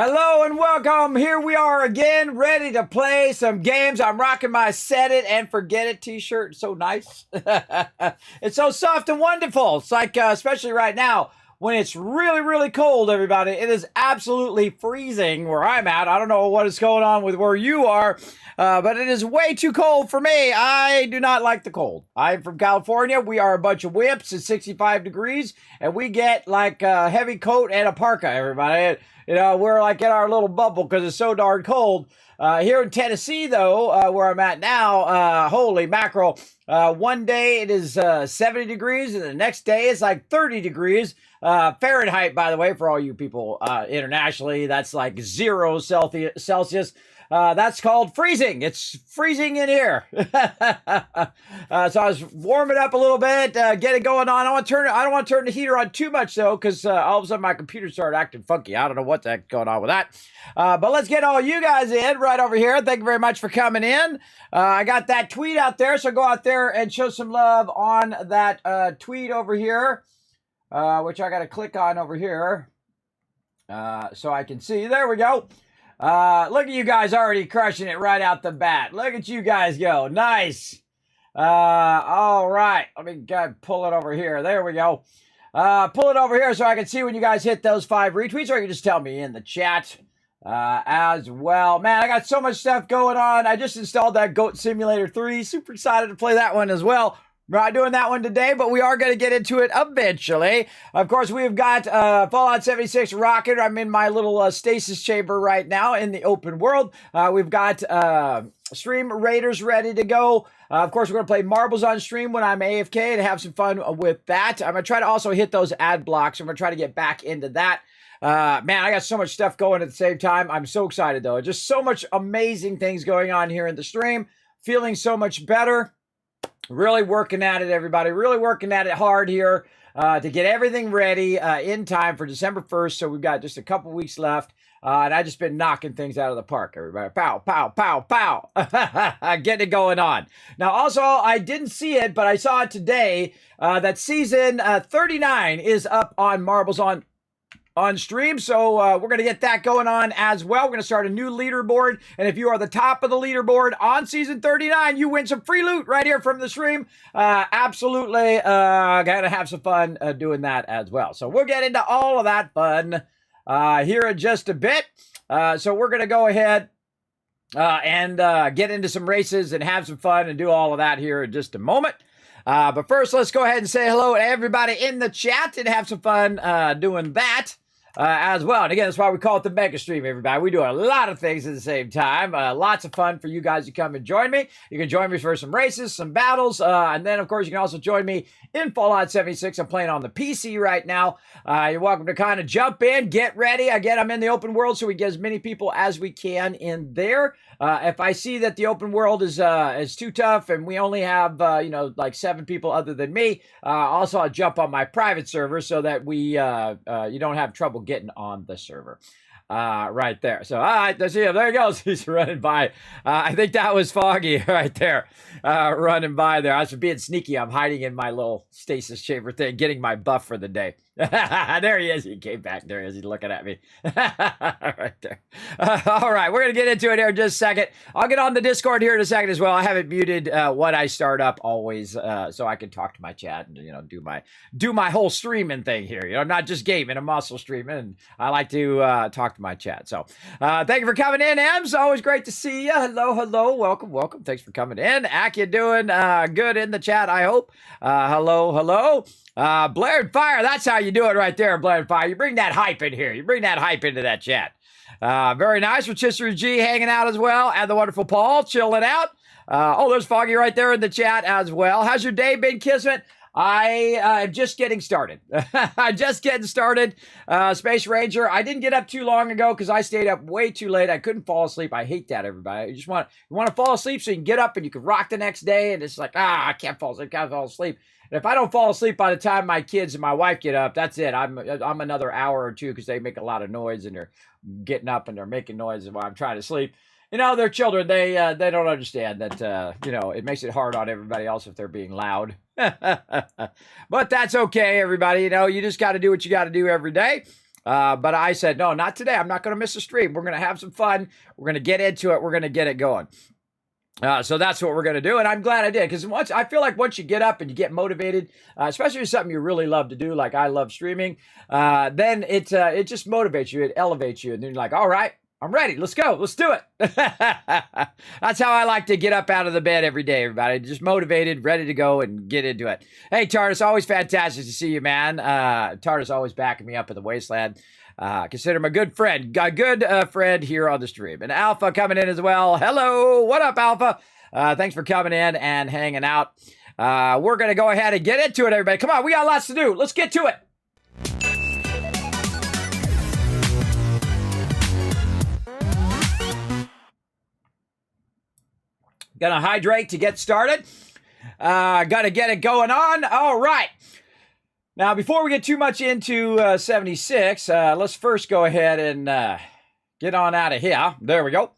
Hello and welcome. Here we are again, ready to play some games. I'm rocking my Set It and Forget It t-shirt. It's so nice. It's so soft and wonderful. It's like, especially right now, when it's really, really cold, everybody. It is absolutely freezing where I'm at. I don't know what is going on with where you are, but it is way too cold for me. I do not like the cold. I'm from California. We are a bunch of whips. It's 65 degrees, and we get like a heavy coat and a parka, everybody. You know, we're like in our little bubble because it's so darn cold. Here in Tennessee, though, where I'm at now, holy mackerel. One day it is 70 degrees, and the next day it's like 30 degrees. Fahrenheit, by the way, for all you people internationally, that's like 0 Celsius. That's called freezing. It's freezing in here. So I was warming up a little bit, get it going on. I don't want to turn the heater on too much though, because all of a sudden my computer started acting funky. I don't know what the heck's going on with that. But let's get all you guys in right over here. Thank you very much for coming in. I got that tweet out there, so go out there and show some love on that tweet over here, which I got to click on over here so I can see. There we go. Look at you guys already crushing it right out the bat. Look at you guys go. Nice. All right. Let me pull it over here. There we go. Pull it over here so I can see when you guys hit those 5 retweets, or you can just tell me in the chat as well. Man, I got so much stuff going on. I just installed that Goat Simulator 3. Super excited to play that one as well. We're not doing that one today, but we are going to get into it eventually. Of course, we've got Fallout 76 rocking. I'm in my little stasis chamber right now in the open world. We've got Stream Raiders ready to go. Of course, we're going to play marbles on stream when I'm AFK and have some fun with that. I'm going to try to also hit those ad blocks. I'm going to try to get back into that. Man, I got so much stuff going at the same time. I'm so excited, though. Just so much amazing things going on here in the stream. Feeling so much better. Really working at it, everybody. Really working at it hard here to get everything ready in time for December 1st. So we've got just a couple weeks left. And I've just been knocking things out of the park, everybody. Pow, pow, pow, pow. Getting it going on. Now, also, I didn't see it, but I saw it today that season 39 is up on Marbles on stream, so we're going to get that going on as well. We're going to start a new leaderboard, and if you are the top of the leaderboard on season 39, you win some free loot right here from the stream. Absolutely gonna have some fun doing that as well. So we'll get into all of that fun here in just a bit. So we're going to go ahead and get into some races and have some fun and do all of that here in just a moment. But first, let's go ahead and say hello to everybody in the chat and have some fun doing that. As well. And again, that's why we call it the Mega Stream, everybody. We do a lot of things at the same time. Lots of fun for you guys to come and join me. You can join me for some races, some battles, and then, of course, you can also join me in Fallout 76. I'm playing on the PC right now. You're welcome to kind of jump in, get ready. Again, I'm in the open world, so we get as many people as we can in there. If I see that the open world is too tough and we only have, like 7 people other than me, also I'll jump on my private server so that you don't have trouble getting on the server. Right there. So, all right, let's see him. There he goes. He's running by. I think that was Foggy right there, running by there. I was being sneaky. I'm hiding in my little stasis chamber thing, getting my buff for the day. There he is. He came back. There he is. He's looking at me. Right there. All right, we're going to get into it here in just a second. I'll get on the Discord here in a second as well. I have it muted when I start up always, so I can talk to my chat and, do my whole streaming thing here. Not just gaming. I'm also streaming, and I like to talk to my chat. So thank you for coming in, Ems. Always great to see you. Hello, hello. Welcome, welcome. Thanks for coming in. Ak, you doing good in the chat, I hope. Hello, hello. Blair and Fire, that's how you do it right there, Blair and Fire. You bring that hype in here. You bring that hype into that chat. Very nice. Rotisserie G hanging out as well. And the wonderful Paul chilling out. There's Foggy right there in the chat as well. How's your day been, Kismet? I am just getting started. I'm just getting started. Space Ranger. I didn't get up too long ago because I stayed up way too late. I couldn't fall asleep. I hate that, everybody. You want to fall asleep so you can get up and you can rock the next day. And it's like, I can't fall asleep. Can't fall asleep. And if I don't fall asleep by the time my kids and my wife get up, that's it. I'm another hour or two because they make a lot of noise and they're getting up and they're making noise while I'm trying to sleep. They're children. They don't understand that, it makes it hard on everybody else if they're being loud. But that's okay, everybody. You just got to do what you got to do every day. But I said, no, not today. I'm not going to miss a stream. We're going to have some fun. We're going to get into it. We're going to get it going. So that's what we're going to do. And I'm glad I did, because I feel like once you get up and you get motivated, especially if something you really love to do, like I love streaming, then it just motivates you. It elevates you. And then you're like, all right, I'm ready. Let's go. Let's do it. That's how I like to get up out of the bed every day, everybody. Just motivated, ready to go and get into it. Hey, Tardis, always fantastic to see you, man. Tardis always backing me up in the wasteland. Consider him a good friend, friend here on the stream. And Alpha coming in as well. Hello, what up, Alpha? Thanks for coming in and hanging out. We're going to go ahead and get into it, everybody. Come on, we got lots to do. Let's get to it. Gonna hydrate to get started. Gotta get it going on. All right. Now, before we get too much into 76, let's first go ahead and get on out of here. There we go.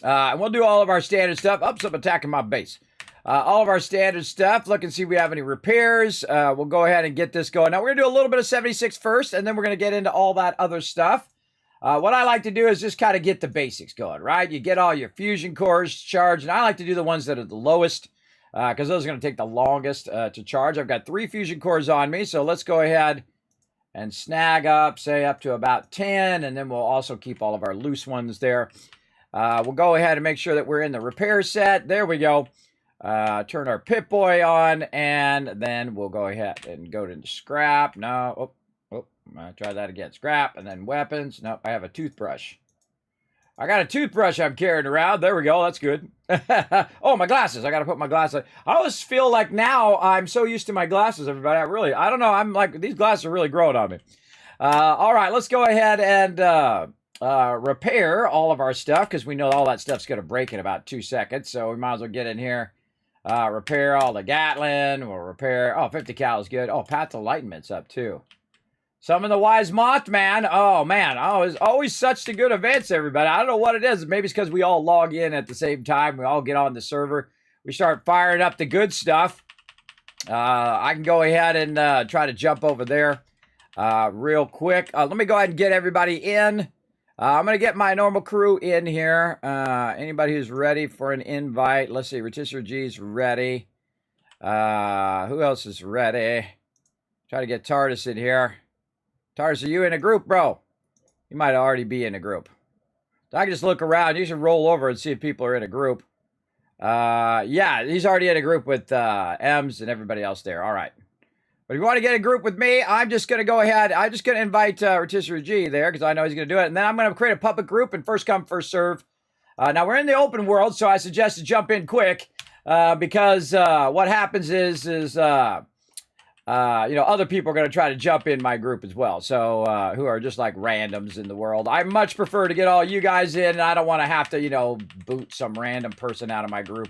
And we'll do all of our standard stuff. Oh, something attacking my base. All of our standard stuff. Look and see if we have any repairs. We'll go ahead and get this going. Now, we're going to do a little bit of 76 first, and then we're going to get into all that other stuff. What I like to do is just kind of get the basics going, right? You get all your fusion cores charged, and I like to do the ones that are the lowest, because those are going to take the longest to charge. I've got 3 fusion cores on me, so let's go ahead and snag up, say up to about 10, and then we'll also keep all of our loose ones there. We'll go ahead and make sure that we're in the repair set. There we go. Turn our Pit Boy on, and then we'll go ahead and go into scrap. No, try that again. Scrap, and then weapons. Nope, I have a toothbrush. I got a toothbrush I'm carrying around. There we go. That's good. Oh, my glasses. I got to put my glasses. I always feel like now I'm so used to my glasses, everybody. I don't know. I'm like, these glasses are really growing on me. All right, let's go ahead and repair all of our stuff, because we know all that stuff's going to break in about 2 seconds. So we might as well get in here. Repair all the Gatlin. We'll repair. Oh, 50 cal is good. Oh, Path to Enlightenment's up too. Summon the Wise Mothman. Oh, man. Oh, it's always such the good events, everybody. I don't know what it is. Maybe it's because we all log in at the same time. We all get on the server. We start firing up the good stuff. I can go ahead and try to jump over there real quick. Let me go ahead and get everybody in. I'm going to get my normal crew in here. Anybody who's ready for an invite. Let's see. Rotisserie G's ready. Who else is ready? Try to get Tardis in here. Tars, are you in a group, bro? You might already be in a group. So I can just look around. You should roll over and see if people are in a group. Yeah, he's already in a group with Ems and everybody else there. All right. But if you want to get a group with me, I'm just going to go ahead. I'm just going to invite Rotisserie G there, because I know he's going to do it. And then I'm going to create a public group and first come, first serve. Now, we're in the open world, so I suggest to jump in quick, because what happens is other people are going to try to jump in my group as well. So, who are just like randoms in the world. I much prefer to get all you guys in. And I don't want to have to, boot some random person out of my group.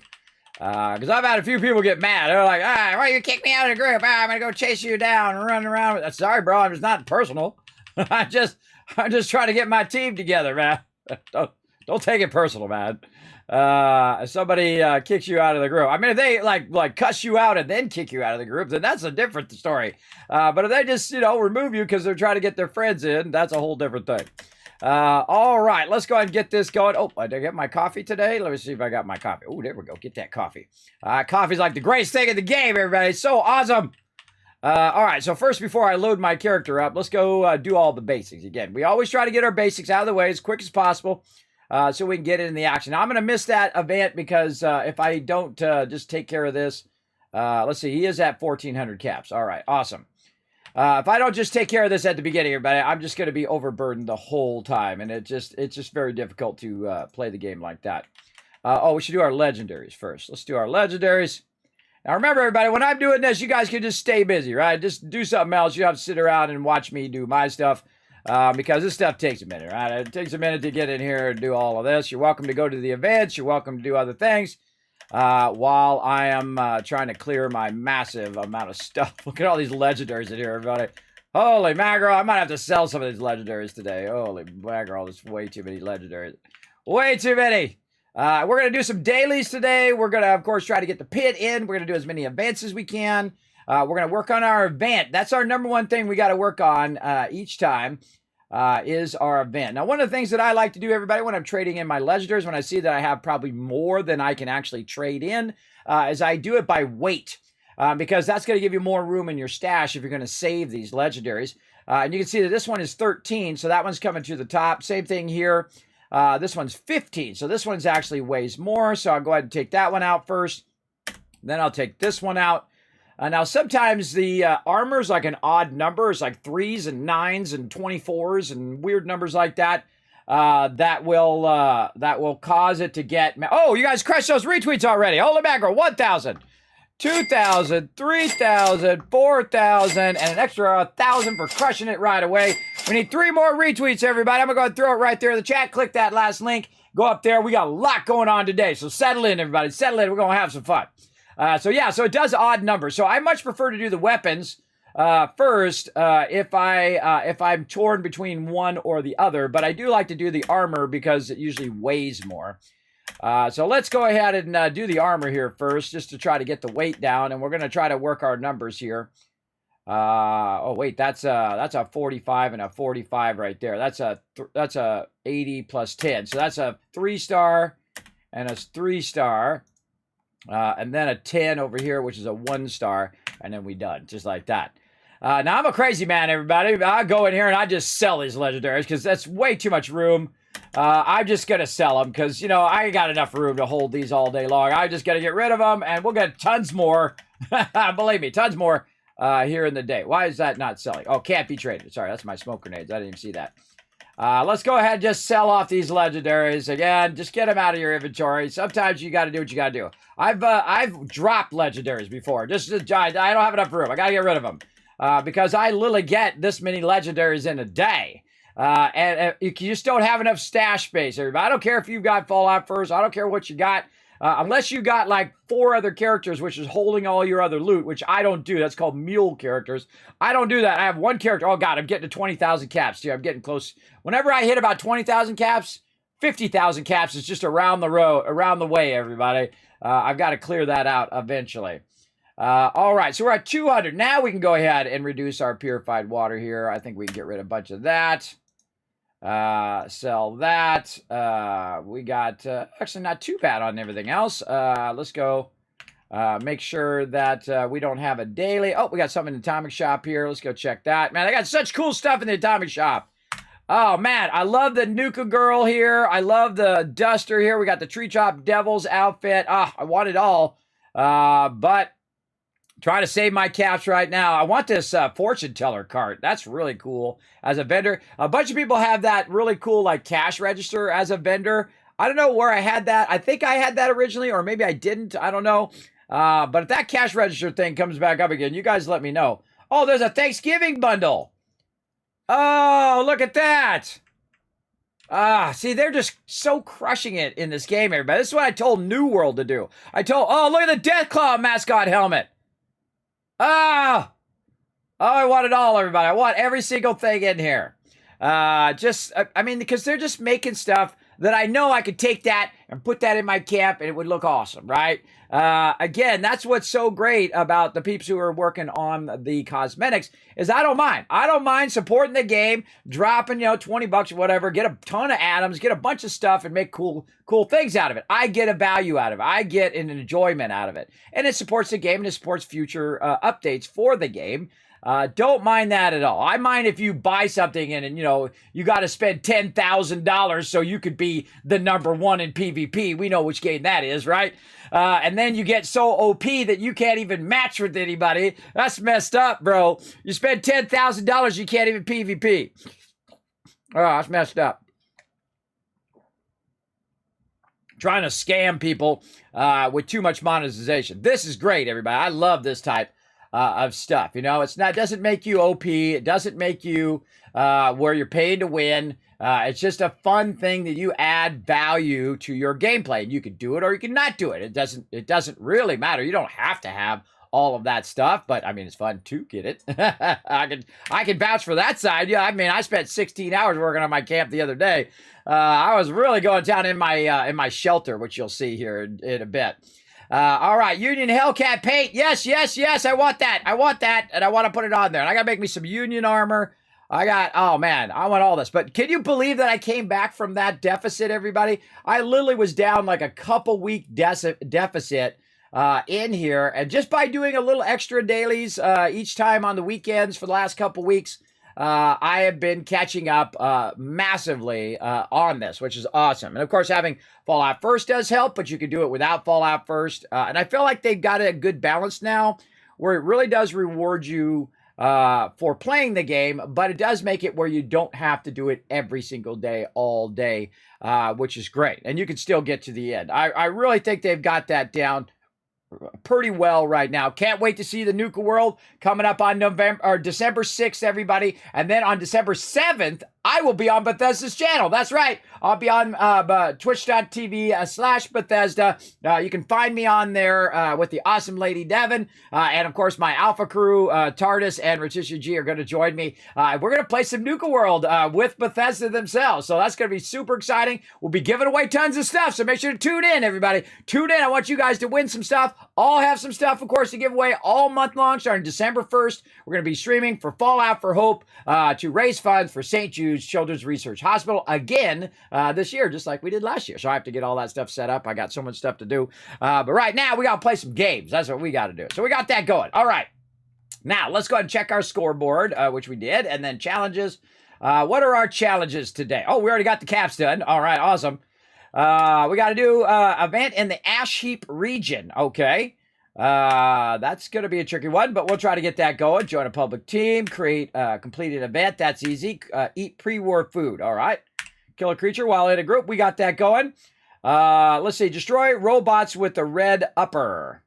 Because I've had a few people get mad. They're like, why you kick me out of the group? I'm going to go chase you down and run around. Sorry, bro. I'm just not personal. I'm just trying to get my team together, man. Don't take it personal, man. Somebody kicks you out of the group. I mean, if they like cuss you out and then kick you out of the group, then that's a different story. But if they just, remove you because they're trying to get their friends in, that's a whole different thing. All right, let's go ahead and get this going. Oh, did I get my coffee today? Let me see if I got my coffee. Oh, there we go. Get that coffee. Coffee's like the greatest thing in the game, everybody. It's so awesome. All right, so first, before I load my character up, let's go do all the basics. Again, we always try to get our basics out of the way as quick as possible. So we can get in the action. Now, I'm going to miss that event because if I don't just take care of this, let's see, he is at 1,400 caps. All right, awesome. If I don't just take care of this at the beginning, everybody, I'm just going to be overburdened the whole time, and it's just very difficult to play the game like that. We should do our legendaries first. Let's do our legendaries. Now, remember, everybody, when I'm doing this, you guys can just stay busy, right? Just do something else. You don't have to sit around and watch me do my stuff. Because this stuff takes a minute, right? It takes a minute to get in here and do all of this. You're welcome to go to the events. You're welcome to do other things while I am trying to clear my massive amount of stuff. Look at all these legendaries in here, everybody. Holy mackerel. I might have to sell some of these legendaries today. Holy mackerel. There's way too many legendaries. Way too many. We're going to do some dailies today. We're going to, of course, try to get the pit in. We're going to do as many events as we can. We're going to work on our event. That's our number one thing we got to work on each time. is our event. Now, one of the things that I like to do, everybody, when I'm trading in my legendaries, when I see that I have probably more than I can actually trade in, is I do it by weight. Because that's going to give you more room in your stash if you're going to save these legendaries. And you can see that this one is 13, so that one's coming to the top. Same thing here. This one's 15, so this one's actually weighs more. So I'll go ahead and take that one out first. Then I'll take this one out. Now, sometimes the armor is like an odd number. It's like 3s and 9s and 24s and weird numbers like that. That will cause it to get... Oh, you guys crushed those retweets already. Hold it back, girl. 1,000. 2,000, 3,000, 4,000, and an extra 1,000 for crushing it right away. We need 3 more retweets, everybody. I'm going to go ahead and throw it right there in the chat. Click that last link. Go up there. We got a lot going on today, so settle in, everybody. Settle in. We're going to have some fun. So it does odd numbers. So I much prefer to do the weapons first if I'm torn between one or the other, but I do like to do the armor because it usually weighs more. So let's go ahead and do the armor here first, just to try to get the weight down, and we're going to try to work our numbers here. Oh wait, that's a 45 and a 45 right there. That's a 80 plus 10, so that's a 3-star and a 3-star, and then a 10 over here, which is a 1-star, and then we done just like that. Now I'm a crazy man, everybody. I go in here and I just sell these legendaries because that's way too much room. I'm just going to sell them because, you know, I ain't got enough room to hold these all day long. I just got to get rid of them, and we'll get tons more. Believe me, tons more here in the day. Why is that not selling? Oh, can't be traded. Sorry, that's my smoke grenades. I didn't even see that. Let's go ahead and just sell off these legendaries. Again, just get them out of your inventory. Sometimes you got to do what you got to do. I've dropped legendaries before. I don't have enough room. I got to get rid of them because I literally get this many legendaries in a day. And you just don't have enough stash space, everybody. I don't care if you've got Fallout first. I don't care what you got. Unless you got like 4 other characters, which is holding all your other loot, which I don't do. That's called mule characters. I don't do that. I have 1 character. Oh, God, I'm getting to 20,000 caps. Dude, I'm getting close. Whenever I hit about 20,000 caps, 50,000 caps is just around the way, everybody. I've got to clear that out eventually. All right, so we're at 200. Now we can go ahead and reduce our purified water here. I think we can get rid of a bunch of that. Sell that. We got actually not too bad on everything else. Let's go make sure that we don't have a daily. Oh, we got something in the atomic shop here. Let's go check that. Man, I got such cool stuff in the atomic shop. Oh man, I love the Nuka girl here. I love the duster here. We got the tree chop devil's outfit. I want it all. But trying to save my caps right now. I want this fortune teller cart. That's really cool as a vendor. A bunch of people have that really cool like cash register as a vendor. I don't know where I had that. I think I had that originally, or maybe I didn't. I don't know. But if that cash register thing comes back up again, you guys let me know. Oh, there's a Thanksgiving bundle. Oh, look at that. See, they're just so crushing it in this game, everybody. This is what I told New World to do. Oh, look at the Deathclaw mascot helmet. Oh, I want it all, everybody. I want every single thing in here. I mean, because they're just making stuff that I know I could take that and put that in my camp and it would look awesome, right? Again, that's what's so great about the peeps who are working on the cosmetics is I don't mind. I don't mind supporting the game, dropping, $20 or whatever, get a ton of atoms, get a bunch of stuff and make cool things out of it. I get a value out of it. I get an enjoyment out of it. And it supports the game and it supports future updates for the game. Don't mind that at all. I mind if you buy something and you got to spend $10,000 so you could be the #1 in PvP. We know which game that is, right? And then you get so OP that you can't even match with anybody. That's messed up, bro. You spend $10,000, you can't even PvP. Oh, that's messed up. Trying to scam people with too much monetization. This is great, everybody. I love this type of stuff. It doesn't make you OP. It doesn't make you where you're paying to win. It's just a fun thing that you add value to your gameplay. You can do it or you can not do it. It doesn't really matter. You don't have to have all of that stuff, but I mean, it's fun to get it. I can vouch for that side. Yeah, I mean, I spent 16 hours working on my camp the other day. I was really going down in my shelter, which you'll see here in a bit. All right, Union Hellcat paint. Yes, I want that. And I want to put it on there. And I got to make me some Union armor. Oh man, I want all this. But can you believe that I came back from that deficit, everybody? I literally was down like a couple week deficit in here. And just by doing a little extra dailies each time on the weekends for the last couple weeks, I have been catching up massively on this, which is awesome. And of course, having Fallout First does help, but you can do it without Fallout First. And I feel like they've got a good balance now where it really does reward you for playing the game, but it does make it where you don't have to do it every single day, all day, which is great. And you can still get to the end. I really think they've got that down pretty well right now. Can't wait to see the Nuka World coming up on December 6th, everybody. And then on December 7th, I will be on Bethesda's channel. That's right. I'll be on twitch.tv/Bethesda. You can find me on there with the awesome lady Devin. And of course, my Alpha crew, TARDIS and Reticia G are going to join me. We're going to play some Nuka World with Bethesda themselves. So that's going to be super exciting. We'll be giving away tons of stuff. So make sure to tune in, everybody. Tune in. I want you guys to win some stuff. I'll have some stuff, of course, to give away all month long, starting December 1st. We're going to be streaming for Fallout for Hope to raise funds for St. Jude's Children's Research Hospital again this year, just like we did last year. So I have to get all that stuff set up. I got so much stuff to do. But right now, we got to play some games. That's what we got to do. So we got that going. All right. Now, let's go ahead and check our scoreboard, which we did, and then challenges. What are our challenges today? Oh, we already got the caps done. All right, awesome. We got to do event in the Ash Heap region. Okay. That's going to be a tricky one, but we'll try to get that going. Join a public team, create a completed event. That's easy. Eat pre-war food. All right. Kill a creature while in a group. We got that going. Let's see. Destroy robots with the red upper.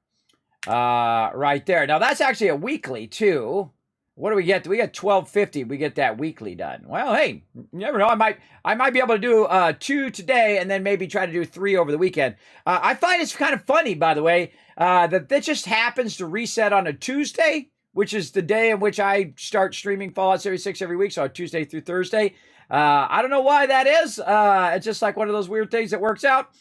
Right there. Now, that's actually a weekly, too. What do we get? We get 1250. We get that weekly done. Well, hey, you never know. I might be able to do 2 today and then maybe try to do 3 over the weekend. I find it's kind of funny, by the way, that just happens to reset on a Tuesday, which is the day in which I start streaming Fallout Series 6 every week, so Tuesday through Thursday. I don't know why that is. It's just like one of those weird things that works out.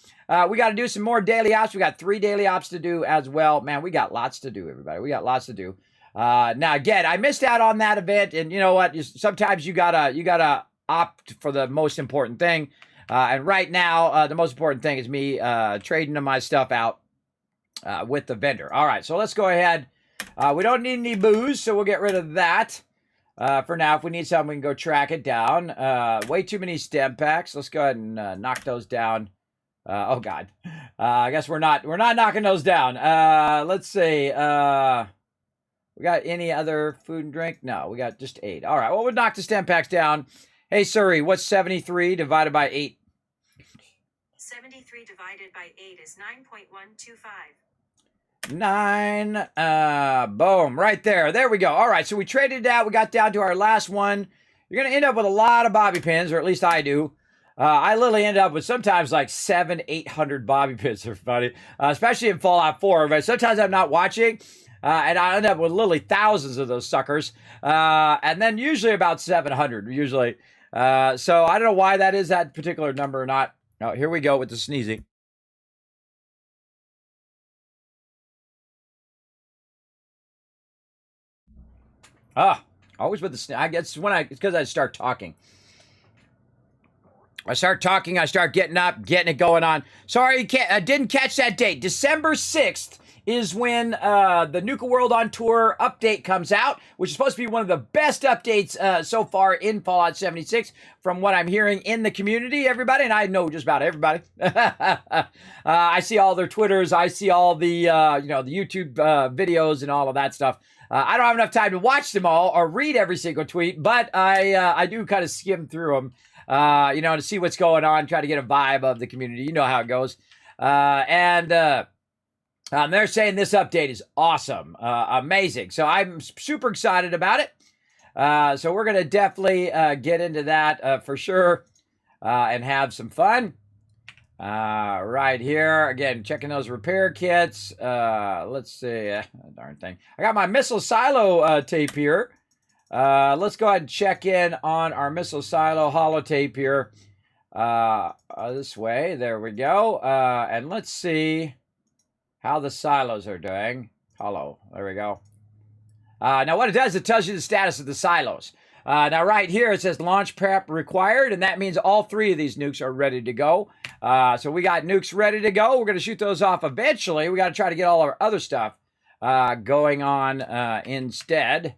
We got to do some more daily ops. We got 3 daily ops to do as well. Man, we got lots to do, everybody. We got lots to do. Now again, I missed out on that event, and you know what? Sometimes you gotta opt for the most important thing. And right now, the most important thing is me trading my stuff out with the vendor. All right, so let's go ahead. We don't need any booze, so we'll get rid of that for now. If we need something, we can go track it down. Way too many stem packs. Let's go ahead and knock those down. Oh God, I guess we're not knocking those down. Let's see. We got any other food and drink? No, we got just 8. All right, well, we'll knock the stem packs down. Hey, Suri, what's 73 divided by 8? 73 divided by 8 is 9.125. 9. Boom, right there. There we go. All right, so we traded it out. We got down to our last one. You're going to end up with a lot of bobby pins, or at least I do. I literally end up with sometimes like 700-800 bobby pins. They're funny, especially in Fallout 4. But sometimes I'm not watching. And I end up with literally thousands of those suckers. And then usually about 700, usually. So I don't know why that is that particular number or not. Oh, here we go with the sneezing. Always with the sneeze. I guess it's because I start talking. I start talking, I start getting up, getting it going on. Sorry, I didn't catch that date. December 6th. Is when the Nuka World on Tour update comes out, which is supposed to be one of the best updates so far in Fallout 76 from what I'm hearing in the community, everybody, and I know just about everybody. I see all their Twitters, I see all the, the YouTube videos and all of that stuff. I don't have enough time to watch them all or read every single tweet, but I do kind of skim through them, to see what's going on, try to get a vibe of the community. You know how it goes. They're saying this update is awesome, amazing. So I'm super excited about it. So we're going to definitely get into that for sure and have some fun. Right here, again, checking those repair kits. Let's see. Darn thing. I got my missile silo tape here. Let's go ahead and check in on our missile silo holotape here. This way. There we go. And let's see how the silos are doing. There we go. Now what it does, it tells you the status of the silos. Now, right here, it says launch prep required, and that means all 3 of these nukes are ready to go. So we got nukes ready to go. We're going to shoot those off eventually. We got to try to get all our other stuff going on instead.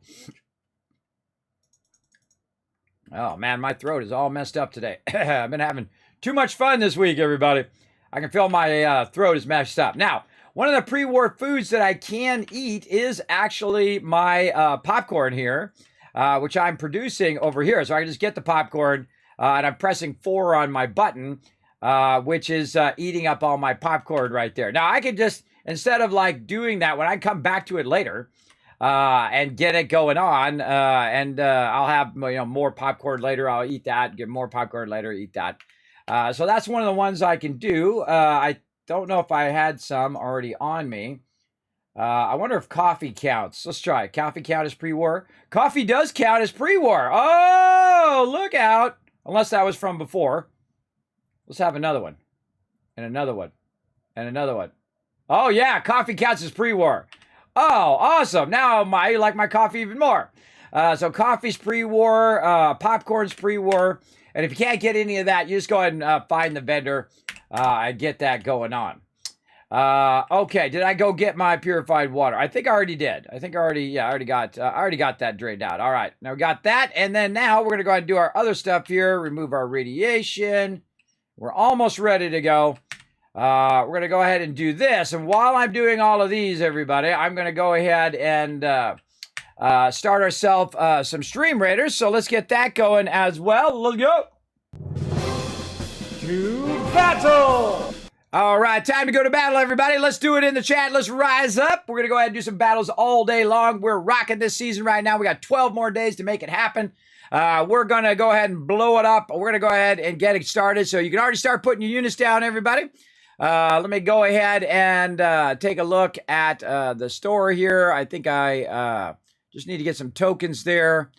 Oh, man, my throat is all messed up today. I've been having too much fun this week, everybody. I can feel my throat is messed up. Now, one of the pre-war foods that I can eat is actually my popcorn here, which I'm producing over here. So I can just get the popcorn, and I'm pressing 4 on my button, which is eating up all my popcorn right there. Now, I could just, instead of like doing that, when I come back to it later, and get it going on, and I'll have more popcorn later. I'll eat that. Get more popcorn later. Eat that. So that's one of the ones I can do. I don't know if I had some already on me. I wonder if coffee counts. Let's try it. Coffee count as pre-war. Coffee does count as pre-war. Oh, look out! Unless that was from before. Let's have another one, and another one, and another one. Oh yeah, coffee counts as pre-war. Oh, awesome. Now I like my coffee even more. So coffee's pre-war, popcorn's pre-war. And if you can't get any of that, you just go ahead and find the vendor and get that going on. Okay, did I go get my purified water? I think I already did. I already got that drained out. All right, now we got that. And then now we're going to go ahead and do our other stuff here. Remove our radiation. We're almost ready to go. We're going to go ahead and do this. And while I'm doing all of these, everybody, I'm going to go ahead and start ourselves some Stream Raiders. So let's get that going as well. Let's go. To battle. All right, time to go to battle, everybody. Let's do it in the chat. Let's rise up. We're going to go ahead and do some battles all day long. We're rocking this season right now. We got 12 more days to make it happen. We're going to go ahead and blow it up. We're going to go ahead and get it started. So you can already start putting your units down, everybody. Let me go ahead and take a look at the store here. I think I just need to get some tokens there.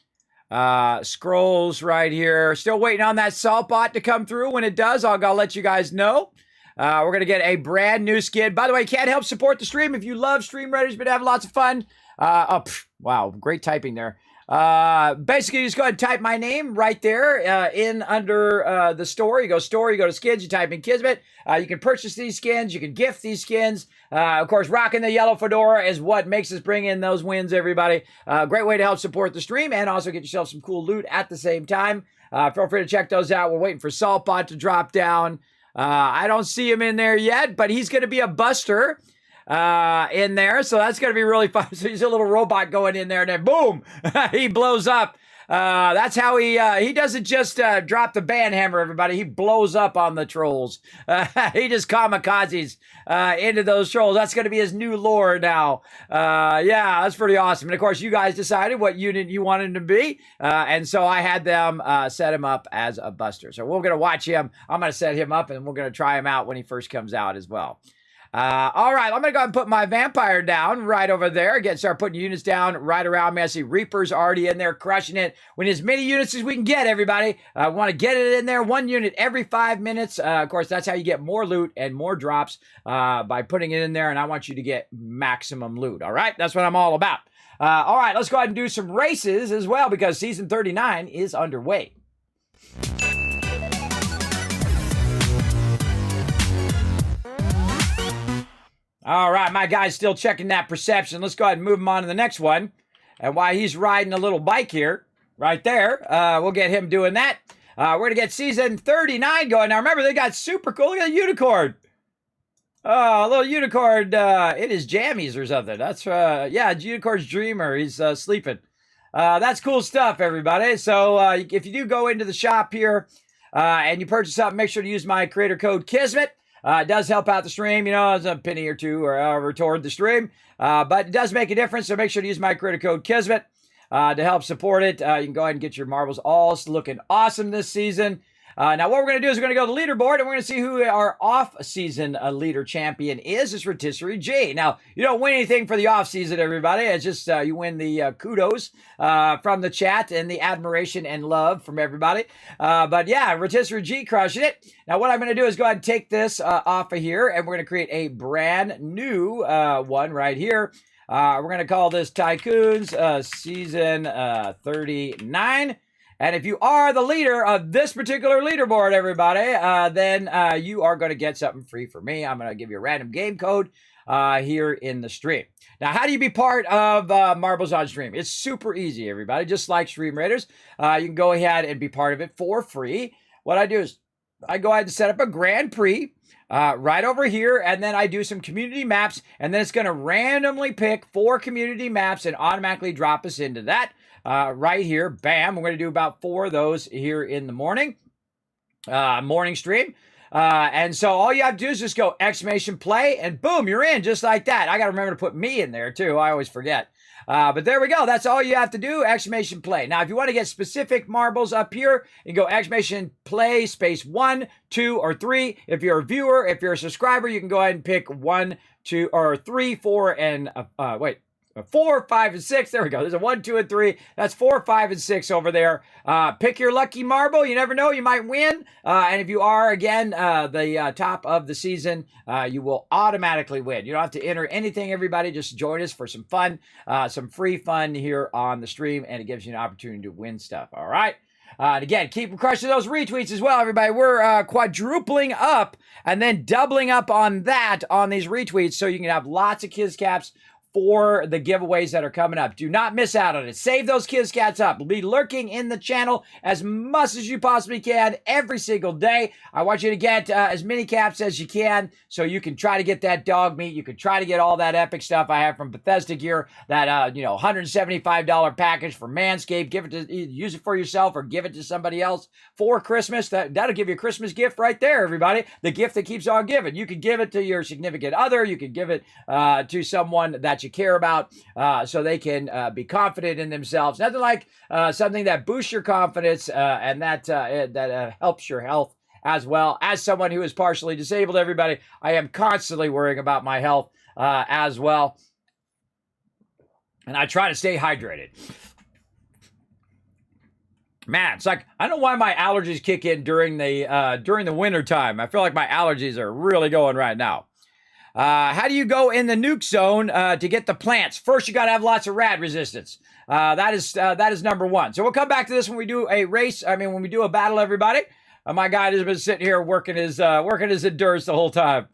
Scrolls right here. Still waiting on that salt bot to come through. When it does, I'll let you guys know. We're going to get a brand new skin. By the way, you can't help support the stream. If you love Stream Raiders, been having lots of fun. Wow, great typing there. Basically, you just go ahead and type my name right there in under the store. You go store, you go to skins, you type in Kismet. You can purchase these skins, you can gift these skins. Of course, rocking the yellow fedora is what makes us bring in those wins, everybody. Great way to help support the stream and also get yourself some cool loot at the same time. Feel free to check those out. We're waiting for Saltbot to drop down. I don't see him in there yet, but he's going to be a buster in there, so that's going to be really fun. So he's a little robot going in there, and then boom, he blows up. That's how he doesn't just drop the band hammer, everybody. He blows up on the trolls. He just kamikazes into those trolls. That's going to be his new lore now. Yeah, that's pretty awesome. And of course, you guys decided what unit you wanted him to be, and so I had them set him up as a buster. So we're going to watch him. I'm going to set him up, and we're going to try him out when he first comes out as well. All right, I'm going to go ahead and put my vampire down right over there. Start putting units down right around me. I see Reaper's already in there crushing it. We need as many units as we can get, everybody. We want to get it in there, 1 unit every 5 minutes. Of course, that's how you get more loot and more drops by putting it in there, and I want you to get maximum loot, all right? That's what I'm all about. All right, let's go ahead and do some races as well because Season 39 is underway. All right, my guy's still checking that perception. Let's go ahead and move him on to the next one. And while he's riding a little bike here, right there, we'll get him doing that. We're going to get Season 39 going. Now, remember, they got super cool. Look at the unicorn. Oh, a little unicorn. It is jammies or something. That's, yeah, unicorn's dreamer. He's sleeping. That's cool stuff, everybody. So if you do go into the shop here and you purchase something, make sure to use my creator code Kismet. It does help out the stream, you know, it's a penny or two or however toward the stream. But it does make a difference, so make sure to use my creator code Kismet to help support it. You can go ahead and get your marbles all looking awesome this season. Now, what we're going to do is we're going to go to the leaderboard, and we're going to see who our off-season leader champion is. It's Rotisserie G. Now, you don't win anything for the off-season, everybody. It's just you win the kudos from the chat and the admiration and love from everybody. But yeah, Rotisserie G crushing it. Now, what I'm going to do is go ahead and take this off of here, and we're going to create a brand new one right here. We're going to call this Tycoons Season 39. And if you are the leader of this particular leaderboard, everybody, then you are going to get something free for me. I'm going to give you a random game code here in the stream. Now, how do you be part of Marbles on Stream? It's super easy, everybody. Just like Stream Raiders, you can go ahead and be part of it for free. What I do is I go ahead and set up a Grand Prix right over here, and then I do some community maps, and then it's going to randomly pick 4 community maps and automatically drop us into that right here. Bam. We're going to do about 4 of those here in the morning stream. And so all you have to do is just go exclamation play, and boom, you're in just like that. I got to remember to put me in there too. I always forget. But there we go. That's all you have to do. Exclamation play. Now, if you want to get specific marbles up here, you can go exclamation play space 1, 2, or 3. If you're a viewer, if you're a subscriber, you can go ahead and pick 1, 2, or 3, 4, and 4, 5, and 6. There we go. There's a 1, 2, and 3. That's 4, 5, and 6 over there. Pick your lucky marble. You never know. You might win. And if you are, again, the top of the season, you will automatically win. You don't have to enter anything, everybody. Just join us for some fun, some free fun here on the stream, and it gives you an opportunity to win stuff. All right? And again, keep crushing those retweets as well, everybody. We're quadrupling up and then doubling up on that on these retweets so you can have lots of Kids Caps for the giveaways that are coming up. Do not miss out on it. Save those Kids Cats up. Be lurking in the channel as much as you possibly can every single day. I want you to get as many caps as you can so you can try to get that dog meat. You can try to get all that epic stuff I have from Bethesda Gear, that $175 package for Manscaped. Give it to, use it for yourself or give it to somebody else for Christmas. That'll give you a Christmas gift right there, everybody. The gift that keeps on giving. You could give it to your significant other. You could give it to someone that you care about so they can be confident in themselves. Nothing like something that boosts your confidence and that helps your health as well. As someone who is partially disabled, everybody, I am constantly worrying about my health as well. And I try to stay hydrated. Man, it's like, I don't know why my allergies kick in during the winter time. I feel like my allergies are really going right now. How do you go in the nuke zone to get the plants? First, you got to have lots of rad resistance. That is number 1. So we'll come back to this when we do a race. I mean, when we do a battle, everybody. My guy has been sitting here working his endurance the whole time.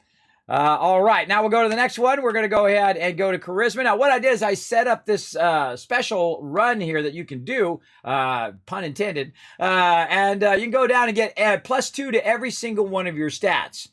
All right, now we'll go to the next one. We're going to go ahead and go to charisma. Now, what I did is I set up this special run here that you can do, pun intended, and you can go down and get +2 to every single one of your stats.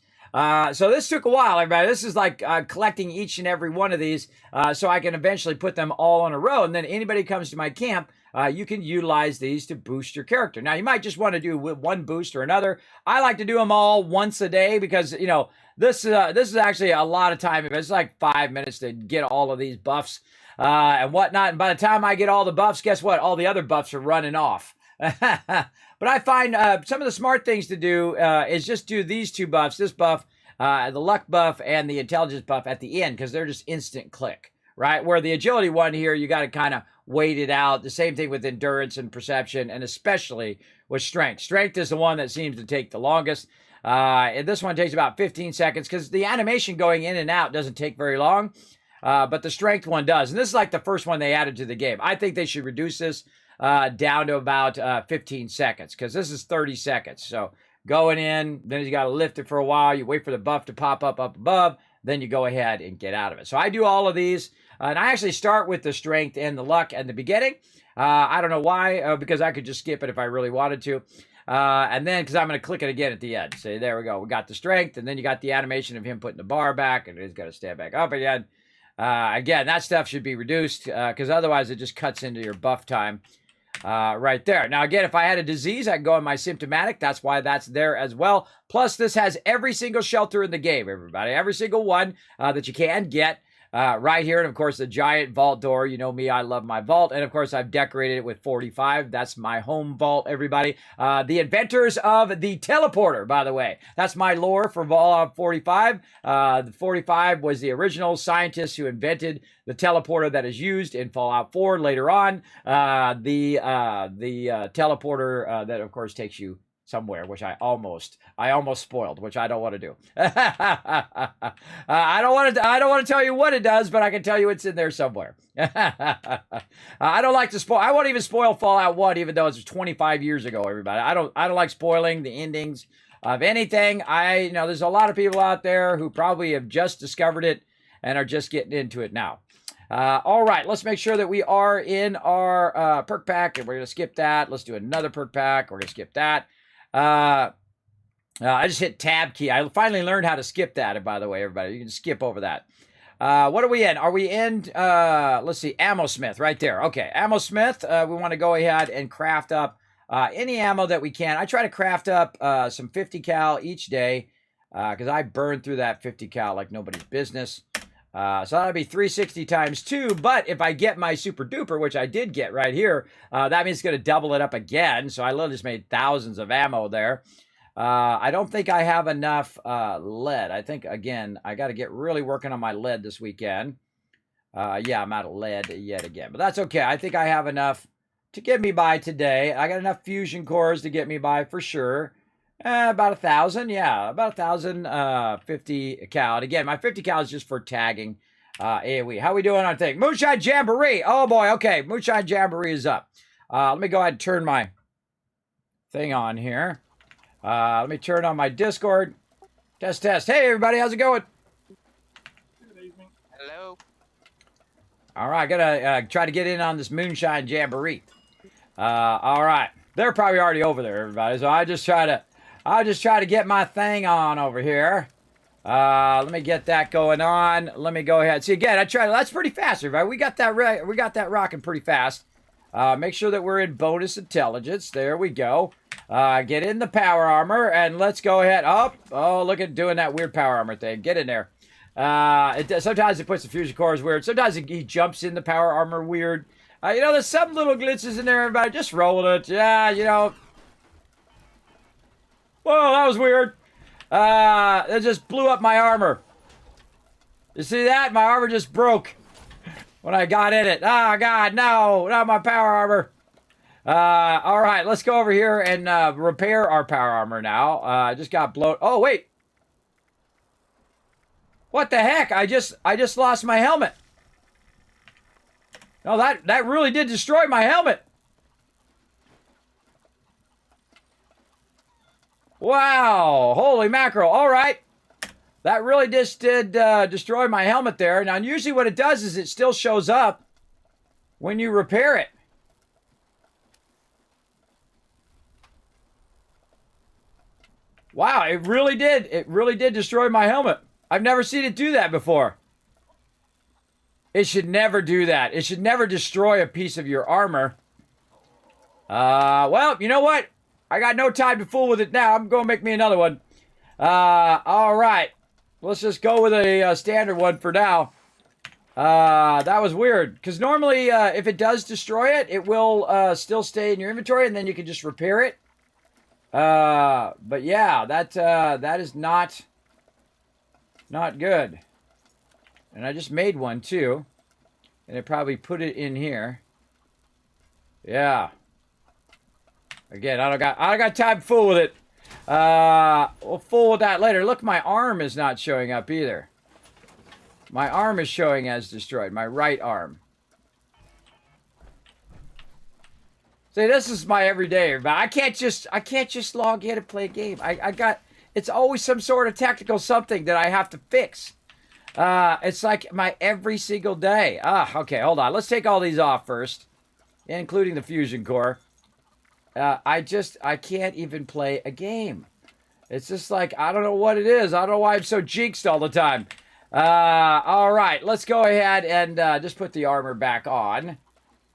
So this took a while, everybody. This is like collecting each and every one of these so I can eventually put them all on a row. And then anybody comes to my camp, you can utilize these to boost your character. Now, you might just want to do one boost or another. I like to do them all once a day because, you know, this is actually a lot of time. It's like 5 minutes to get all of these buffs and whatnot. And by the time I get all the buffs, guess what? All the other buffs are running off. But I find some of the smart things to do is just do these 2 buffs, this buff, the luck buff, and the intelligence buff at the end because they're just instant click, right? Where the agility one here, you got to kind of wait it out. The same thing with endurance and perception, and especially with strength. Strength is the one that seems to take the longest. And this one takes about 15 seconds because the animation going in and out doesn't take very long, but the strength one does. And this is like the first one they added to the game. I think they should reduce this down to about 15 seconds because this is 30 seconds. So going in, then you got to lift it for a while. You wait for the buff to pop up above. Then you go ahead and get out of it. So I do all of these. And I actually start with the strength and the luck at the beginning. I don't know why, because I could just skip it if I really wanted to. And then, because I'm going to click it again at the end. So there we go. We got the strength. And then you got the animation of him putting the bar back. And he's got to stand back up again. Again, that stuff should be reduced because otherwise it just cuts into your buff time. Right there. Now, again, if I had a disease, I can go on my symptomatic. That's why that's there as well. Plus, this has every single shelter in the game, everybody. Every single one that you can get right here. And, of course, the giant vault door. You know me, I love my vault. And, of course, I've decorated it with 45. That's my home vault, everybody. The inventors of the teleporter, by the way. That's my lore for Fallout 45. The 45 was the original scientist who invented the teleporter that is used in Fallout 4 later on. The teleporter that, of course, takes you somewhere, which I almost spoiled, which I don't want to do. I don't want to tell you what it does, but I can tell you it's in there somewhere. I don't like to spoil. I won't even spoil Fallout 1, even though it's 25 years ago, everybody. I don't like spoiling the endings of anything. There's a lot of people out there who probably have just discovered it and are just getting into it now. All right, let's make sure that we are in our perk pack, and we're going to skip that. Let's do another perk pack. We're going to skip that. I just hit tab key. I finally learned how to skip that, by the way, everybody. You can skip over that. What are we in? Are we in, let's see, Ammo Smith right there. Okay, Ammo Smith. We want to go ahead and craft up any ammo that we can. I try to craft up some 50 cal each day because I burn through that 50 cal like nobody's business. So that'll be 360 times 2, but if I get my super duper, which I did get right here, that means it's going to double it up again. So I literally just made thousands of ammo there. I don't think I have enough lead. I think, again, I got to get really working on my lead this weekend. Yeah, I'm out of lead yet again, but that's okay. I think I have enough to get me by today. I got enough fusion cores to get me by for sure. About 1,000, yeah, about 1,050 cal. And again, my 50 cal is just for tagging AoE. How we doing on thing? Moonshine Jamboree. Oh boy, okay, Moonshine Jamboree is up. Let me go ahead and turn my thing on here. Let me turn on my Discord. Test. Hey everybody, how's it going? Good evening. Hello. All right, gotta try to get in on this Moonshine Jamboree. All right, they're probably already over there, everybody. So I'll just try to get my thing on over here. Let me get that going on. Let me go ahead. See, again, that's pretty fast, everybody. We got that rocking pretty fast. Make sure that we're in bonus intelligence. There we go. Get in the power armor, and let's go ahead. Oh, look at doing that weird power armor thing. Get in there. Sometimes it puts the fusion cores weird. Sometimes he jumps in the power armor weird. There's some little glitches in there, everybody. Just roll it. Yeah, Whoa, that was weird. That just blew up my armor. You see that? My armor just broke when I got in it. Oh, God, no. Not my power armor. All right, let's go over here and repair our power armor now. I just got blown. Oh, wait. What the heck? I just lost my helmet. No, that really did destroy my helmet. Wow, holy mackerel. All right. That really just did destroy my helmet there. Now, usually what it does is it still shows up when you repair it. Wow, it really did. It really did destroy my helmet. I've never seen it do that before. It should never do that. It should never destroy a piece of your armor. Well, you know what? I got no time to fool with it now. I'm going to make me another one. All right. Let's just go with a standard one for now. That was weird. Because normally, if it does destroy it, it will still stay in your inventory, and then you can just repair it. But yeah, that is not good. And I just made one, too. And I probably put it in here. Yeah. Again, I don't got time to fool with it. We'll fool with that later. Look, my arm is not showing up either. My arm is showing as destroyed. My right arm. See, this is my everyday. But I can't just log in and play a game. It's always some sort of technical something that I have to fix. It's like my every single day. Okay, hold on. Let's take all these off first, including the fusion core. I can't even play a game. It's just like, I don't know what it is. I don't know why I'm so jinxed all the time. All right, let's go ahead and just put the armor back on.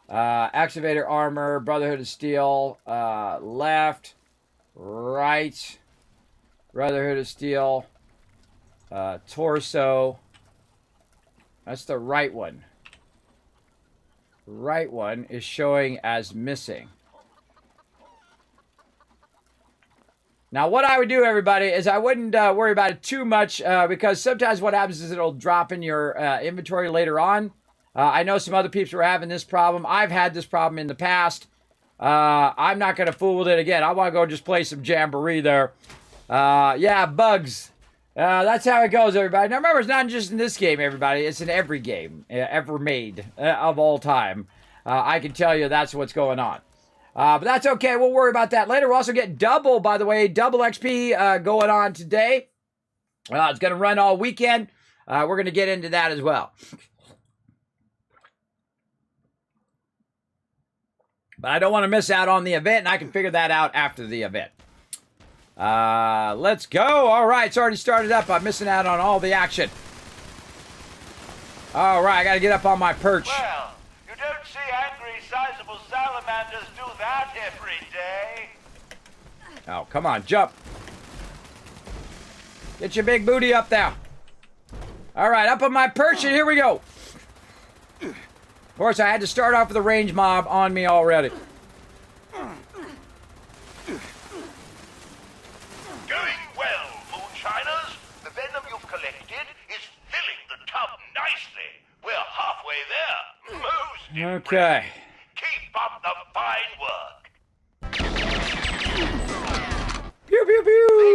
Activator armor, Brotherhood of Steel, left, right, Brotherhood of Steel, torso. That's the right one. Right one is showing as missing. Now, what I would do, everybody, is I wouldn't worry about it too much because sometimes what happens is it'll drop in your inventory later on. I know some other peeps were having this problem. I've had this problem in the past. I'm not going to fool with it again. I want to go just play some Jamboree there. Yeah, bugs. That's how it goes, everybody. Now, remember, it's not just in this game, everybody. It's in every game ever made of all time. I can tell you that's what's going on. But that's okay. We'll worry about that later. We'll also get double, by the way, double XP going on today. It's going to run all weekend. We're going to get into that as well. But I don't want to miss out on the event, and I can figure that out after the event. Let's go. All right, it's already started up. I'm missing out on all the action. All right, I got to get up on my perch. Well, you don't see angry, sizable salamanders do that every day. Oh, come on, jump. Get your big booty up there. All right, up on my perch, and here we go. Of course, I had to start off with a range mob on me already. Going well, moonshiners. The venom you've collected is filling the tub nicely. We're halfway there. Most impressive. Okay. Keep up the fine work. Pew, pew, They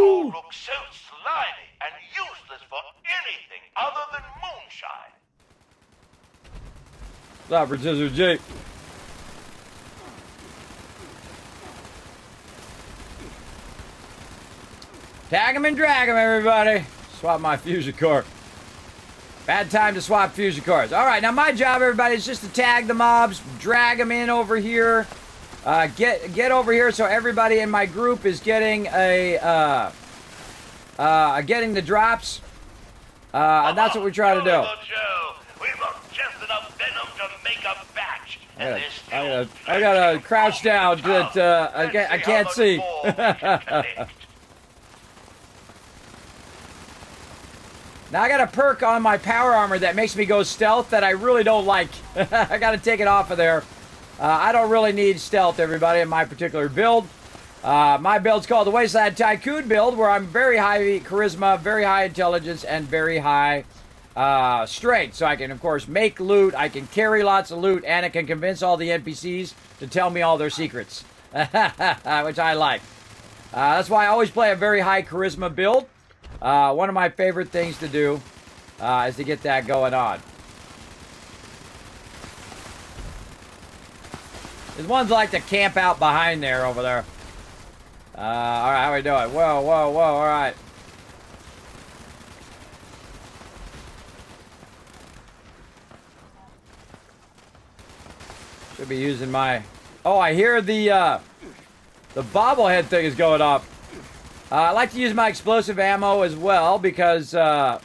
all pew. look so slimy and useless for anything other than moonshine. Stop for Scissor Jake. Tag him and drag him, everybody. Swap my fusion core. Bad time to swap fusion cores. All right, now my job, everybody, is just to tag the mobs, drag them in over here, get over here so everybody in my group is getting getting the drops. And that's what we try to do. Joe, we've got just enough venom to make a batch. And there's still I gotta crouch down that I can't see. Now I got a perk on my power armor that makes me go stealth that I really don't like. I gotta take it off of there. I don't really need stealth, everybody, in my particular build. My build's called the Wasteland Tycoon build, where I'm very high charisma, very high intelligence, and very high strength. So I can, of course, make loot, I can carry lots of loot, and I can convince all the NPCs to tell me all their secrets, which I like. That's why I always play a very high charisma build. One of my favorite things to do is to get that going on. There's ones like to camp out behind there over there. All right, how we doing? Whoa, whoa, whoa, all right. Should be using my... Oh, I hear the bobblehead thing is going off. I like to use my explosive ammo as well because that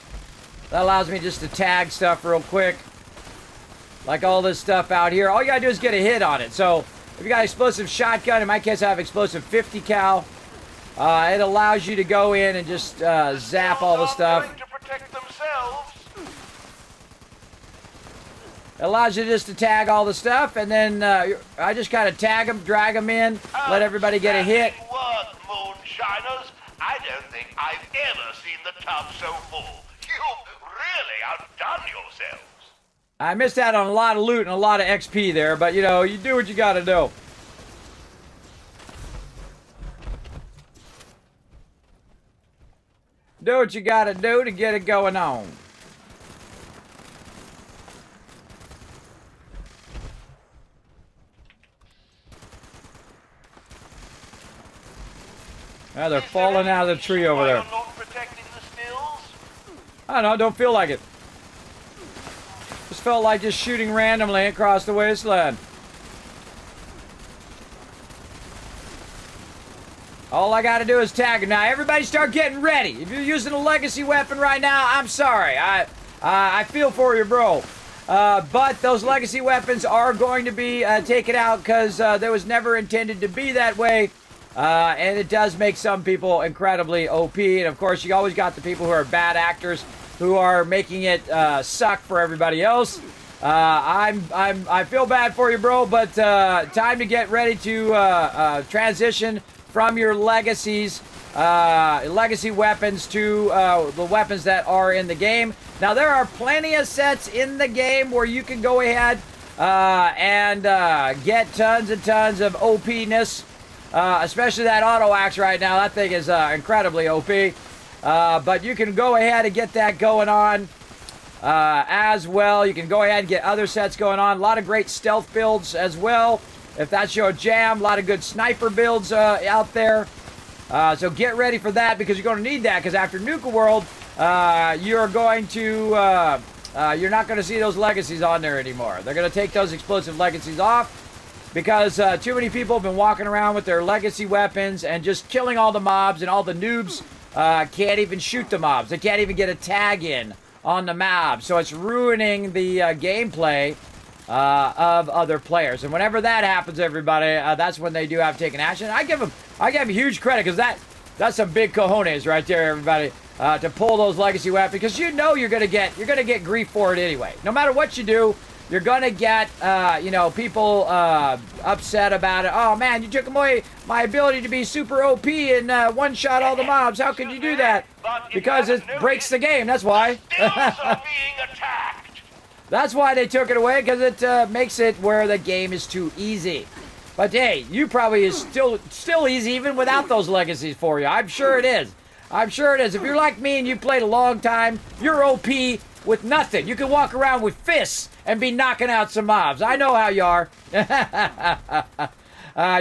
allows me just to tag stuff real quick. Like all this stuff out here. All you gotta do is get a hit on it. So if you got explosive shotgun, in my case I have explosive 50 cal. It allows you to go in and just zap all the stuff. To protect themselves. It allows you just to tag all the stuff, and then I just kind of tag them, drag them in, let everybody get a hit. Work, moonshiners. I don't think I've ever seen the tub so full. You've really outdone yourselves. I missed out on a lot of loot and a lot of XP there, but you know, you do what you gotta do. Do what you gotta do to get it going on. Now they're falling out of the tree over there. Not protecting the stills? I don't know, don't feel like it. Just felt like just shooting randomly across the wasteland. All I gotta do is tag it. Now everybody start getting ready. If you're using a legacy weapon right now, I'm sorry. I feel for you, bro. But those legacy weapons are going to be taken out because there was never intended to be that way. And it does make some people incredibly OP. And of course, you always got the people who are bad actors who are making it suck for everybody else. I feel bad for you, bro, but time to get ready to transition from your legacy weapons to the weapons that are in the game. Now, there are plenty of sets in the game where you can go ahead and get tons and tons of OP-ness, especially that auto axe right now. That thing is incredibly OP. But you can go ahead and get that going on as well. You can go ahead and get other sets going on. A lot of great stealth builds as well, if that's your jam. A lot of good sniper builds out there. So get ready for that, because you're going to need that, because after Nuka World, you're going to, you're not going to see those legacies on there anymore. They're going to take those explosive legacies off, because too many people have been walking around with their legacy weapons and just killing all the mobs, and all the noobs can't even shoot the mobs. They can't even get a tag in on the map. So it's ruining the gameplay of other players. And whenever that happens, everybody, that's when they do have taken action. I give them huge credit, because that's some big cojones right there, everybody, to pull those legacy weapons, because you know you're gonna get grief for it anyway. No matter what you do, you're gonna get people upset about it. Oh man, you took away my ability to be super OP and one shot all the mobs. How could you do that? Because it breaks the game. That's why. That's why they took it away, because it makes it where the game is too easy. But hey, you probably is still easy even without those legacies for you. I'm sure it is. I'm sure it is. If you're like me and you played a long time, you're OP with nothing. You can walk around with fists and be knocking out some mobs. I know how you are.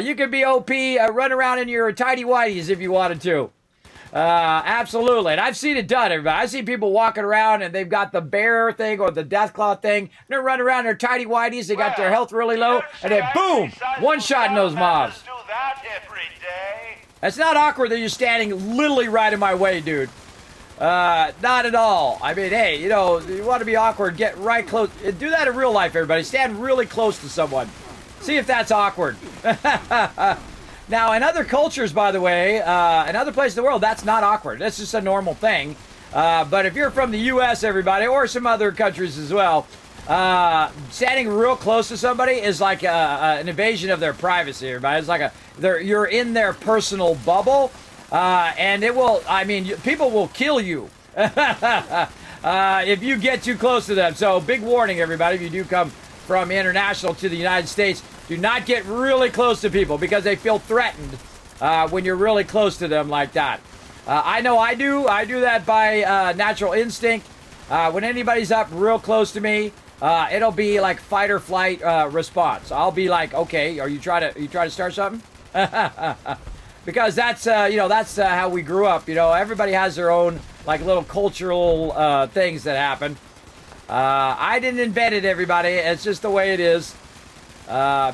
You could be OP, run around in your tidy whities if you wanted to. Absolutely. And I've seen it done, everybody. I see people walking around and they've got the bear thing or the deathclaw thing. And they're running around in their tidy whities. They got their health really low. And then boom, one shot in those mobs. It's not awkward that you're standing literally right in my way, dude. Not at all. I mean, hey, you want to be awkward, get right close. Do that in real life, everybody. Stand really close to someone. See if that's awkward. Now, in other cultures, by the way, in other places in the world, that's not awkward. That's just a normal thing. But if you're from the U.S., everybody, or some other countries as well, standing real close to somebody is like an invasion of their privacy, everybody. It's like you're in their personal bubble, and it will, people will kill you if you get too close to them. So big warning, everybody, if you do come from international to the United States, do not get really close to people, because they feel threatened when you're really close to them like that. I know I do. I do that by natural instinct. When anybody's up real close to me, it'll be like fight or flight response. I'll be like, okay, are you trying to start something? Because that's how we grew up. Everybody has their own like little cultural things that happen. I didn't invent it, everybody. It's just the way it is.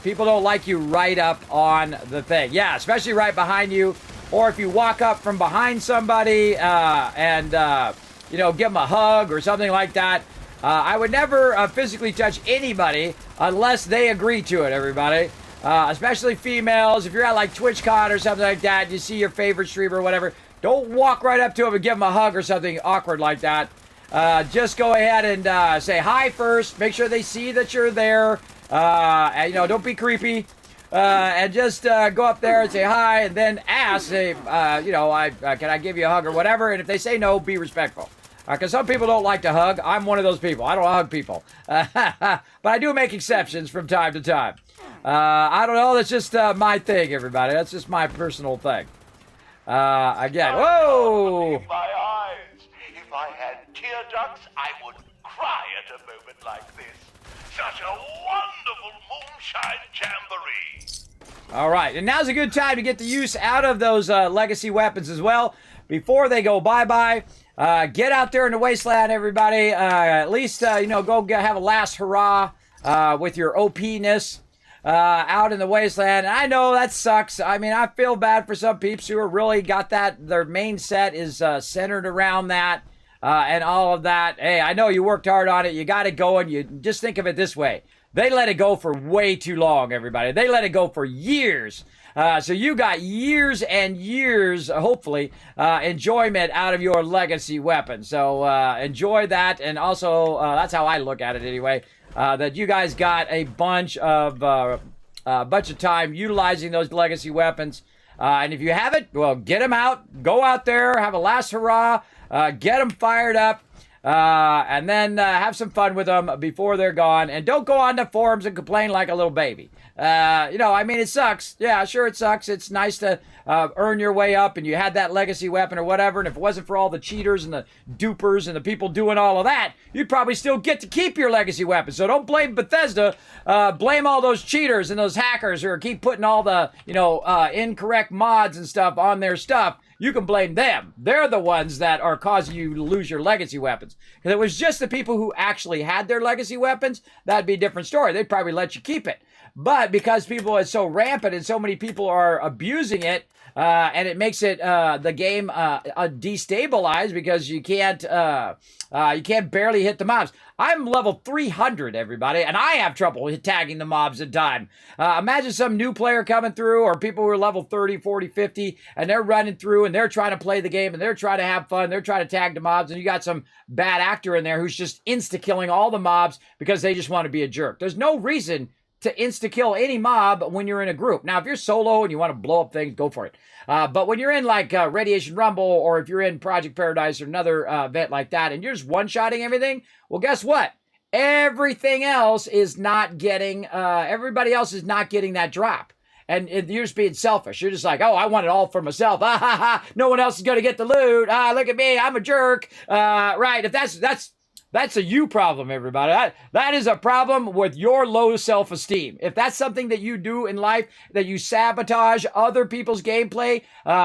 People don't like you right up on the thing. Yeah, especially right behind you. Or if you walk up from behind somebody and give them a hug or something like that. I would never physically touch anybody unless they agree to it, everybody. Especially females. If you're at like TwitchCon or something like that, you see your favorite streamer or whatever, don't walk right up to them and give them a hug or something awkward like that. Just go ahead and say hi first. Make sure they see that you're there. And, don't be creepy. And just go up there and say hi, and then ask, say, can I give you a hug or whatever? And if they say no, be respectful. Because some people don't like to hug. I'm one of those people. I don't hug people. But I do make exceptions from time to time. I don't know. That's just my thing, everybody. That's just my personal thing. Again, whoa! My eyes. If I had tear ducts, I would cry at a moment like this. Such a wonderful moonshine jamboree. All right, and now's a good time to get the use out of those legacy weapons as well before they go bye-bye. Get out there in the wasteland, everybody. At least, go have a last hurrah with your OP-ness out in the wasteland. And I know that sucks. I mean, I feel bad for some peeps who are really got that. Their main set is centered around that and all of that. Hey, I know you worked hard on it. You got it going. You just think of it this way. They let it go for way too long, everybody. They let it go for years. So you got years and years, hopefully, enjoyment out of your legacy weapon. So enjoy that. And also, that's how I look at it anyway, that you guys got a bunch of time utilizing those legacy weapons. And if you haven't, well, get them out. Go out there. Have a last hurrah. Get them fired up. and then have some fun with them before they're gone. And don't go on the forums and complain like a little baby. I mean, it sucks. Yeah, sure, it sucks. It's nice to earn your way up, and you had that legacy weapon or whatever. And if it wasn't for all the cheaters and the dupers and the people doing all of that, you'd probably still get to keep your legacy weapon. So don't blame Bethesda. Blame all those cheaters and those hackers who keep putting all the incorrect mods and stuff on their stuff. You can blame them. They're the ones that are causing you to lose your legacy weapons. If it was just the people who actually had their legacy weapons, that'd be a different story. They'd probably let you keep it. But because people are so rampant and so many people are abusing it, and it makes it the game destabilized because you can't barely hit the mobs. I'm level 300, everybody, and I have trouble tagging the mobs in time. Imagine some new player coming through, or people who are level 30, 40, 50, and they're running through and they're trying to play the game and they're trying to have fun. They're trying to tag the mobs, and you got some bad actor in there who's just insta-killing all the mobs because they just want to be a jerk. There's no reason to insta-kill any mob when you're in a group. Now, if you're solo and you want to blow up things, go for it. But when you're in like Radiation Rumble, or if you're in Project Paradise or another event like that, and you're just one-shotting everything, well, guess what? Everything else is not getting, everybody else is not getting that drop. And you're just being selfish. You're just like, oh, I want it all for myself. Ah, ha, ha. No one else is going to get the loot. Ah, look at me. I'm a jerk. Right. If that's a you problem, everybody. That is a problem with your low self-esteem. If that's something that you do in life, that you sabotage other people's gameplay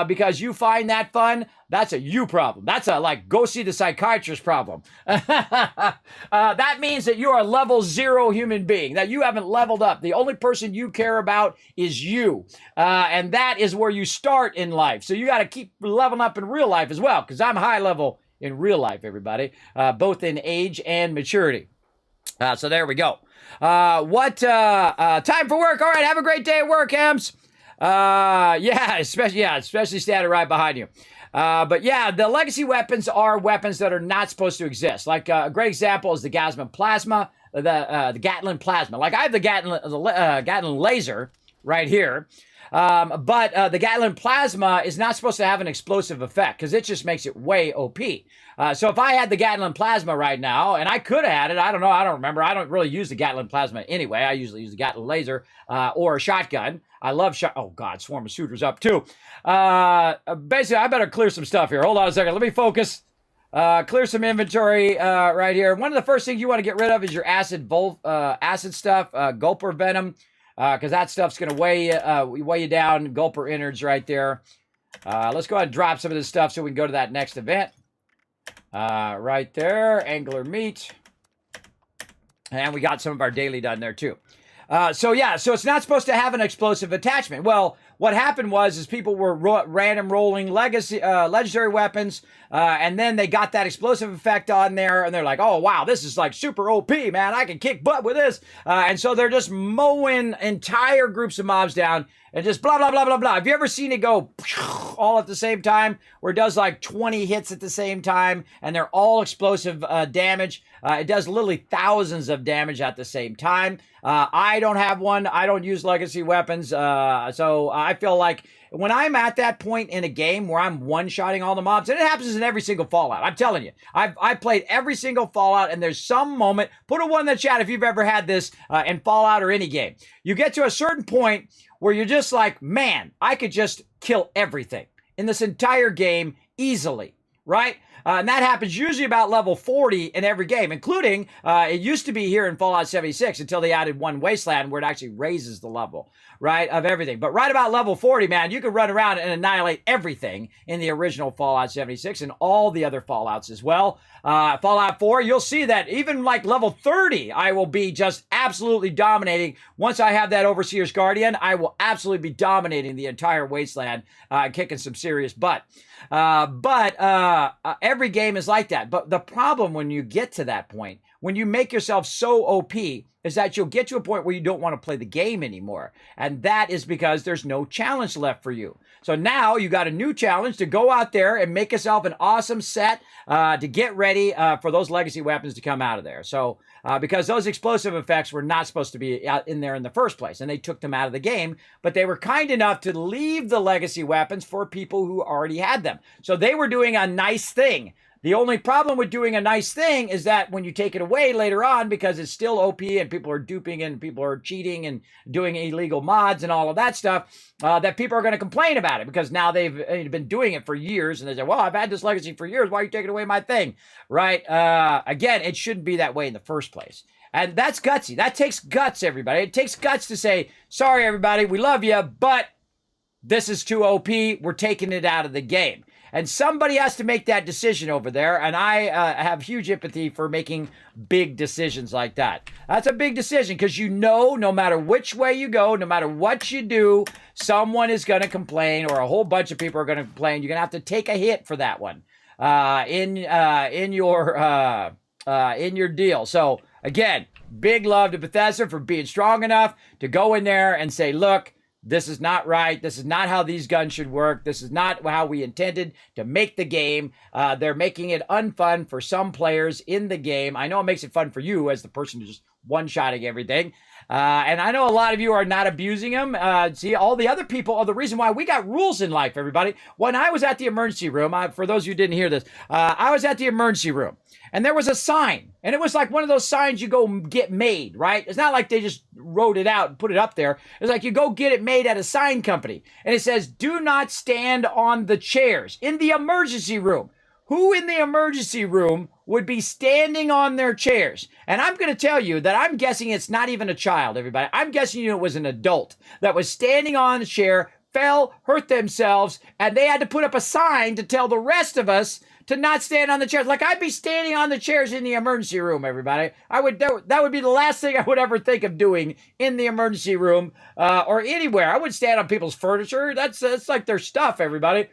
because you find that fun, that's a you problem. That's a, like, go see the psychiatrist problem. That means that you are a level 0 human being, that you haven't leveled up. The only person you care about is you. And that is where you start in life. So you got to keep leveling up in real life as well, because I'm high level in real life, everybody, both in age and maturity. So there we go. Time for work. All right, have a great day at work, Hams. Especially standing right behind you. But yeah, the legacy weapons are weapons that are not supposed to exist. Like a great example is the Gatlin Plasma, the Gatlin Plasma. Like I have the Gatlin laser right here. But the Gatlin Plasma is not supposed to have an explosive effect because it just makes it way OP. So if I had the Gatlin Plasma right now, and I could have had it, I don't know, I don't remember. I don't really use the Gatlin Plasma anyway. I usually use the Gatlin laser or a shotgun. I love oh God, swarm of shooters up too. Basically, I better clear some stuff here. Hold on a second. Let me focus. Clear some inventory right here. One of the first things you want to get rid of is your acid stuff, Gulper Venom. Because that stuff's going to weigh you down. Gulper innards right there. Let's go ahead and drop some of this stuff so we can go to that next event. Right there. Angler meat. And we got some of our daily done there too. So it's not supposed to have an explosive attachment. Well, what happened was people were random rolling legendary weapons, and then they got that explosive effect on there, and they're like, oh, wow, this is like super OP, man. I can kick butt with this. And so they're just mowing entire groups of mobs down and just blah, blah, blah, blah, blah. Have you ever seen it go all at the same time, where it does like 20 hits at the same time, and they're all explosive damage? It does literally thousands of damage at the same time. I don't have one. I don't use legacy weapons. So I feel like when I'm at that point in a game where I'm one-shotting all the mobs, and it happens in every single Fallout. I'm telling you, I've played every single Fallout, and there's some moment, put a 1 in the chat if you've ever had this in Fallout or any game. You get to a certain point where you're just like, man, I could just kill everything in this entire game easily, right? And that happens usually about level 40 in every game, including, it used to be here in Fallout 76 until they added one Wasteland where it actually raises the level, right, of everything. But right about level 40, man, you can run around and annihilate everything in the original Fallout 76 and all the other Fallouts as well. Fallout 4, you'll see that even like level 30, I will be just absolutely dominating. Once I have that Overseer's Guardian, I will absolutely be dominating the entire Wasteland, kicking some serious butt. Every game is like that. But the problem when you get to that point, when you make yourself so OP, is that you'll get to a point where you don't want to play the game anymore. And that is because there's no challenge left for you. So now you got a new challenge to go out there and make yourself an awesome set to get ready for those legacy weapons to come out of there. So because those explosive effects were not supposed to be in there in the first place, and they took them out of the game, but they were kind enough to leave the legacy weapons for people who already had them. So they were doing a nice thing. The only problem with doing a nice thing is that when you take it away later on, because it's still OP and people are duping and people are cheating and doing illegal mods and all of that stuff, that people are going to complain about it because now they've been doing it for years and they say, well, I've had this legacy for years. Why are you taking away my thing? Right? Again, it shouldn't be that way in the first place. And that's gutsy. That takes guts, everybody. It takes guts to say, sorry, everybody, we love you, but this is too OP. We're taking it out of the game. And somebody has to make that decision over there. And I have huge empathy for making big decisions like that. That's a big decision because no matter which way you go, no matter what you do, someone is going to complain or a whole bunch of people are going to complain. You're going to have to take a hit for that one in your deal. So again, big love to Bethesda for being strong enough to go in there and say, look, this is not right. This is not how these guns should work. This is not how we intended to make the game. They're making it unfun for some players in the game. I know it makes it fun for you as the person who's just one-shotting everything. And I know a lot of you are not abusing them. See, all the other people are the reason why we got rules in life, everybody. When I was at the emergency room, for those of you who didn't hear this, I was at the emergency room. And there was a sign. And it was like one of those signs you go get made, right? It's not like they just wrote it out and put it up there. It's like you go get it made at a sign company. And it says, do not stand on the chairs in the emergency room. Who in the emergency room would be standing on their chairs? And I'm going to tell you that I'm guessing it's not even a child, everybody. I'm guessing it was an adult that was standing on the chair, fell, hurt themselves, and they had to put up a sign to tell the rest of us to not stand on the chairs. Like I'd be standing on the chairs in the emergency room, everybody. That would be the last thing I would ever think of doing in the emergency room or anywhere. I wouldn't stand on people's furniture. That's like their stuff, everybody.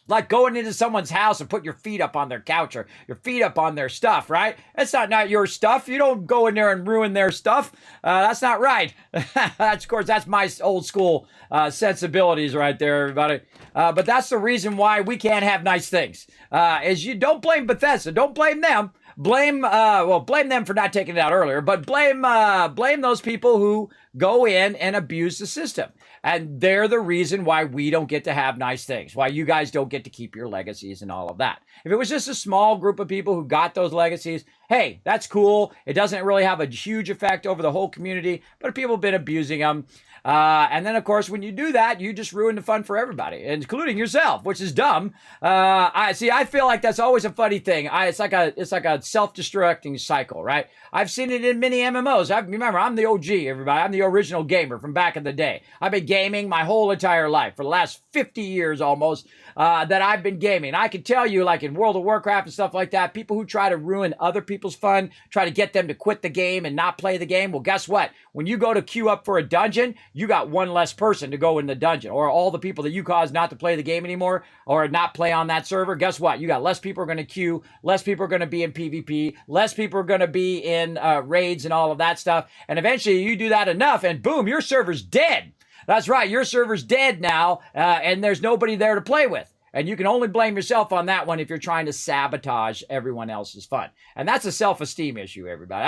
Like going into someone's house and put your feet up on their couch or your feet up on their stuff, right? That's not your stuff. You don't go in there and ruin their stuff. That's not right. Of course, that's my old school sensibilities right there, everybody. But that's the reason why we can't have nice things. Is you don't blame Bethesda. Don't blame them. Blame them for not taking it out earlier, but blame those people who go in and abuse the system. And they're the reason why we don't get to have nice things, why you guys don't get to keep your legacies and all of that. If it was just a small group of people who got those legacies, hey, that's cool. It doesn't really have a huge effect over the whole community, but people have been abusing them. And then, of course, when you do that, you just ruin the fun for everybody, including yourself, which is dumb. I feel like that's always a funny thing. It's like a self-destructing cycle, right? I've seen it in many MMOs. Remember, I'm the OG, everybody. I'm the original gamer from back in the day. I've been gaming my whole entire life for the last 50 years almost that I've been gaming. I can tell you, like in World of Warcraft and stuff like that, people who try to ruin other people's fun, try to get them to quit the game and not play the game. Well, guess what? When you go to queue up for a dungeon, you got one less person to go in the dungeon, or all the people that you caused not to play the game anymore or not play on that server. Guess what? You got less people are going to queue, less people are going to be in PvP, less people are going to be in raids and all of that stuff. And eventually you do that enough and boom, your server's dead. That's right. Your server's dead now, and there's nobody there to play with. And you can only blame yourself on that one if you're trying to sabotage everyone else's fun. And that's a self-esteem issue, everybody.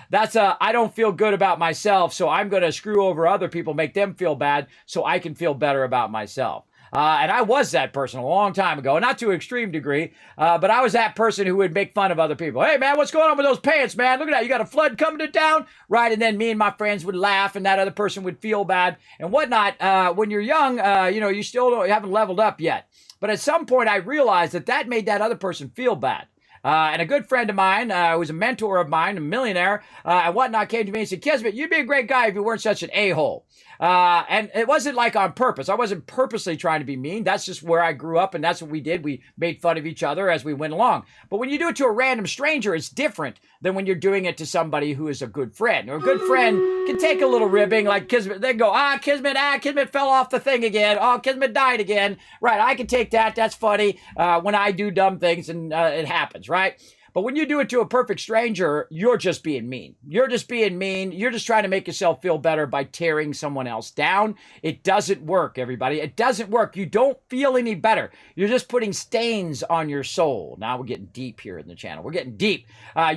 That's a I don't feel good about myself, so I'm going to screw over other people, make them feel bad, so I can feel better about myself. And I was that person a long time ago, not to an extreme degree, but I was that person who would make fun of other people. Hey, man, what's going on with those pants, man? Look at that. You got a flood coming to town? Right, and then me and my friends would laugh, and that other person would feel bad and whatnot. When you're young, you still haven't leveled up yet. But at some point, I realized that made that other person feel bad. And a good friend of mine, who was a mentor of mine, a millionaire, and whatnot, came to me and said, Kismet, you'd be a great guy if you weren't such an a-hole. And it wasn't like on purpose. I wasn't purposely trying to be mean. That's just where I grew up, and that's what we did. We made fun of each other as we went along. But when you do it to a random stranger, it's different than when you're doing it to somebody who is a good friend. Or a good friend can take a little ribbing, like Kismet. They go, Kismet fell off the thing again. Oh, Kismet died again. Right, I can take that. That's funny when I do dumb things, and it happens, right? But when you do it to a perfect stranger, you're just being mean. You're just being mean. You're just trying to make yourself feel better by tearing someone else down. It doesn't work, everybody. It doesn't work. You don't feel any better. You're just putting stains on your soul. Now we're getting deep here in the channel. We're getting deep.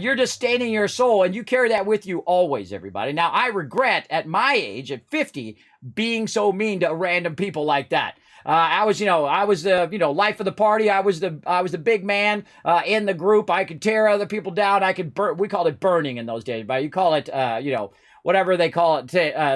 You're just staining your soul, and you carry that with you always, everybody. Now, I regret, at my age, at 50, being so mean to random people like that. I was the, life of the party. I was the big man in the group. I could tear other people down. I could burn. We called it burning in those days, but you call it, whatever they call it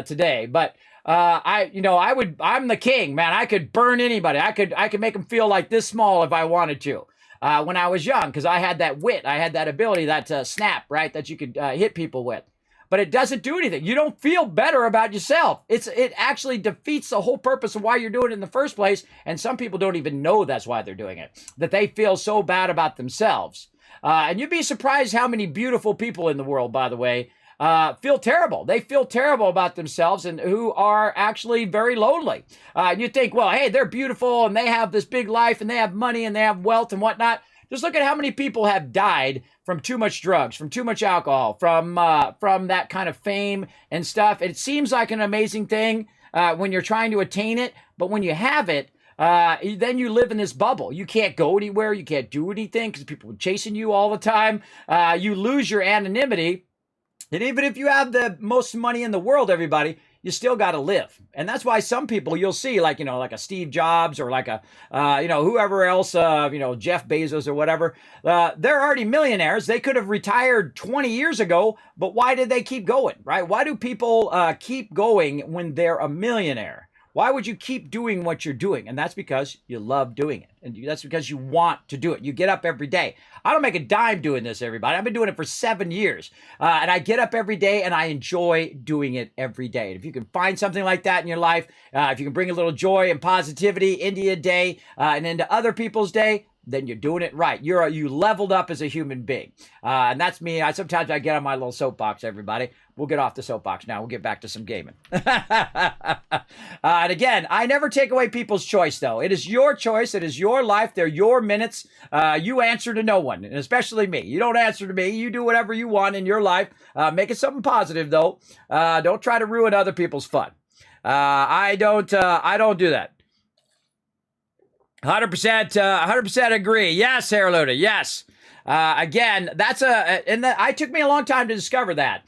today. But I'm the king, man. I could burn anybody. I could make them feel like this small if I wanted to. When I was young, because I had that wit, I had that ability, that snap, right, that you could hit people with. But it doesn't do anything. You don't feel better about yourself. It actually defeats the whole purpose of why you're doing it in the first place. And some people don't even know that's why they're doing it, that they feel so bad about themselves. And you'd be surprised how many beautiful people in the world, by the way, feel terrible. They feel terrible about themselves and who are actually very lonely. You think, well, hey, they're beautiful and they have this big life and they have money and they have wealth and whatnot. Just look at how many people have died from too much drugs, from too much alcohol, from that kind of fame and stuff. It seems like an amazing thing when you're trying to attain it, but when you have it, then you live in this bubble. You can't go anywhere. You can't do anything because people are chasing you all the time. You lose your anonymity. And even if you have the most money in the world, everybody, you still got to live. And that's why some people you'll see, like a Steve Jobs or like a, whoever else, Jeff Bezos or whatever, they're already millionaires. They could have retired 20 years ago, but why did they keep going, right? Why do people keep going when they're a millionaire? Why would you keep doing what you're doing? And that's because you love doing it. And that's because you want to do it. You get up every day. I don't make a dime doing this, everybody. I've been doing it for 7 years. And I get up every day and I enjoy doing it every day. And if you can find something like that in your life, if you can bring a little joy and positivity into your day and into other people's day, then you're doing it right. You leveled up as a human being. And that's me. Sometimes I get on my little soapbox, everybody. We'll get off the soapbox now. We'll get back to some gaming. And again, I never take away people's choice, though. It is your choice. It is your life. They're your minutes. You answer to no one, and especially me. You don't answer to me. You do whatever you want in your life. Make it something positive, though. Don't try to ruin other people's fun. I don't do that. 100% agree. Yes, Haraluda. Yes. Again, it took me a long time to discover that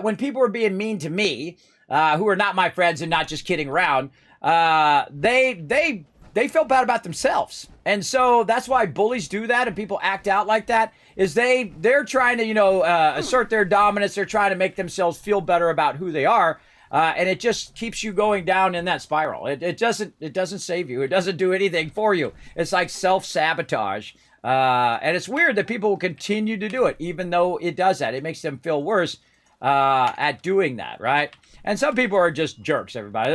when people were being mean to me, who are not my friends and not just kidding around, they felt bad about themselves. And so that's why bullies do that and people act out like that, is they're trying to, assert their dominance. They're trying to make themselves feel better about who they are. And it just keeps you going down in that spiral. It doesn't save you. It doesn't do anything for you. It's like self-sabotage. And it's weird that people will continue to do it, even though it does that. It makes them feel worse at doing that, right? And some people are just jerks, everybody.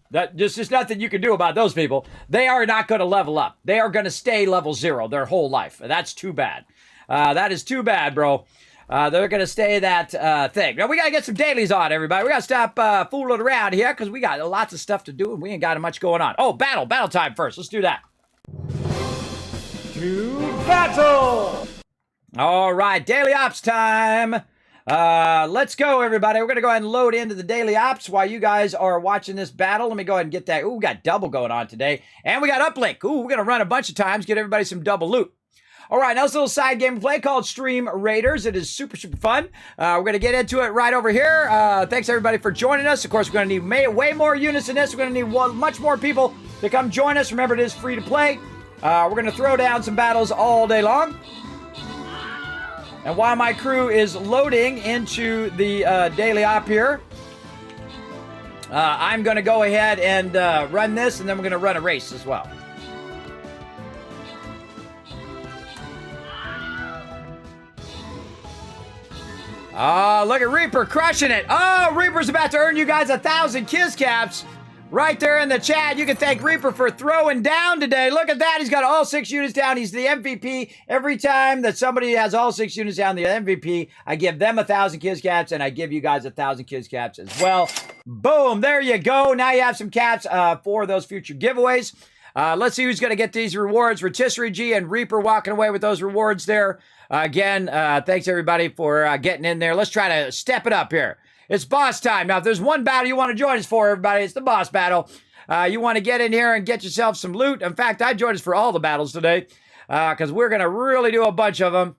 There's just nothing you can do about those people. They are not going to level up. They are going to stay level 0 their whole life. That's too bad. That is too bad, bro. They're going to stay that thing. Now, we got to get some dailies on, everybody. We got to stop fooling around here because we got lots of stuff to do and we ain't got much going on. Oh, battle time first. Let's do that. To battle! All right, daily ops time. Let's go, everybody. We're going to go ahead and load into the daily ops while you guys are watching this battle. Let me go ahead and get that. Ooh, we got double going on today. And we got uplink. Ooh, we're going to run a bunch of times, get everybody some double loot. All right, now it's a little side game play called Stream Raiders. It is super, super fun. We're going to get into it right over here. Thanks, everybody, for joining us. Of course, we're going to need way more units than this. We're going to need much more people to come join us. Remember, it is free to play. We're going to throw down some battles all day long. And while my crew is loading into the daily op here, I'm going to go ahead and run this, and then we're going to run a race as well. Oh, look at Reaper crushing it. Oh, Reaper's about to earn you guys 1,000 Kiss Caps. Right there in the chat, you can thank Reaper for throwing down today. Look at that. He's got all 6 units down. He's the MVP. Every time that somebody has all 6 units down, the MVP, I give them 1,000 Kiss Caps, and I give you guys 1,000 Kiss Caps as well. Boom. There you go. Now you have some caps for those future giveaways. Let's see who's going to get these rewards. Rotisserie G and Reaper walking away with those rewards there. Again, thanks, everybody, for getting in there. Let's try to step it up here. It's boss time. Now, if there's one battle you want to join us for, everybody, it's the boss battle. You want to get in here and get yourself some loot. In fact, I joined us for all the battles today because we're going to really do a bunch of them.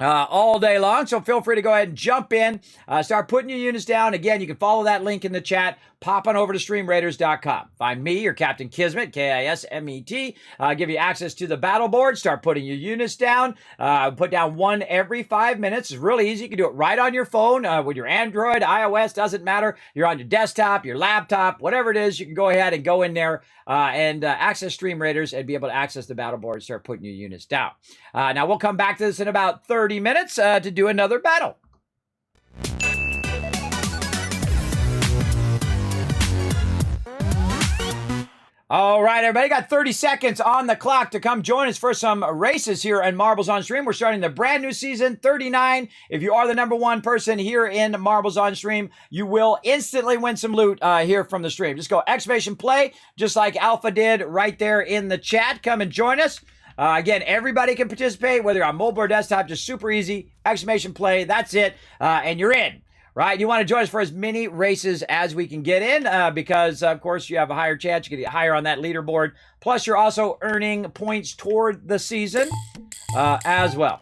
all day long. So feel free to go ahead and jump in, start putting your units down. Again, you can follow that link in the chat. Pop on over to streamraiders.com. Find me, your Captain Kismet, Kismet. Give you access to the battle board. Start putting your units down. Put down one every 5 minutes. It's really easy. You can do it right on your phone with your Android, iOS, doesn't matter. You're on your desktop, your laptop, whatever it is. You can go ahead and go in there and access Stream Raiders and be able to access the battle board and start putting your units down. Now, we'll come back to this in about 30 minutes to do another battle. All right, everybody, got 30 seconds on the clock to come join us for some races here in Marbles on Stream. We're starting the brand new season, 39. If you are the #1 person here in Marbles on Stream, you will instantly win some loot here from the stream. Just go exclamation play, just like Alpha did right there in the chat. Come and join us. Again, everybody can participate, whether you're on mobile or desktop, just super easy. Exclamation play, that's it, and you're in. Right, you want to join us for as many races as we can get in because, of course, you have a higher chance. You can get higher on that leaderboard. Plus, you're also earning points toward the season as well.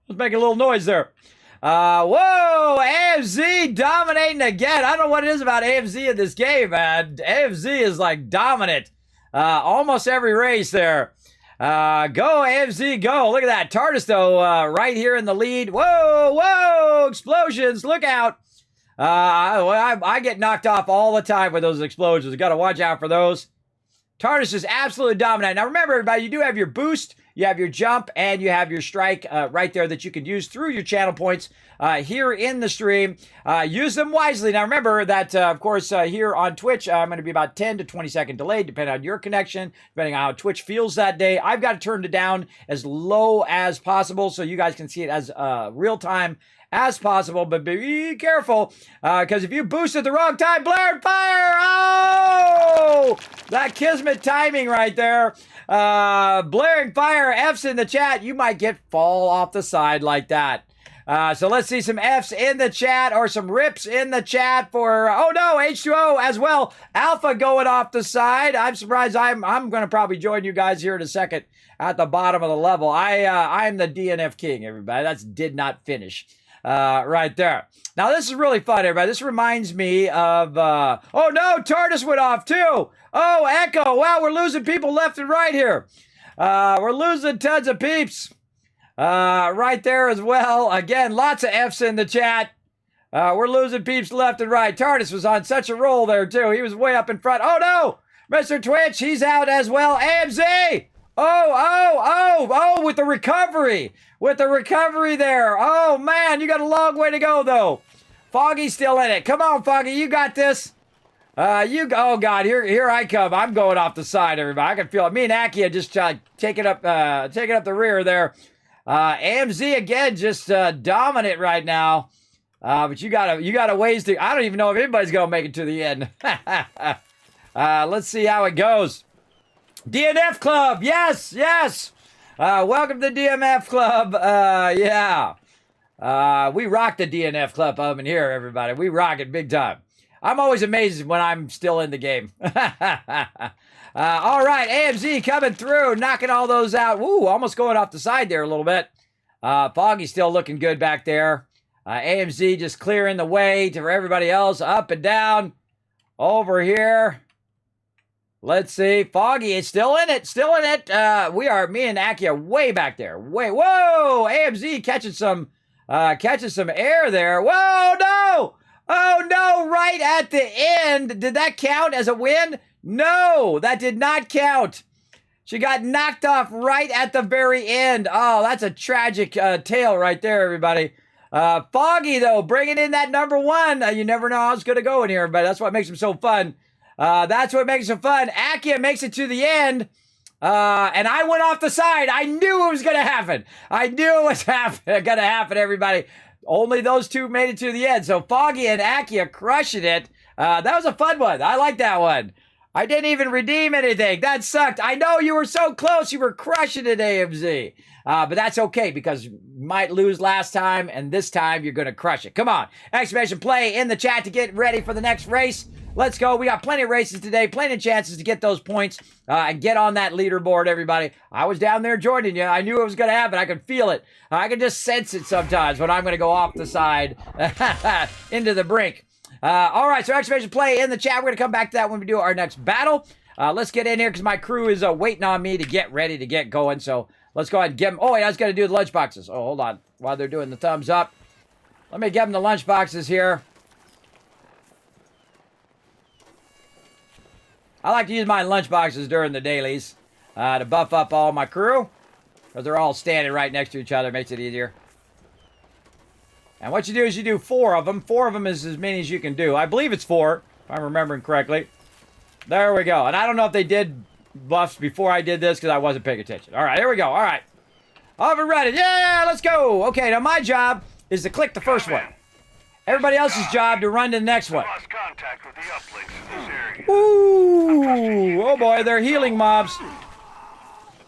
Let's make a little noise there. Whoa, AFZ dominating again. I don't know what it is about AFZ in this game, man. AFZ is like dominant. Almost every race there. Go, AFZ, go. Look at that. TARDIS, though, right here in the lead. Whoa, whoa, explosions. Look out. I get knocked off all the time with those explosions. You got to watch out for those. TARDIS is absolutely dominant. Now, remember, everybody, you do have your boost, you have your jump, and you have your strike right there that you can use through your channel points here in the stream. Use them wisely. Now, remember that, of course, here on Twitch, I'm going to be about 10 to 20 second delayed, depending on your connection, depending on how Twitch feels that day. I've got to turn it down as low as possible so you guys can see it as real time as possible, but be careful, because if you boost at the wrong time, blare and fire! Oh! That Kismet timing right there. Blaring fire, F's in the chat. You might fall off the side like that. So let's see some F's in the chat or some rips in the chat for, oh no, H2O as well. Alpha going off the side. I'm surprised. I'm going to probably join you guys here in a second at the bottom of the level. I'm the DNF king, everybody. That's did not finish. Right there. Now, this is really fun, everybody. This reminds me of, oh no, TARDIS went off too. Oh, Echo. Wow, we're losing people left and right here. We're losing tons of peeps. Right there as well. Again, lots of F's in the chat. We're losing peeps left and right. TARDIS was on such a roll there too. He was way up in front. Oh no, Mr. Twitch, he's out as well. AMZ. Oh, with the recovery. With the recovery there. Oh, man, you got a long way to go, though. Foggy's still in it. Come on, Foggy, you got this. Oh, God, here I come. I'm going off the side, everybody. I can feel it. Me and Aki are just taking up the rear there. AMZ, again, just dominant right now. But you got a ways to... I don't even know if anybody's going to make it to the end. Let's see how it goes. DNF Club, yes. Welcome to the DNF Club. Yeah. We rock the DNF Club up in here, everybody. We rock it big time. I'm always amazed when I'm still in the game. All right, AMZ coming through, knocking all those out. Woo, almost going off the side there a little bit. Foggy's still looking good back there. AMZ just clearing the way to everybody else, up and down. Over here. Let's see. Foggy is still in it. Me and Aki are way back there. Whoa! AMZ catching some air there. Whoa, no! Oh, no, right at the end. Did that count as a win? No, that did not count. She got knocked off right at the very end. Oh, that's a tragic tale right there, everybody. Foggy, though, bringing in that #1. You never know how it's going to go in here, but that's what makes them so fun. That's what makes it fun. Akia makes it to the end. And I went off the side. I knew it was going to happen. I knew it was going to happen, everybody. Only those two made it to the end. So Foggy and Akia crushing it. That was a fun one. I like that one. I didn't even redeem anything. That sucked. I know you were so close. You were crushing it, AMZ. But that's okay because you might lose last time, and this time you're going to crush it. Come on. Exclamation play in the chat to get ready for the next race. Let's go. We got plenty of races today, plenty of chances to get those points and get on that leaderboard, everybody. I was down there joining you. I knew it was going to happen. I could feel it. I could just sense it sometimes when I'm going to go off the side into the brink. All right, so exclamation play in the chat. We're going to come back to that when we do our next battle. Let's get in here because my crew is waiting on me to get ready to get going. So let's go ahead and get them. Oh, wait, I was going to do the lunchboxes. Oh, hold on. While they're doing the thumbs up, let me get them the lunchboxes here. I like to use my lunchboxes during the dailies to buff up all my crew because they're all standing right next to each other. Makes it easier. And what you do is you do 4 of them. 4 of them is as many as you can do. I believe it's 4, if I'm remembering correctly. There we go. And I don't know if they did buffs before I did this because I wasn't paying attention. All right, here we go. All right. Off and running. Yeah, let's go. Okay, now my job is to click the first one. Everybody else's job to run to the next one. Lost contact with the uplinks in this area. Ooh. Oh, boy, they're healing mobs.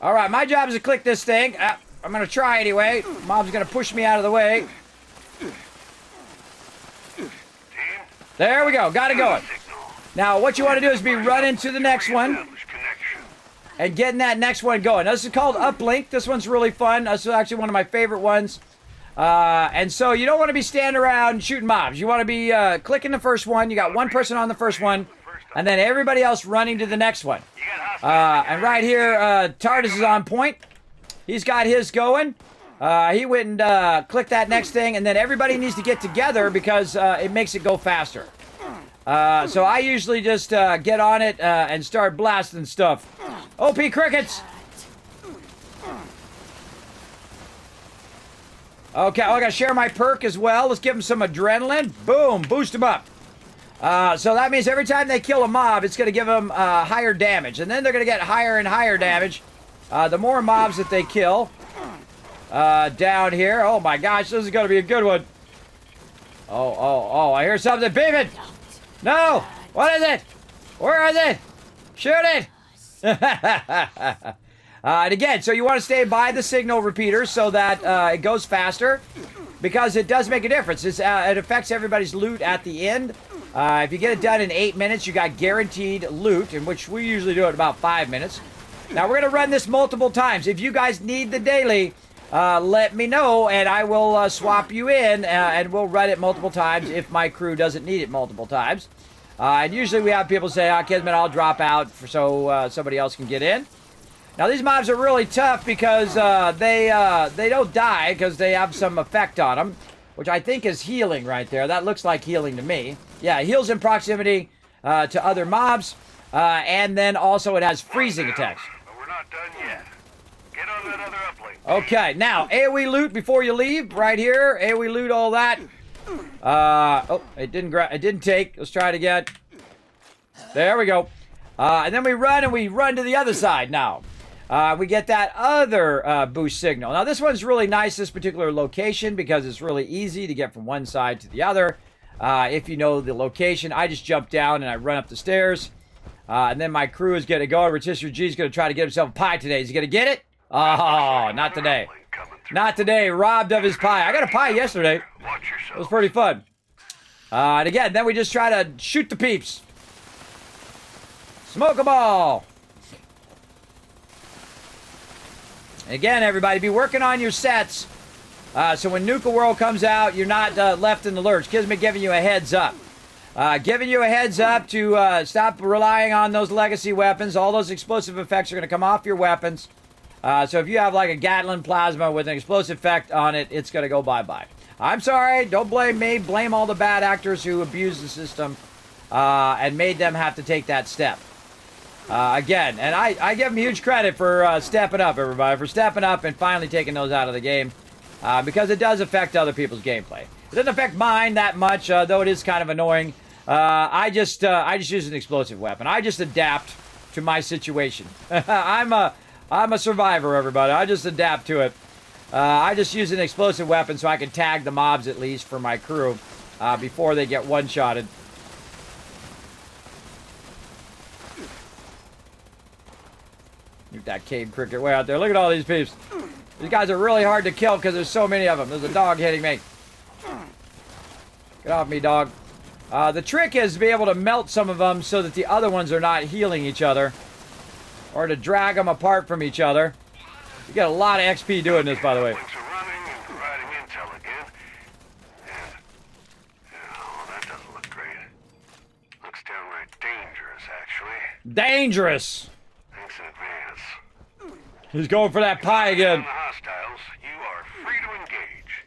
All right, my job is to click this thing. I'm going to try anyway. Mob's going to push me out of the way. There we go. Got it going. Now, what you want to do is be running to the next one and getting that next one going. Now, this is called Uplink. This one's really fun. This is actually one of my favorite ones. And so you don't want to be standing around shooting mobs. You want to be clicking the first one. You got one person on the first one, and then everybody else running to the next one. And right here, TARDIS is on point. He's got his going. He went and clicked that next thing, and then everybody needs to get together because it makes it go faster. So I usually just get on it and start blasting stuff. OP crickets! Okay, I gotta share my perk as well. Let's give them some adrenaline. Boom, boost them up. So that means every time they kill a mob, it's gonna give them higher damage. And then they're gonna get higher and higher damage. The more mobs that they kill. Down here. Oh my gosh, this is gonna be a good one. Oh, I hear something beeping. No! What is it? Where is it? Shoot it! And again, so you want to stay by the signal repeater so that it goes faster because it does make a difference. It affects everybody's loot at the end. If you get it done in 8 minutes, you got guaranteed loot, in which we usually do it in about 5 minutes. Now, we're going to run this multiple times. If you guys need the daily, let me know, and I will swap you in, and we'll run it multiple times if my crew doesn't need it multiple times. And usually we have people say, Kismet, I'll drop out so somebody else can get in. Now, these mobs are really tough because they don't die because they have some effect on them, which I think is healing right there. That looks like healing to me. Yeah, it heals in proximity to other mobs, and then also it has freezing attacks. But we're not done yet. Get on that other uplink. Okay, now, AoE loot before you leave, right here. AoE loot, all that. Oh, it didn't take. Let's try it again. There we go. And then we run to the other side now. We get that other boost signal. Now, this one's really nice, this particular location, because it's really easy to get from one side to the other. If you know the location, I just jump down and I run up the stairs. And then my crew is going to go. Rotisserie G is going to try to get himself a pie today. Is he going to get it? Oh, not today. Not today. Robbed of his pie. I got a pie yesterday. It was pretty fun. And again, then we just try to shoot the peeps. Smoke 'em all. Again, everybody, be working on your sets. So when Nuka World comes out, you're not left in the lurch. Kismet giving you a heads up. Giving you a heads up to stop relying on those legacy weapons. All those explosive effects are going to come off your weapons. So if you have like a Gatling plasma with an explosive effect on it, it's going to go bye-bye. I'm sorry. Don't blame me. Blame all the bad actors who abused the system and made them have to take that step. Again, and I give them huge credit for stepping up, everybody, for stepping up and finally taking those out of the game, because it does affect other people's gameplay. It doesn't affect mine that much, though it is kind of annoying. I just use an explosive weapon. I just adapt to my situation. I'm a survivor, everybody. I just adapt to it. I just use an explosive weapon so I can tag the mobs at least for my crew before they get one-shotted. Look at that cave cricket way out there. Look at all these peeps. These guys are really hard to kill because there's so many of them. There's a dog hitting me. Get off me, dog. The trick is to be able to melt some of them so that the other ones are not healing each other. Or to drag them apart from each other. You get a lot of XP doing this, by the way. Links are running and providing intel again. And, oh, that doesn't look great. Looks downright dangerous, actually. Dangerous! Thanks in advance. He's going for that pie again. On the hostiles, you are free to engage.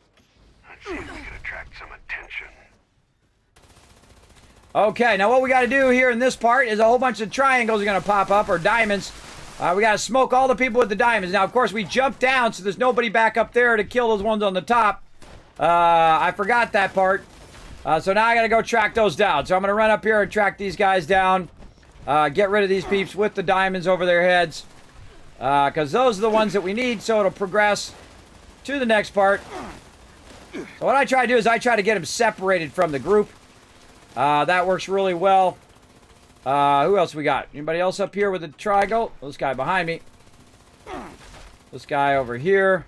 Let's see if we can attract some attention. Okay, now what we got to do here in this part is a whole bunch of triangles are going to pop up, or diamonds. We got to smoke all the people with the diamonds. Now, of course, we jump down, so there's nobody back up there to kill those ones on the top. I forgot that part. So now I got to go track those down. So I'm going to run up here and track these guys down. Get rid of these peeps with the diamonds over their heads. Because those are the ones that we need, so it'll progress to the next part. So what I try to do is I try to get them separated from the group. That works really well. Who else we got? Anybody else up here with a triangle? This guy behind me. This guy over here.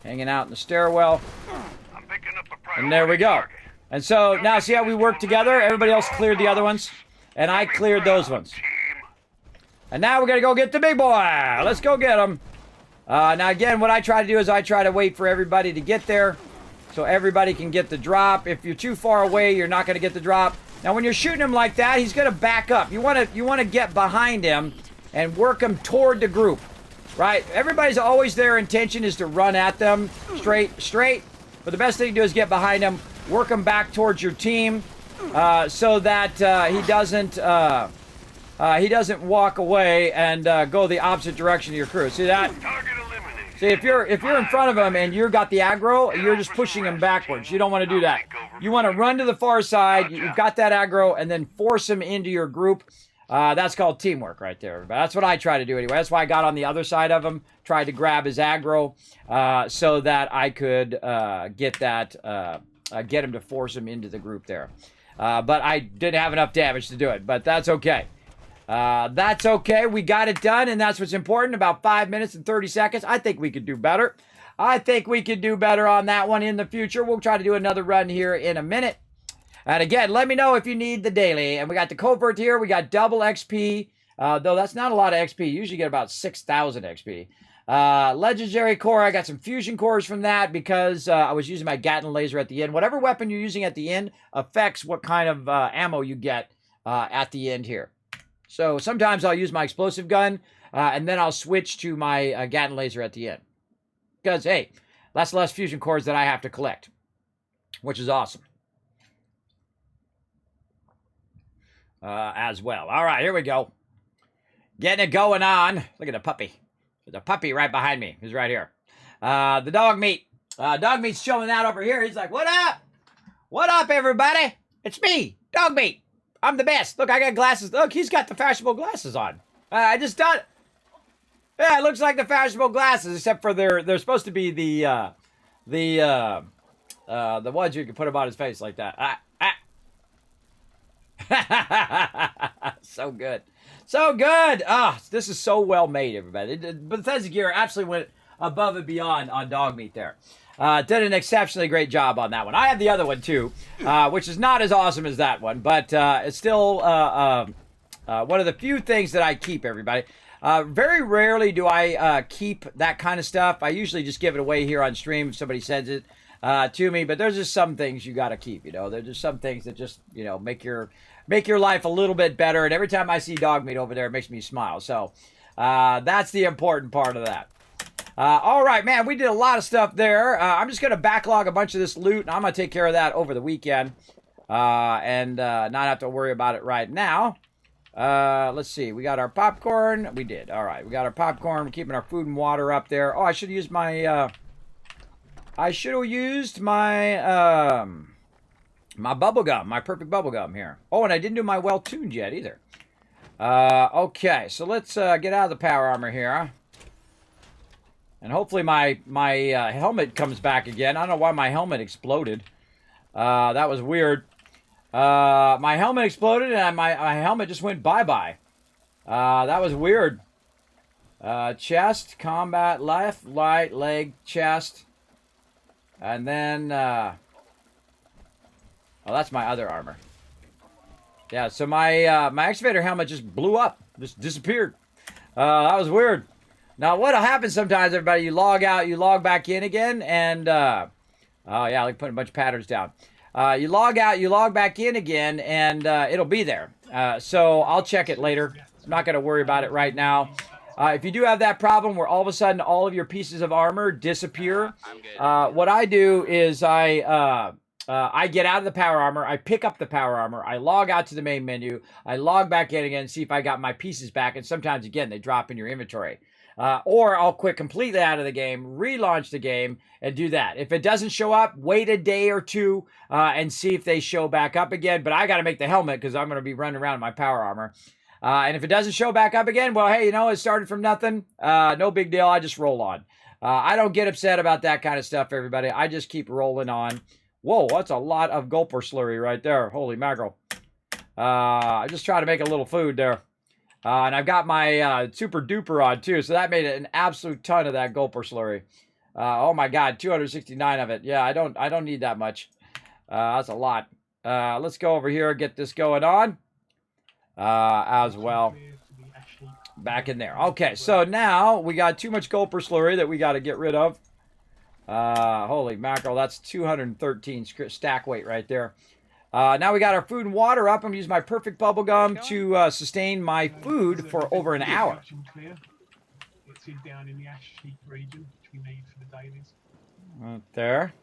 Hanging out in the stairwell. I'm picking up a And there we go. And so, now see how we work together? Everybody else cleared the other ones. And I cleared those ones. And now we're going to go get the big boy. Let's go get him. Now, again, what I try to do is I try to wait for everybody to get there. So everybody can get the drop. If you're too far away, you're not going to get the drop. Now, when you're shooting him like that, he's going to back up. You want to get behind him and work him toward the group, right? Everybody's always their intention is to run at them straight. But the best thing to do is get behind him, work him back towards your team, so that he doesn't walk away and go the opposite direction of your crew. See that? See, if you're in front of him and you've got the aggro, you're just pushing him backwards. You don't want to do that. You want to run to the far side. You've got that aggro, and then force him into your group. That's called teamwork right there, everybody. That's what I try to do anyway. That's why I got on the other side of him, tried to grab his aggro, so that I could get him to force him into the group there. But I didn't have enough damage to do it, but that's okay. That's okay. We got it done, and that's what's important. About 5 minutes and 30 seconds. I think we could do better. I think we could do better on that one in the future. We'll try to do another run here in a minute. And again, let me know if you need the daily. And we got the covert here. We got double XP, though that's not a lot of XP. You usually get about 6,000 XP. Legendary core. I got some fusion cores from that because I was using my Gatling laser at the end. Whatever weapon you're using at the end affects what kind of ammo you get at the end here. So sometimes I'll use my explosive gun, and then I'll switch to my Gatling laser at the end. Because, hey, that's less fusion cores that I have to collect, which is awesome. As well. All right, here we go. Getting it going on. Look at the puppy. There's a puppy right behind me. He's right here. The dog meat. Dog meat's chilling out over here. He's like, what up? What up, everybody? It's me, dog meat. I'm the best. Look, I got glasses. Look, he's got the fashionable glasses on. I just done. Yeah, it looks like the fashionable glasses, except for they're supposed to be the ones you can put them on his face like that. So good. So good. This is so well made, everybody. Bethesda Gear absolutely went above and beyond on dog meat there. Did an exceptionally great job on that one. I have the other one too, which is not as awesome as that one, but it's still one of the few things that I keep, everybody. Very rarely do I keep that kind of stuff. I usually just give it away here on stream if somebody sends it to me, but there's just some things you got to keep, you know. There's just some things that just, you know, make your life a little bit better, and every time I see dog meat over there, it makes me smile. So that's the important part of that. All right, man, we did a lot of stuff there. I'm just going to backlog a bunch of this loot, and I'm going to take care of that over the weekend and not have to worry about it right now. Let's see. We got our popcorn. We did. All right, we got our popcorn. We're keeping our food and water up there. Oh, I should have used my... my bubble gum, my perfect bubble gum here. Oh, and I didn't do my well-tuned yet either. Okay, so let's get out of the power armor here. And hopefully my helmet comes back again. I don't know why my helmet exploded. That was weird. My helmet exploded and my helmet just went bye-bye. That was weird. Chest, combat, left, right, leg, chest. And then Oh, that's my other armor. Yeah, so my my excavator helmet just blew up. Just disappeared. That was weird. Now, what'll happen sometimes, everybody, you log out, you log back in again, and, oh, yeah, like putting a bunch of patterns down. You log out, you log back in again, and it'll be there. So I'll check it later. I'm not going to worry about it right now. If you do have that problem where all of a sudden all of your pieces of armor disappear, what I do is I get out of the power armor, I pick up the power armor, I log out to the main menu, I log back in again, see if I got my pieces back, and sometimes, again, they drop in your inventory. Or I'll quit completely out of the game, relaunch the game, and do that. If it doesn't show up, wait a day or two and see if they show back up again. But I got to make the helmet because I'm going to be running around in my power armor. And if it doesn't show back up again, well, hey, you know, it started from nothing. No big deal. I just roll on. I don't get upset about that kind of stuff, everybody. I just keep rolling on. Whoa, that's a lot of gulper slurry right there. Holy mackerel. I just try to make a little food there. And I've got my super duper on too, so that made an absolute ton of that gulper slurry. Oh my God, 269 of it. Yeah, I don't need that much. That's a lot. Let's go over here, get this going on as well. Back in there. Okay, so now we got too much gulper slurry that we got to get rid of. Holy mackerel, that's 213 stack weight right there. Now we got our food and water up. I'm going to use my perfect bubble gum to sustain my food for over an hour. It's down in the ash heap region, which we need for the dailies. Right there.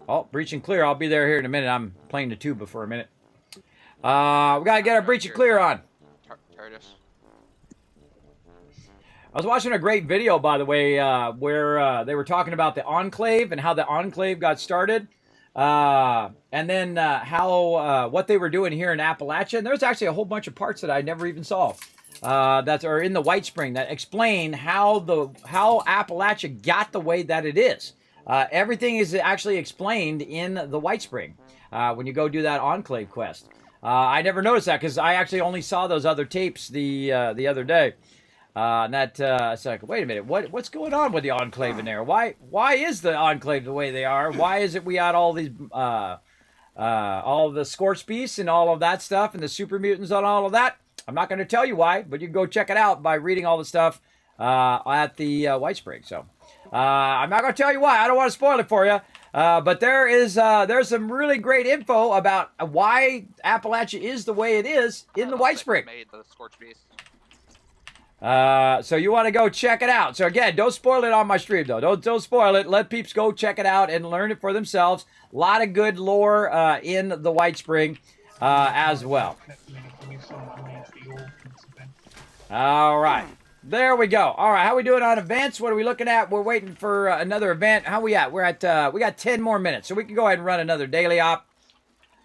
Oh, breach and clear. I'll be there here in a minute. I'm playing the tuba for a minute. We got to get our breach and clear on. I was watching a great video, by the way, where they were talking about the Enclave and how the Enclave got started. And then how what they were doing here in Appalachia. And there's actually a whole bunch of parts that I never even saw that are in the White Spring that explain how Appalachia got the way that it is. Everything is actually explained in the White Spring when you go do that Enclave quest. I never noticed that because I actually only saw those other tapes the other day. And that it's like, wait a minute, what's going on with the Enclave in there? Why is the Enclave the way they are? Why is it we got all these all the Scorch Beasts and all of that stuff and the Super Mutants and all of that? I'm not going to tell you why, but you can go check it out by reading all the stuff at the White Spring. So I'm not going to tell you why. I don't want to spoil it for you. But there's some really great info about why Appalachia is the way it is in the White Spring. Made the Scorch Beast. So you want to go check it out. So again, don't spoil it on my stream though. Don't spoil it. Let peeps go check it out and learn it for themselves. A lot of good lore in the White Spring as well. All right. There we go. All right, how we doing on events? What are we looking at? We're waiting for another event. How we at? We're at we got 10 more minutes. So we can go ahead and run another daily op.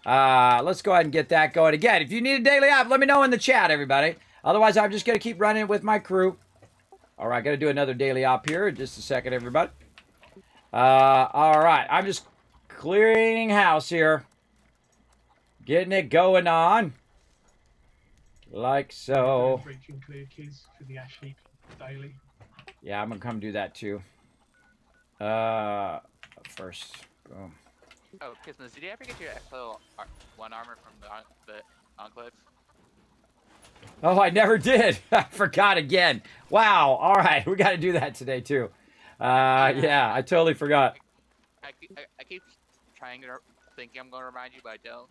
Let's go ahead and get that going. Again, if you need a daily op, let me know in the chat, everybody. Otherwise, I'm just going to keep running with my crew. All right, got to do another daily op here in just a second, everybody. All right, I'm just clearing house here. Getting it going on. Like so. Yeah, I'm going to come do that too. First, boom. Oh, Kismet, did you ever get your XL1 armor from the Enclave? Oh, I never did. I forgot again. Wow. All right. We got to do that today, too. Yeah, I totally forgot. I keep trying to think I'm going to remind you, but I don't.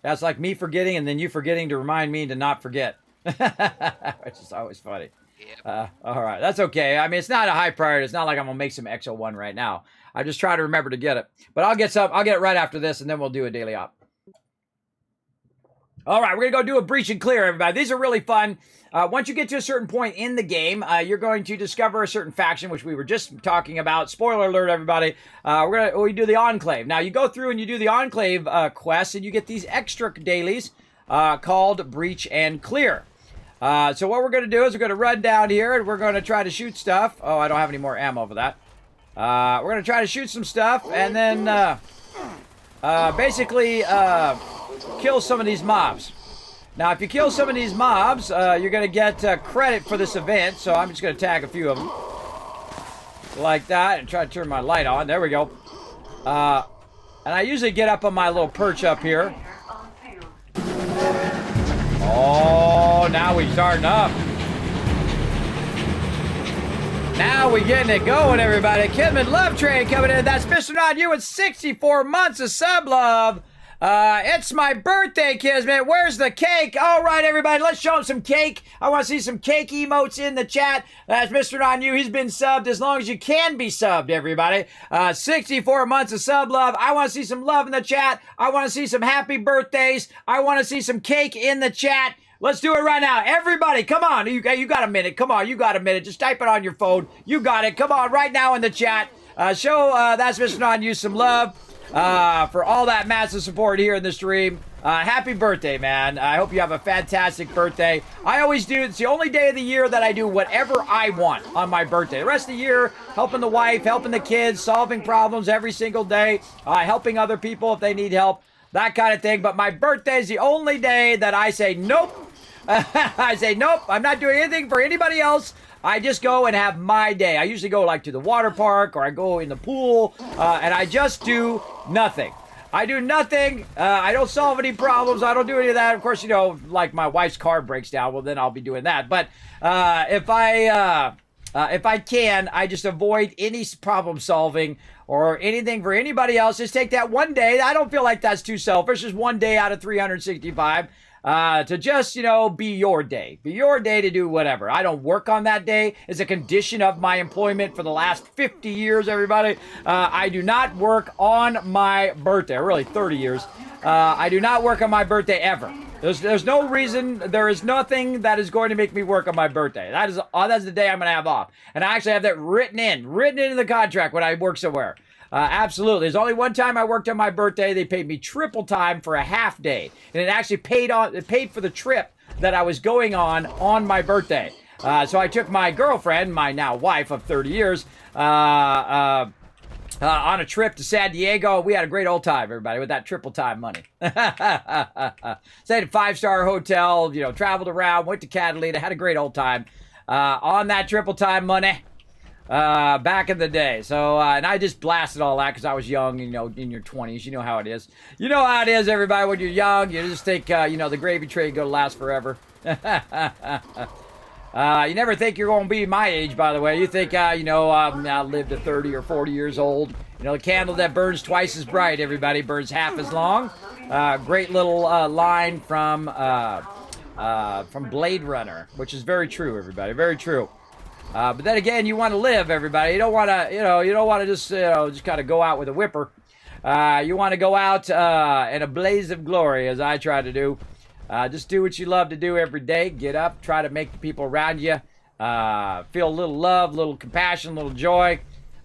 That's like me forgetting and then you forgetting to remind me to not forget. Which is always funny. Yep. All right. That's okay. I mean, it's not a high priority. It's not like I'm going to make some XO1 right now. I just try to remember to get it. But I'll get some. I'll get it right after this, and then we'll do a daily op. All right, we're going to go do a breach and clear, everybody. These are really fun. Once you get to a certain point in the game, you're going to discover a certain faction, which we were just talking about. Spoiler alert, everybody. We do the Enclave. Now, you go through and you do the Enclave quests, and you get these extra dailies called breach and clear. So what we're going to do is we're going to run down here, and we're going to try to shoot stuff. Oh, I don't have any more ammo for that. We're going to try to shoot some stuff, and then basically kill some of these mobs. Now, if you kill some of these mobs, you're going to get credit for this event, so I'm just going to tag a few of them. Like that, and try to turn my light on. There we go. And I usually get up on my little perch up here. Oh, now we starting up. Now we getting it going, everybody. Kismet Love Train coming in. That's Mr. Not You with 64 months of sub love. It's my birthday, Kismet. Where's the cake? All right, everybody, let's show him some cake. I want to see some cake emotes in the chat. That's Mr. Not You. He's been subbed as long as you can be subbed, everybody. 64 months of sub love. I want to see some love in the chat. I want to see some happy birthdays. I want to see some cake in the chat. Let's do it right now. Everybody, come on. You got a minute. Come on, you got a minute. Just type it on your phone. You got it. Come on, right now in the chat. Show That's Mr. Not You some love for all that massive support here in the stream. Happy birthday, man. I hope you have a fantastic birthday. I always do. It's the only day of the year that I do whatever I want on my birthday. The rest of the year, helping the wife, helping the kids, solving problems every single day, helping other people if they need help, that kind of thing. But my birthday is the only day that I say, nope. I say, nope, I'm not doing anything for anybody else. I just go and have my day. I usually go like to the water park or I go in the pool and I just do nothing. I do nothing. I don't solve any problems. I don't do any of that. Of course, you know, like my wife's car breaks down. Well, then I'll be doing that. But if I can, I just avoid any problem solving or anything for anybody else. Just take that one day. I don't feel like that's too selfish. Just one day out of 365. To just, you know, be your day. Be your day to do whatever. I don't work on that day. It's a condition of my employment for the last 50 years, everybody. I do not work on my birthday. Really, 30 years. I do not work on my birthday ever. There's no reason. There is nothing that is going to make me work on my birthday. That's the day I'm going to have off. And I actually have that written into the contract when I work somewhere. Absolutely. There's only one time I worked on my birthday. They paid me triple time for a half day. And it actually paid for the trip that I was going on my birthday. So I took my girlfriend, my now wife of 30 years, on a trip to San Diego. We had a great old time, everybody, with that triple time money. Stayed at a 5-star hotel, you know, traveled around, went to Catalina, had a great old time on that triple time money. Back in the day. So, and I just blasted all that because I was young, you know, in your 20s. You know how it is. You know how it is, everybody, when you're young. You just think, you know, the gravy train going to last forever. You never think you're going to be my age, by the way. You think, you know, I lived to 30 or 40 years old. You know, the candle that burns twice as bright, everybody, burns half as long. Great little line from Blade Runner, which is very true, everybody. Very true. But then again, you want to live, everybody. You don't want to, you don't want to just, just kind of go out with a whipper. You want to go out in a blaze of glory, as I try to do. Just do what you love to do every day. Get up, try to make the people around you feel a little love, a little compassion, a little joy.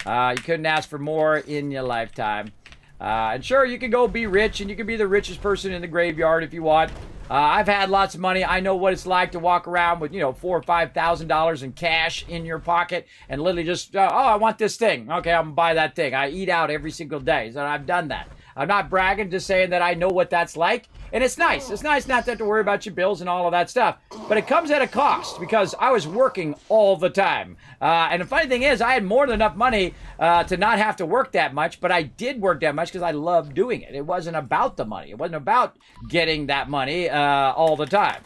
You couldn't ask for more in your lifetime. And sure, you can go be rich, and you can be the richest person in the graveyard if you want. I've had lots of money. I know what it's like to walk around with, you know, $4,000 or $5,000 in cash in your pocket and literally just, oh, I want this thing. Okay, I'm gonna buy that thing. I eat out every single day, so I've done that. I'm not bragging, just saying that I know what that's like. And it's nice. It's nice not to have to worry about your bills and all of that stuff. But it comes at a cost because I was working all the time. And the funny thing is, I had more than enough money to not have to work that much. But I did work that much because I loved doing it. It wasn't about the money. It wasn't about getting that money all the time.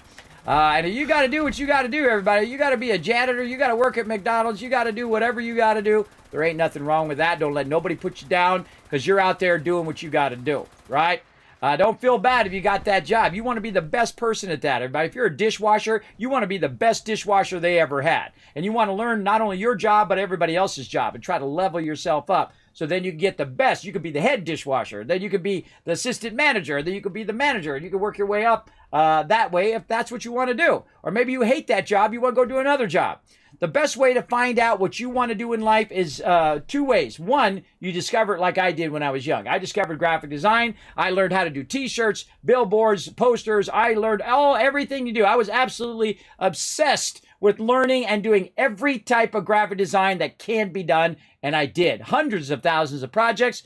And you got to do what you got to do, everybody. You got to be a janitor. You got to work at McDonald's. You got to do whatever you got to do. There ain't nothing wrong with that. Don't let nobody put you down because you're out there doing what you got to do, right? Don't feel bad if you got that job. You want to be the best person at that, everybody. If you're a dishwasher, you want to be the best dishwasher they ever had. And you want to learn not only your job, but everybody else's job and try to level yourself up. So then you can get the best. You could be the head dishwasher. Then you could be the assistant manager. Then you could be the manager. And you can work your way up that way if that's what you want to do. Or maybe you hate that job. You want to go do another job. The best way to find out what you want to do in life is two ways. One, you discover it like I did when I was young. I discovered graphic design. I learned how to do t-shirts, billboards, posters. I learned everything you do. I was absolutely obsessed with learning and doing every type of graphic design that can be done. And I did hundreds of thousands of projects.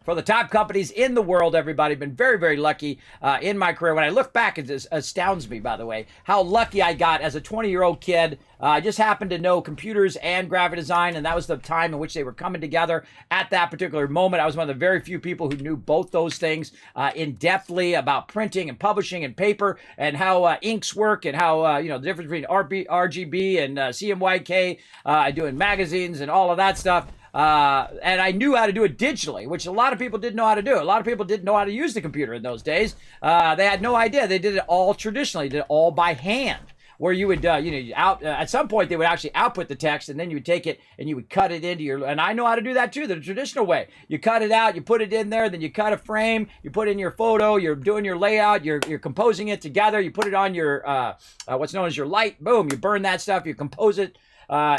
for the top companies in the world, everybody. Been very, very lucky in my career. When I look back, it just astounds me, by the way, how lucky I got as a 20-year-old kid. I just happened to know computers and graphic design, and that was the time in which they were coming together at that particular moment. I was one of the very few people who knew both those things in-depthly about printing and publishing and paper and how inks work and how, the difference between RGB and CMYK, doing magazines and all of that stuff. And I knew how to do it digitally, which a lot of people didn't know how to do. A lot of people didn't know how to use the computer in those days. They had no idea. They did it all traditionally, did it all by hand, where you would, at some point they would actually output the text, and then you would take it and you would cut it into your, and I know how to do that too, the traditional way. You cut it out, you put it in there, then you cut a frame, you put in your photo, you're doing your layout, you're composing it together, you put it on your, what's known as your light, boom, you burn that stuff, you compose it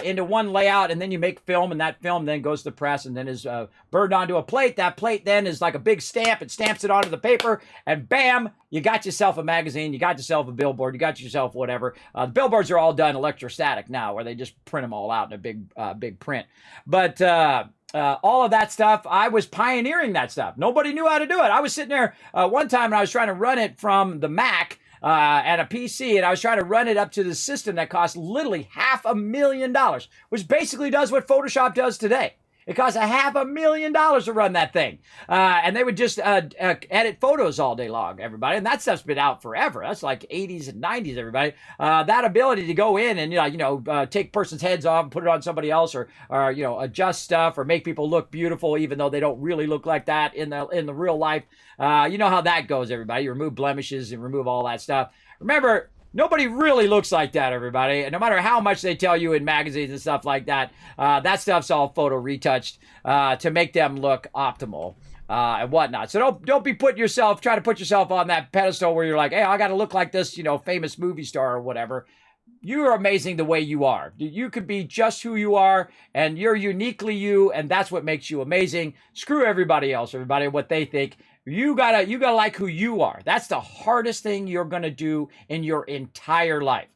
into one layout, and then you make film, and that film then goes to the press and then is burned onto a plate. That plate then is like a big stamp. It stamps it onto the paper, and bam, you got yourself a magazine, you got yourself a billboard, you got yourself whatever. The billboards are all done electrostatic now, where they just print them all out in a big print. But all of that stuff, I was pioneering that stuff. Nobody knew how to do it. I was sitting there one time, and I was trying to run it from the Mac and a PC, and I was trying to run it up to the system that cost literally $500,000, which basically does what Photoshop does today. It costs $500,000 to run that thing. And they would just edit photos all day long, everybody. And that stuff's been out forever. That's like 80s and 90s, everybody. That ability to go in and, take person's heads off and put it on somebody else, or adjust stuff or make people look beautiful, even though they don't really look like that in the real life. You know how that goes, everybody. You remove blemishes and remove all that stuff. Remember, nobody really looks like that, everybody. And no matter how much they tell you in magazines and stuff like that, that stuff's all photo retouched to make them look optimal and whatnot. So don't be trying to put yourself on that pedestal where you're like, hey, I got to look like this, famous movie star or whatever. You're amazing the way you are. You could be just who you are, and you're uniquely you, and that's what makes you amazing. Screw everybody else, what they think. You gotta like who you are. That's the hardest thing you're gonna do in your entire life,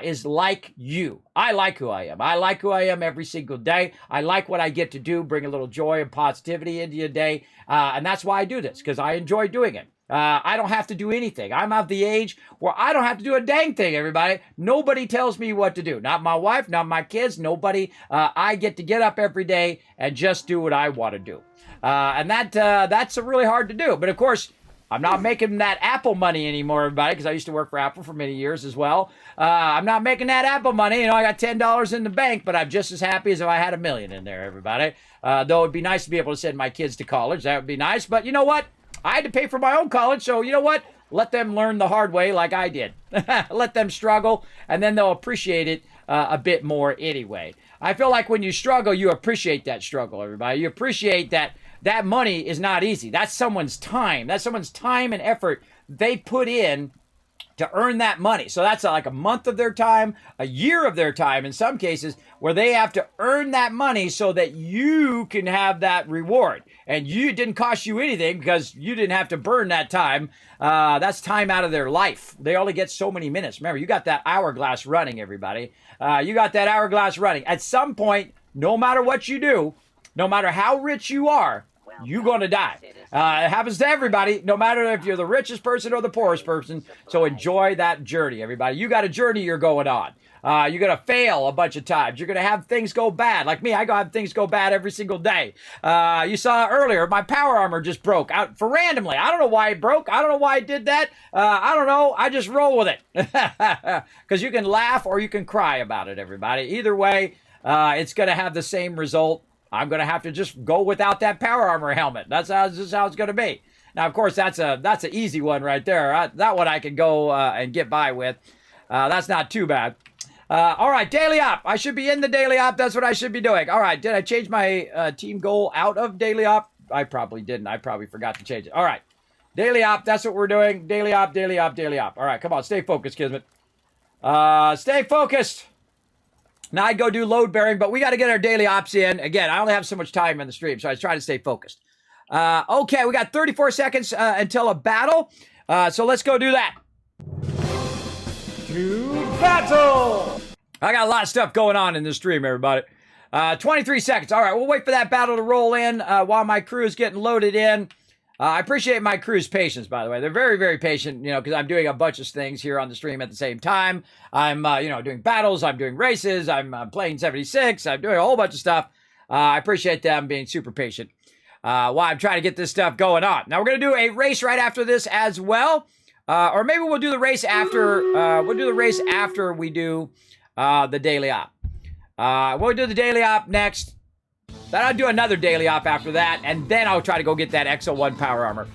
is like you. I like who I am. I like who I am every single day. I like what I get to do, bring a little joy and positivity into your day. And that's why I do this, because I enjoy doing it. I don't have to do anything. I'm of the age where I don't have to do a dang thing, everybody. Nobody tells me what to do. Not my wife, not my kids, nobody. I get to get up every day and just do what I want to do. And that's really hard to do. But of course, I'm not making that Apple money anymore, everybody, because I used to work for Apple for many years as well. I'm not making that Apple money. I got $10 in the bank, but I'm just as happy as if I had $1 million in there, everybody. Though it'd be nice to be able to send my kids to college. That would be nice. But you know what? I had to pay for my own college, so you know what? Let them learn the hard way like I did. Let them struggle, and then they'll appreciate it a bit more anyway. I feel like when you struggle, you appreciate that struggle, everybody. You appreciate that money is not easy. That's someone's time. That's someone's time and effort they put in to earn that money. So that's like a month of their time, a year of their time in some cases, where they have to earn that money so that you can have that reward. And it didn't cost you anything because you didn't have to burn that time. That's time out of their life. They only get so many minutes. Remember, you got that hourglass running, everybody. You got that hourglass running. At some point, no matter what you do, no matter how rich you are, you're going to die. It happens to everybody, no matter if you're the richest person or the poorest person. So enjoy that journey, everybody. You got a journey you're going on. You're going to fail a bunch of times. You're going to have things go bad. Like me, I have things go bad every single day. You saw earlier, my power armor just broke out for randomly. I don't know why it broke. I don't know why it did that. I don't know. I just roll with it. Because you can laugh or you can cry about it, everybody. Either way, it's going to have the same result. I'm going to have to just go without that power armor helmet. That's how it's going to be. Now, of course, that's an easy one right there. That one I can go and get by with. That's not too bad. All right, daily op. I should be in the daily op. That's what I should be doing. All right, did I change my team goal out of daily op? I probably didn't. I probably forgot to change it. All right, daily op. That's what we're doing. Daily op, daily op, daily op. All right, come on. Stay focused, Kismet. Stay focused. Now I'd go do load bearing, but we got to get our daily ops in. Again, I only have so much time in the stream, so I was trying to stay focused. Okay, we got 34 seconds until a battle. So let's go do that. To battle! I got a lot of stuff going on in this stream, everybody. 23 seconds. All right, we'll wait for that battle to roll in while my crew is getting loaded in. I appreciate my crew's patience, by the way. They're very, very patient, you know, because I'm doing a bunch of things here on the stream at the same time. I'm, you know, doing battles. I'm doing races. I'm playing 76. I'm doing a whole bunch of stuff. I appreciate them being super patient while I'm trying to get this stuff going on. Now, we're going to do a race right after this as well. Or maybe we'll do the race after, we do the daily op. We'll do the daily op next. Then I'll do another daily op after that, and then I'll try to go get that XO1 power armor.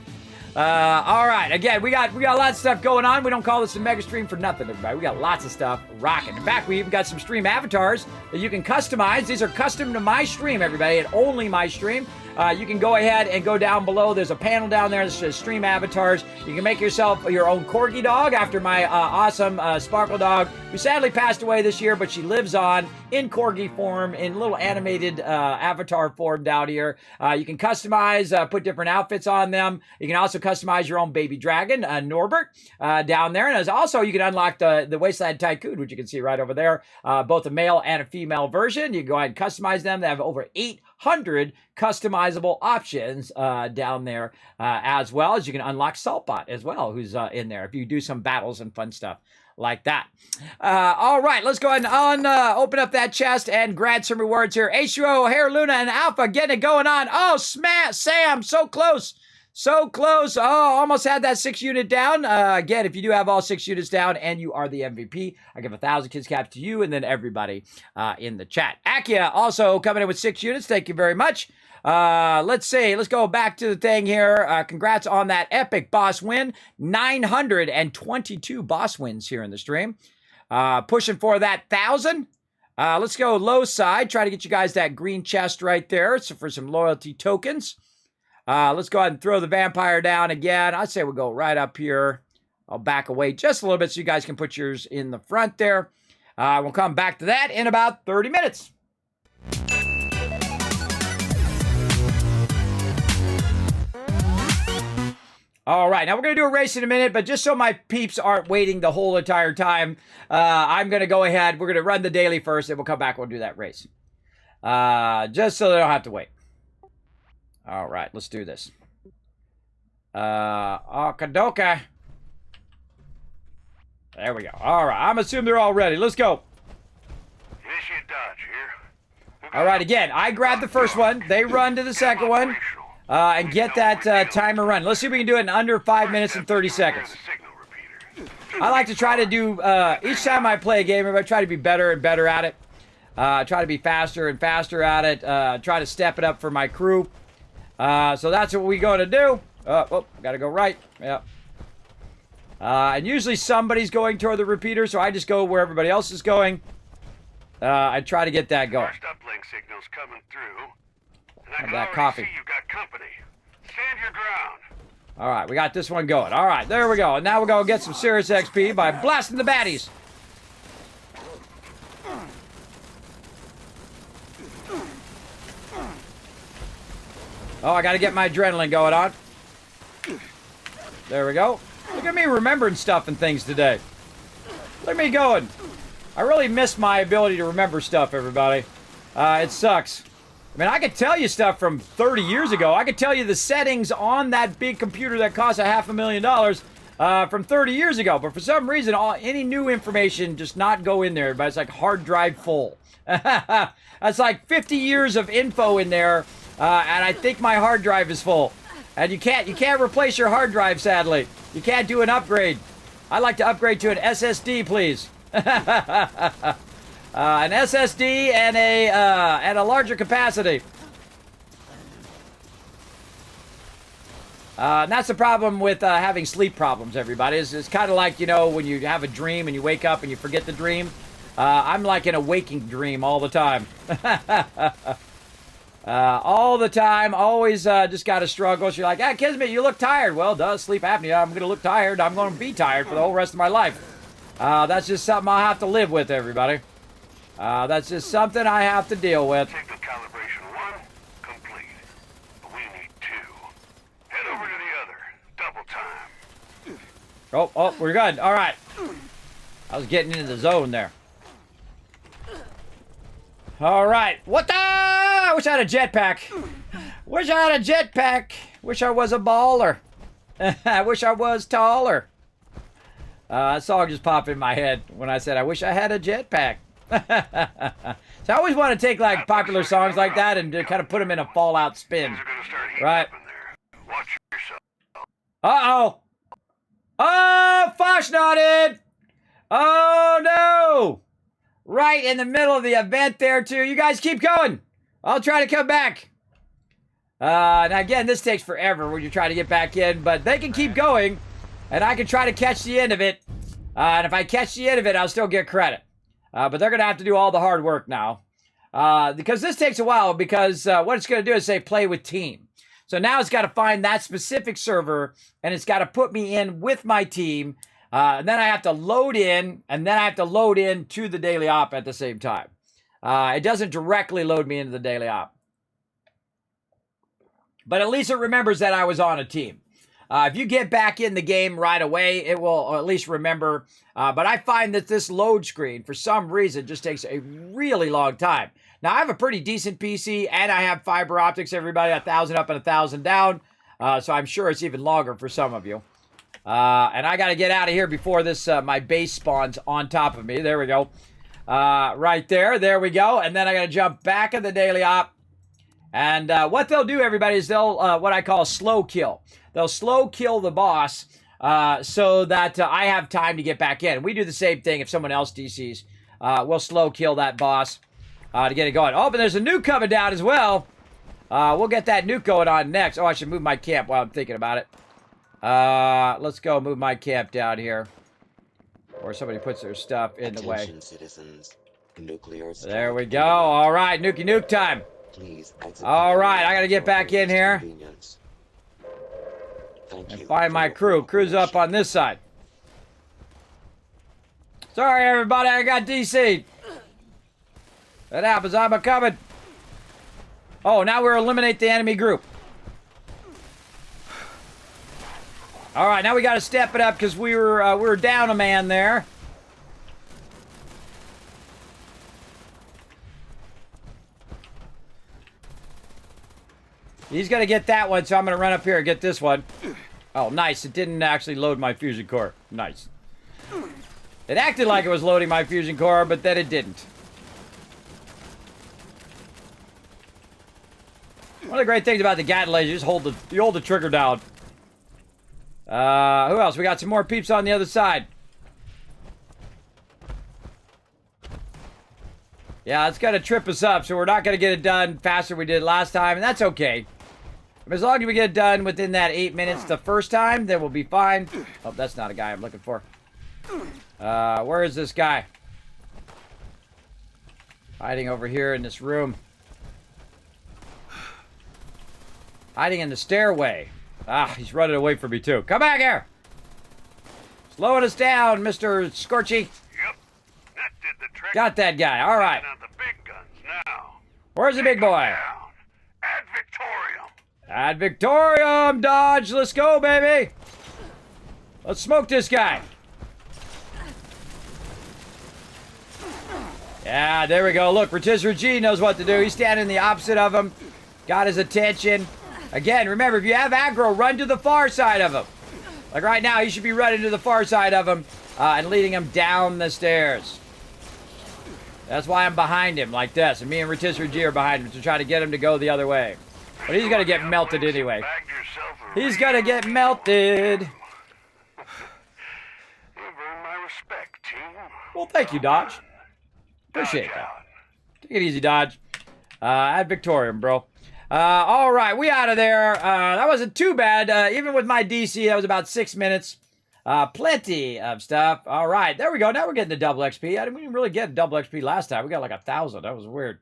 All right, again, we got lots of stuff going on. We don't call this a mega stream for nothing, everybody. We got lots of stuff rocking. In fact, we even got some stream avatars that you can customize. These are custom to my stream, everybody, and only my stream. You can go ahead and go down below. There's a panel down there that says stream avatars. You can make yourself your own corgi dog after my awesome Sparkle dog, who sadly passed away this year, but she lives on in corgi form, in little animated avatar form down here. You can customize, put different outfits on them. You can also customize your own baby dragon, Norbert, down there. And as also, you can unlock the Wasteland Tycoon, which you can see right over there, both a male and a female version. You can go ahead and customize them. They have over 800 customizable options down there, as well as you can unlock Saltbot as well, who's in there if you do some battles and fun stuff like that. All right, let's go ahead and open up that chest and grab some rewards here. H2O, Hair Luna, and Alpha getting it going on. Oh, Sam, so close. So close. Oh, almost had that 6 unit down. Again, if you do have all 6 units down and you are the MVP, I give 1,000 kids caps to you and then everybody in the chat. Akia also coming in with 6 units. Thank you very much. Let's see. Let's go back to the thing here. Congrats on that epic boss win. 922 boss wins here in the stream. Pushing for that 1,000. Let's go low side. Try to get you guys that green chest right there. So for some loyalty tokens. Let's go ahead and throw the vampire down again. I'd say we'll go right up here. I'll back away just a little bit so you guys can put yours in the front there. We'll come back to that in about 30 minutes. All right, now we're going to do a race in a minute, but just so my peeps aren't waiting the whole entire time, I'm going to go ahead. We're going to run the daily first, and we'll come back. We'll do that race. Just so they don't have to wait. All right, let's do this. Okadoka. There we go. All right, I'm assuming they're all ready. Let's go. Initiate dodge here. All right, again, I grab the first one. They run to the second one. And get that timer run. Let's see if we can do it in under 5 minutes and 30 seconds. I like to try to do, each time I play a game, I try to be better and better at it. Try to be faster and faster at it. Try to step it up for my crew. So that's what we're going to do. Oh, gotta go right. Yep. And usually somebody's going toward the repeater, so I just go where everybody else is going. I try to get that going. First uplink signal's coming through. Have that coffee. You got company. Stand your ground. All right, we got this one going. All right, there we go. And now we're going to get some serious XP by blasting the baddies. Oh, I got to get my adrenaline going on. There we go. Look at me remembering stuff and things today. Look at me going. I really miss my ability to remember stuff, everybody. It sucks. I mean, I could tell you stuff from 30 years ago. I could tell you the settings on that big computer that cost $500,000 from 30 years ago. But for some reason, any new information just not go in there. But it's like hard drive full. That's like 50 years of info in there. And I think my hard drive is full. And you can't replace your hard drive, sadly. You can't do an upgrade. I'd like to upgrade to an SSD, please. An SSD and a larger capacity. And that's the problem with having sleep problems, everybody. It's kind of like, you know, when you have a dream and you wake up and you forget the dream. I'm like in a waking dream all the time. All the time, always just got to struggle. So you're like, ah, Kismet, you look tired. Well, duh, sleep apnea. I'm going to look tired. I'm going to be tired for the whole rest of my life. That's just something I'll have to live with, everybody. That's just something I have to deal with. Signal calibration 1 complete. We need 2. Head over to the other. Double time. Oh, we're good. All right. I was getting into the zone there. All right. What the? I wish I had a jetpack. Wish I had a jetpack. Wish I was a baller. I wish I was taller. That song just popped in my head when I said, I wish I had a jetpack. So I always want to take like popular songs like that and kind of put them in a Fallout spin. Right? Watch yourself. Uh-oh. Oh, Foshnotted. Oh, no. Right in the middle of the event there, too. You guys keep going. I'll try to come back. Now, again, this takes forever when you try to get back in, but they can keep going, and I can try to catch the end of it. And if I catch the end of it, I'll still get credit. But they're going to have to do all the hard work now. Because this takes a while, because what it's going to do is say play with team. So now it's got to find that specific server, and it's got to put me in with my team. And then I have to load in, and then I have to load in to the daily op at the same time. It doesn't directly load me into the daily op. But at least it remembers that I was on a team. If you get back in the game right away, it will at least remember. But I find that this load screen, for some reason, just takes a really long time. Now, I have a pretty decent PC, and I have fiber optics, everybody, 1,000 up and 1,000 down. So I'm sure it's even longer for some of you. And I got to get out of here before this my base spawns on top of me. There we go. Right there. There we go. And then I got to jump back in the daily op. And what they'll do, everybody, is they'll what I call slow kill. They'll slow kill the boss so that I have time to get back in. We do the same thing if someone else DCs. We'll slow kill that boss to get it going. Oh, but there's a nuke coming down as well. We'll get that nuke going on next. Oh, I should move my camp while I'm thinking about it. Let's go move my camp down here. Or somebody puts their stuff in the way. Citizens. Nuclear There we go. All right, Nuki Nuke time. Please All right, I got to get back in here and find my crew. Crew's up on this side. Sorry, everybody, I got DC'd. That happens, I'm a coming. Oh, now we're eliminate the enemy group. All right, now we got to step it up because we were down a man there. He's going to get that one, so I'm going to run up here and get this one. Oh, nice. It didn't actually load my fusion core. Nice. It acted like it was loading my fusion core, but then it didn't. One of the great things about the Gatling laser is you hold the trigger down. Who else? We got some more peeps on the other side. Yeah, it's going to trip us up, so we're not going to get it done faster than we did last time, and that's okay. As long as we get it done within that 8 minutes the first time, then we'll be fine. Oh, that's not a guy I'm looking for. Where is this guy? Hiding over here in this room. Hiding in the stairway. Ah, he's running away from me too. Come back here! Slowing us down, Mr. Scorchy. Yep, that did the trick. Got that guy, all right. Out the big guns now. Where's the big boy? Down. Ad Victorium. Ad Victorium, dodge, let's go, baby. Let's smoke this guy. Yeah, there we go. Look, Rotisserie G knows what to do. He's standing the opposite of him. Got his attention. Again, remember, if you have aggro, run to the far side of him. Like right now, you should be running to the far side of him and leading him down the stairs. That's why I'm behind him like this. And me and Rotisserie G are behind him to try to get him to go the other way. But he's going to get melted anyway. He's going to get melted. You've earned my respect, team. Well, thank you, Dodge. Appreciate that. Take it easy, Dodge. Ad Victorium, bro. All right, we out of there. That wasn't too bad. Even with my DC, that was about 6 minutes. Plenty of stuff. All right, there we go. Now we're getting the double XP. We didn't really get double XP last time. We got like 1,000. That was weird.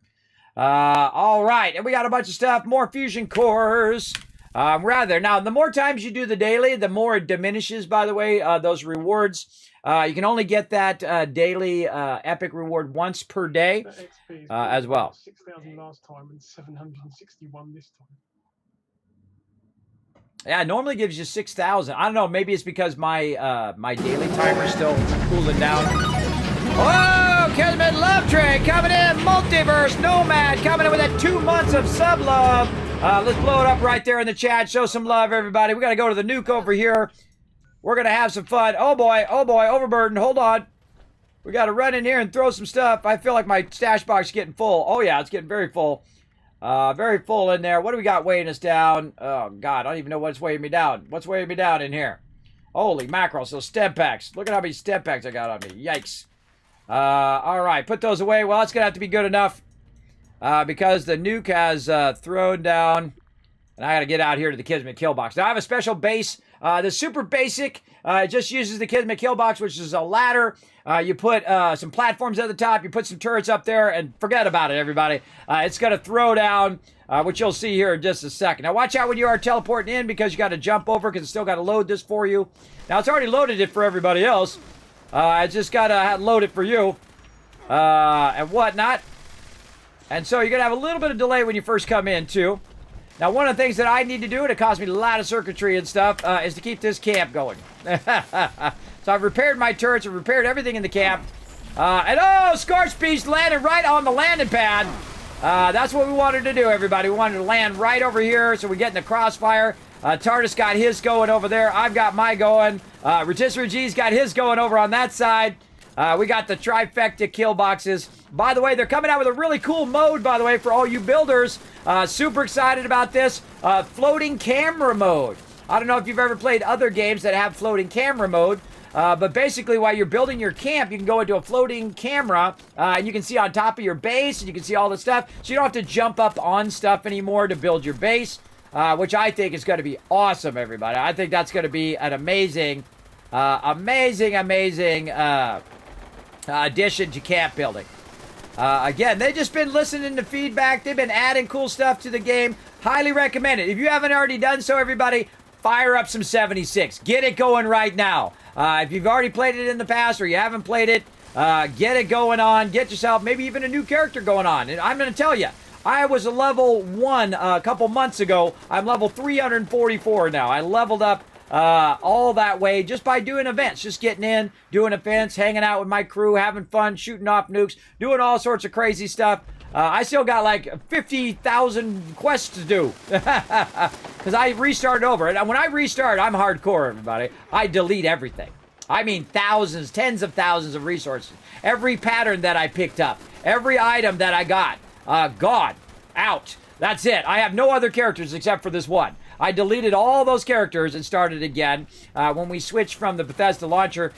All right, and we got a bunch of stuff. More fusion cores. Rather, now, the more times you do the daily, the more it diminishes, by the way, those rewards. You can only get that daily epic reward once per day as well. 6,000 last time and 761 this time. Yeah, it normally gives you 6,000. I don't know. Maybe it's because my my daily timer's still cooling down. Oh, Kismet Love Train coming in. Multiverse Nomad coming in with that 2 months of sub love. Let's blow it up right there in the chat. Show some love, everybody. We got to go to the Nuke over here. We're going to have some fun. Oh boy, overburden. Hold on. We got to run in here and throw some stuff. I feel like my stash box is getting full. Oh yeah, it's getting very full. Very full in there. What do we got weighing us down? Oh God, I don't even know what's weighing me down. What's weighing me down in here? Holy mackerel. So step packs. Look at how many step packs I got on me. Yikes. All right, put those away. Well, it's going to have to be good enough because the Nuke has thrown down. And I got to get out here to the Kismet kill box. Now, I have a special base. The super basic just uses the Kismet kill box, which is a ladder. You put some platforms at the top. You put some turrets up there, and forget about it, everybody. It's going to throw down, which you'll see here in just a second. Now, watch out when you are teleporting in because you got to jump over because it's still got to load this for you. Now, it's already loaded it for everybody else. I just got to load it for you and whatnot. And so you're going to have a little bit of delay when you first come in, too. Now, one of the things that I need to do, and it costs me a lot of circuitry and stuff, is to keep this camp going. So I've repaired my turrets, I've repaired everything in the camp. And oh, Scorch Beast landed right on the landing pad. That's what we wanted to do, everybody. We wanted to land right over here so we get in the crossfire. Tardis got his going over there. I've got my going. Rotisserie G's got his going over on that side. We got the trifecta kill boxes. By the way, they're coming out with a really cool mode, by the way, for all you builders. Super excited about this. Floating camera mode. I don't know if you've ever played other games that have floating camera mode. But basically, while you're building your camp, you can go into a floating camera, and you can see on top of your base, and you can see all the stuff. So you don't have to jump up on stuff anymore to build your base, which I think is going to be awesome, everybody. I think that's going to be an amazing addition to camp building. Again, they've just been listening to feedback. They've been adding cool stuff to the game. Highly recommend it. If you haven't already done so, everybody, fire up some 76. Get it going right now. If you've already played it in the past or you haven't played it, get it going on. Get yourself maybe even a new character going on. And I'm going to tell you, I was a level 1 a couple months ago. I'm level 344 now. I leveled up all that way just by doing events. Just getting in, doing events, hanging out with my crew, having fun, shooting off nukes, doing all sorts of crazy stuff. I still got like 50,000 quests to do because I restarted over. And when I restart, I'm hardcore, everybody. I delete everything. I mean thousands, tens of thousands of resources. Every pattern that I picked up, every item that I got, gone, out. That's it. I have no other characters except for this one. I deleted all those characters and started again when we switched from the Bethesda launcher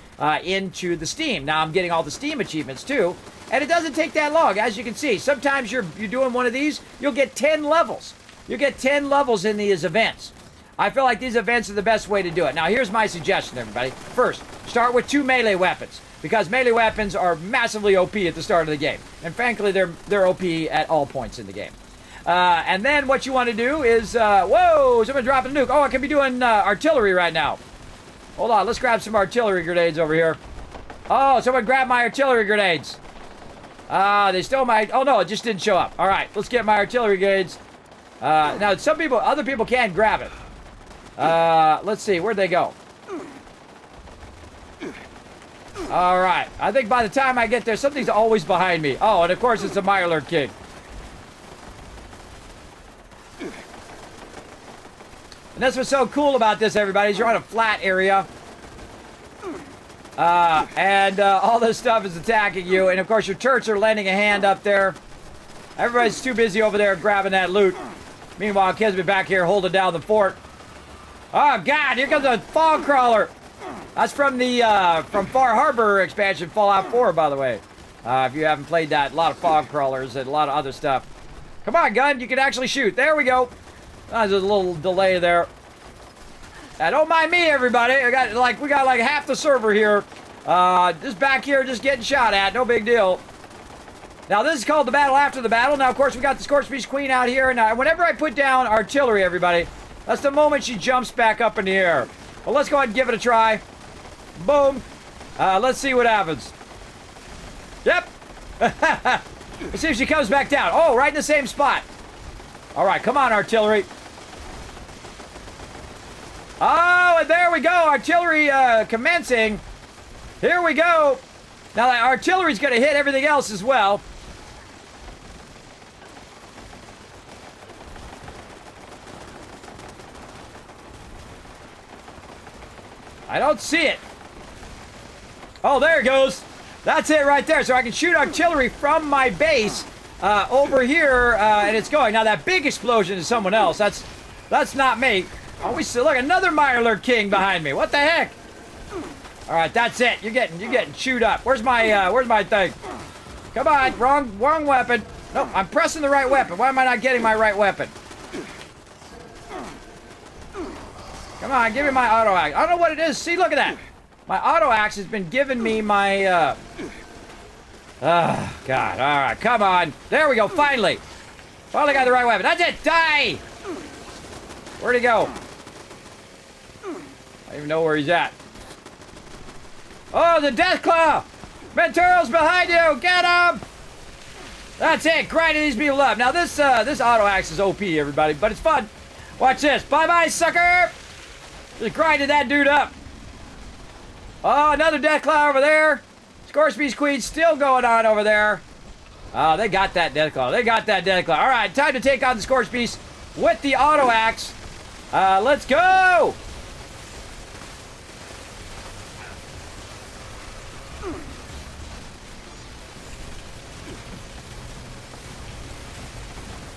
into the Steam. Now I'm getting all the Steam achievements too. And it doesn't take that long, as you can see. Sometimes you're doing one of these, you'll get 10 levels. You get 10 levels in these events. I feel like these events are the best way to do it. Now, here's my suggestion, everybody. First, start with 2 melee weapons, because melee weapons are massively OP at the start of the game. And frankly, they're OP at all points in the game. And then what you want to do is, whoa, someone dropping a nuke. Oh, I can be doing artillery right now. Hold on, let's grab some artillery grenades over here. Oh, someone grabbed my artillery grenades. They stole my... Oh, no, it just didn't show up. All right, let's get my artillery grenades. Now, other people can grab it. Let's see, where'd they go? All right, I think by the time I get there, something's always behind me. Oh, and of course, it's a Mirelurk King. And that's what's so cool about this, everybody, is you're on a flat area. And all this stuff is attacking you. And, of course, your turrets are lending a hand up there. Everybody's too busy over there grabbing that loot. Meanwhile, Kismet back here holding down the fort. Oh, God, here comes a fog crawler. That's from the from Far Harbor expansion, Fallout 4, by the way. If you haven't played that, a lot of fog crawlers and a lot of other stuff. Come on, gun, you can actually shoot. There we go. There's a little delay there. Don't mind me, everybody. We got like half the server here. Just back here, just getting shot at. No big deal. Now, this is called the battle after the battle. Now, of course, we got the Scorch Beast Queen out here. And whenever I put down artillery, everybody, that's the moment she jumps back up in the air. Well, let's go ahead and give it a try. Boom. Let's see what happens. Yep. Let's see if she comes back down. Oh, right in the same spot. All right, come on, artillery. Oh, and there we go. Artillery commencing. Here we go. Now, the artillery's going to hit everything else as well. I don't see it. Oh, there it goes. That's it right there. So I can shoot artillery from my base over here, and it's going. Now, that big explosion is someone else. That's not me. Oh, we see. Look, another Mirelurk King behind me. What the heck? All right, that's it. You're getting chewed up. Where's my thing? Come on, wrong weapon. Nope, I'm pressing the right weapon. Why am I not getting my right weapon? Come on, give me my auto axe. I don't know what it is. See, look at that. My auto axe has been giving me my, God. All right, come on. There we go, finally. Finally got the right weapon. That's it, die! Where'd he go? I don't even know where he's at. Oh, the Deathclaw! Menturo's behind you! Get him! That's it, grinding these people up. Now, this auto axe is OP, everybody, but it's fun. Watch this. Bye-bye, sucker! Just grinded that dude up. Oh, another Deathclaw over there. Scorchbeast Queen still going on over there. Oh, they got that Deathclaw. They got that Deathclaw. All right, time to take on the Scorchbeast with the auto axe. Let's go!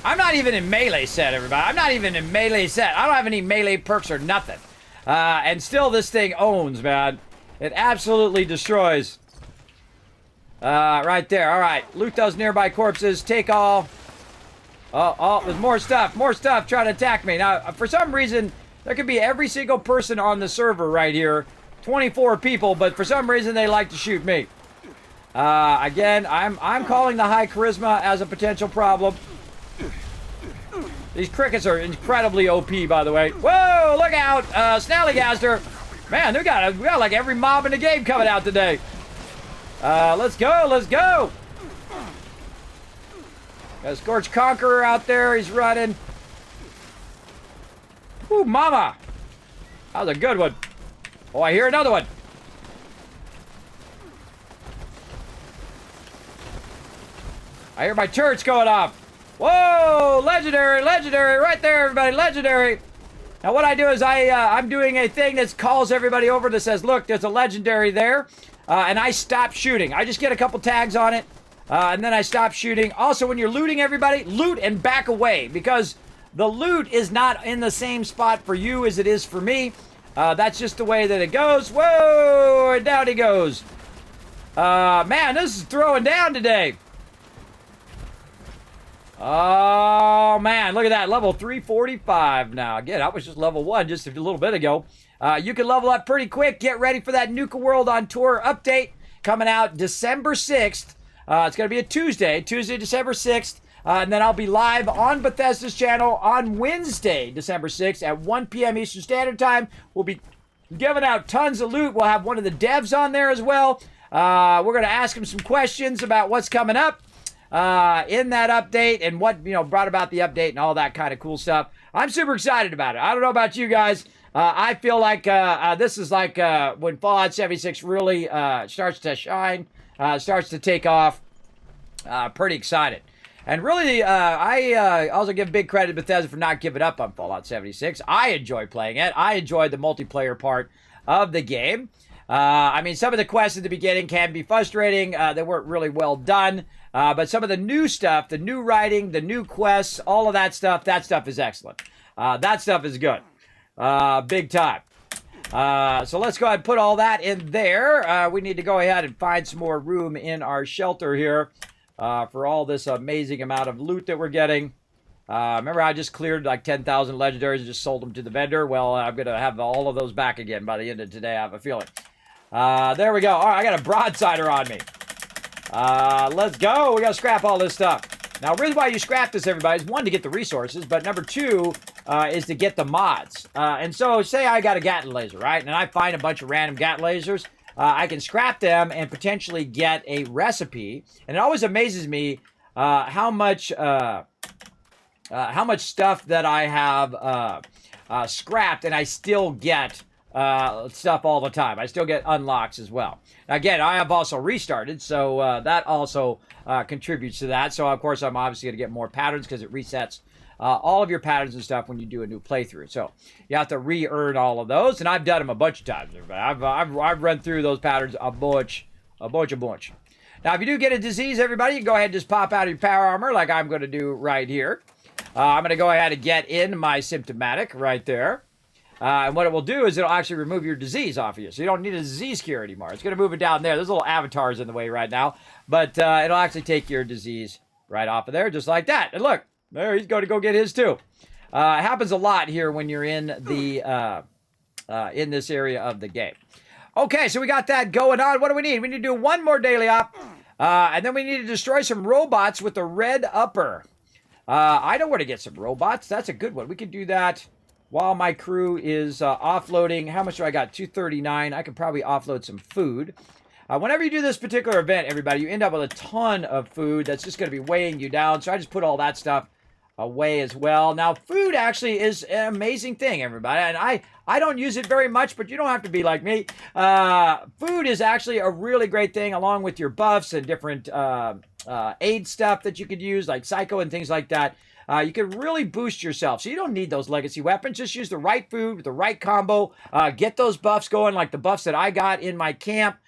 I'm not even in melee set, everybody. I'm not even in melee set. I don't have any melee perks or nothing. And still this thing owns, man. It absolutely destroys. Right there. All right. Loot those nearby corpses. Take all. Oh, there's more stuff. More stuff trying to attack me. Now, for some reason, there could be every single person on the server right here. 24 people, but for some reason, they like to shoot me. Again, I'm calling the high charisma as a potential problem. These crickets are incredibly OP, by the way. Whoa, look out! Snallygaster. Man, we got like every mob in the game coming out today. Let's go, let's go! Got a Scorch Conqueror out there, he's running. Ooh, mama! That was a good one. Oh, I hear another one. I hear my turrets going off. Whoa! Legendary, legendary, right there, everybody, legendary. Now, what I do is I'm doing a thing that calls everybody over that says, look, there's a legendary there, and I stop shooting. I just get a couple tags on it, and then I stop shooting. Also, when you're looting everybody, loot and back away, because the loot is not in the same spot for you as it is for me. That's just the way that it goes. Whoa! And down he goes. Man, this is throwing down today. Oh, man, look at that. Level 345 now. Again, I was just level 1 just a little bit ago. You can level up pretty quick. Get ready for that Nuka World on Tour update coming out December 6th. It's going to be a Tuesday, December 6th. And then I'll be live on Bethesda's channel on Wednesday, December 6th at 1 p.m. Eastern Standard Time. We'll be giving out tons of loot. We'll have one of the devs on there as well. We're going to ask him some questions about what's coming up in that update and what, brought about the update and all that kind of cool stuff. I'm super excited about it. I don't know about you guys. I feel like this is like when Fallout 76 really starts to shine, starts to take off. Pretty excited. And really, I also give big credit to Bethesda for not giving up on Fallout 76. I enjoy playing it. I enjoy the multiplayer part of the game. I mean, some of the quests at the beginning can be frustrating. They weren't really well done. But some of the new stuff, the new writing, the new quests, all of that stuff is excellent. That stuff is good. Big time. So let's go ahead and put all that in there. We need to go ahead and find some more room in our shelter here for all this amazing amount of loot that we're getting. Remember I just cleared like 10,000 legendaries and just sold them to the vendor? Well, I'm going to have all of those back again by the end of today, I have a feeling. There we go. All right, I got a broadsider on me. Let's go. We got to scrap all this stuff. Now, the reason why you scrap this, everybody, is one, to get the resources, but number two is to get the mods. And so, say I got a Gatling laser, right? And I find a bunch of random Gatling lasers. I can scrap them and potentially get a recipe. And it always amazes me how much stuff that I have scrapped and I still get stuff all the time. I still get unlocks as well. Again, I have also restarted, so that also contributes to that. So, of course, I'm obviously going to get more patterns because it resets all of your patterns and stuff when you do a new playthrough. So you have to re-earn all of those, and I've done them a bunch of times. I've run through those patterns a bunch. Now, if you do get a disease, everybody, you can go ahead and just pop out of your power armor like I'm going to do right here. I'm going to go ahead and get in my symptomatic right there. And what it will do is it'll actually remove your disease off of you. So you don't need a disease cure anymore. It's going to move it down there. There's little avatars in the way right now. But it'll actually take your disease right off of there, just like that. And look, there he's going to go get his too. It happens a lot here when you're in the in this area of the game. Okay, so we got that going on. What do we need? We need to do one more daily op. And then we need to destroy some robots with the red upper. I know where to get some robots. That's a good one. We can do that while my crew is offloading. How much do I got? 239. I could probably offload some food. Whenever you do this particular event, everybody, you end up with a ton of food that's just going to be weighing you down. So I just put all that stuff away as well. Now, food actually is an amazing thing, everybody. And I don't use it very much, but you don't have to be like me. Food is actually a really great thing, along with your buffs and different aid stuff that you could use, like Psycho and things like that. You can really boost yourself. So you don't need those legacy weapons. Just use the right food with the right combo. Get those buffs going, like the buffs that I got in my camp.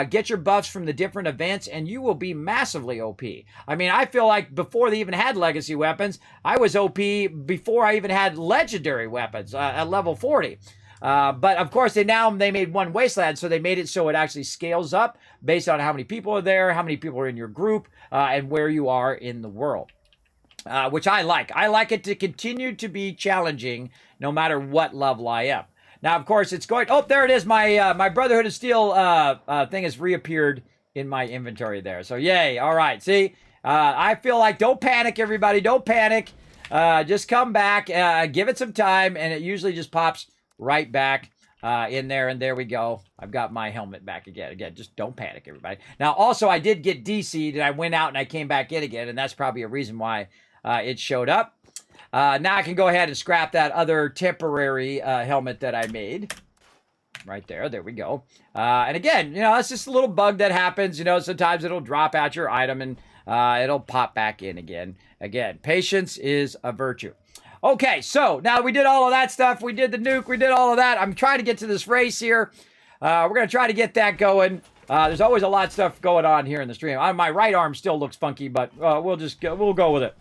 Get your buffs from the different events, and you will be massively OP. I mean, I feel like before they even had legacy weapons, I was OP before I even had legendary weapons at level 40. But of course, they made one wasteland, so they made it so it actually scales up based on how many people are there, how many people are in your group, and where you are in the world. Which I like. I like it to continue to be challenging no matter what level I am. Now, of course, it's going... Oh, there it is. My Brotherhood of Steel thing has reappeared in my inventory there. So, yay. All right. See, I feel like don't panic, everybody. Don't panic. Just come back. Give it some time, and it usually just pops right back in there. And there we go. I've got my helmet back again. Again, just don't panic, everybody. Now, also, I did get DC'd, and I went out, and I came back in again, and that's probably a reason why it showed up. Now I can go ahead and scrap that other temporary helmet that I made. Right there. There we go. And again, it's just a little bug that happens. Sometimes it'll drop out your item and it'll pop back in again. Again, patience is a virtue. Okay, so now we did all of that stuff. We did the nuke. We did all of that. I'm trying to get to this race here. We're going to try to get that going. There's always a lot of stuff going on here in the stream. My right arm still looks funky, but we'll go with it.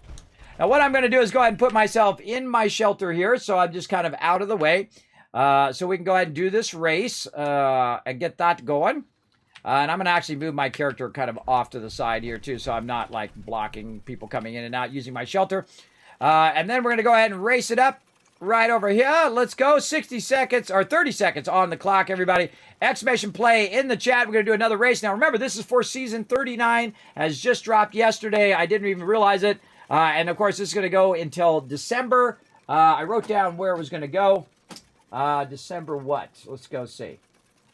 Now, what I'm going to do is go ahead and put myself in my shelter here, so I'm just kind of out of the way. So we can go ahead and do this race and get that going. And I'm going to actually move my character kind of off to the side here, too, so I'm not, like, blocking people coming in and out using my shelter. And then we're going to go ahead and race it up right over here. Let's go. 60 seconds, or 30 seconds on the clock, everybody. Exclamation play in the chat. We're going to do another race. Now, remember, this is for Season 39. Has just dropped yesterday. I didn't even realize it. And, of course, this is going to go until December. I wrote down where it was going to go. December what? Let's go see.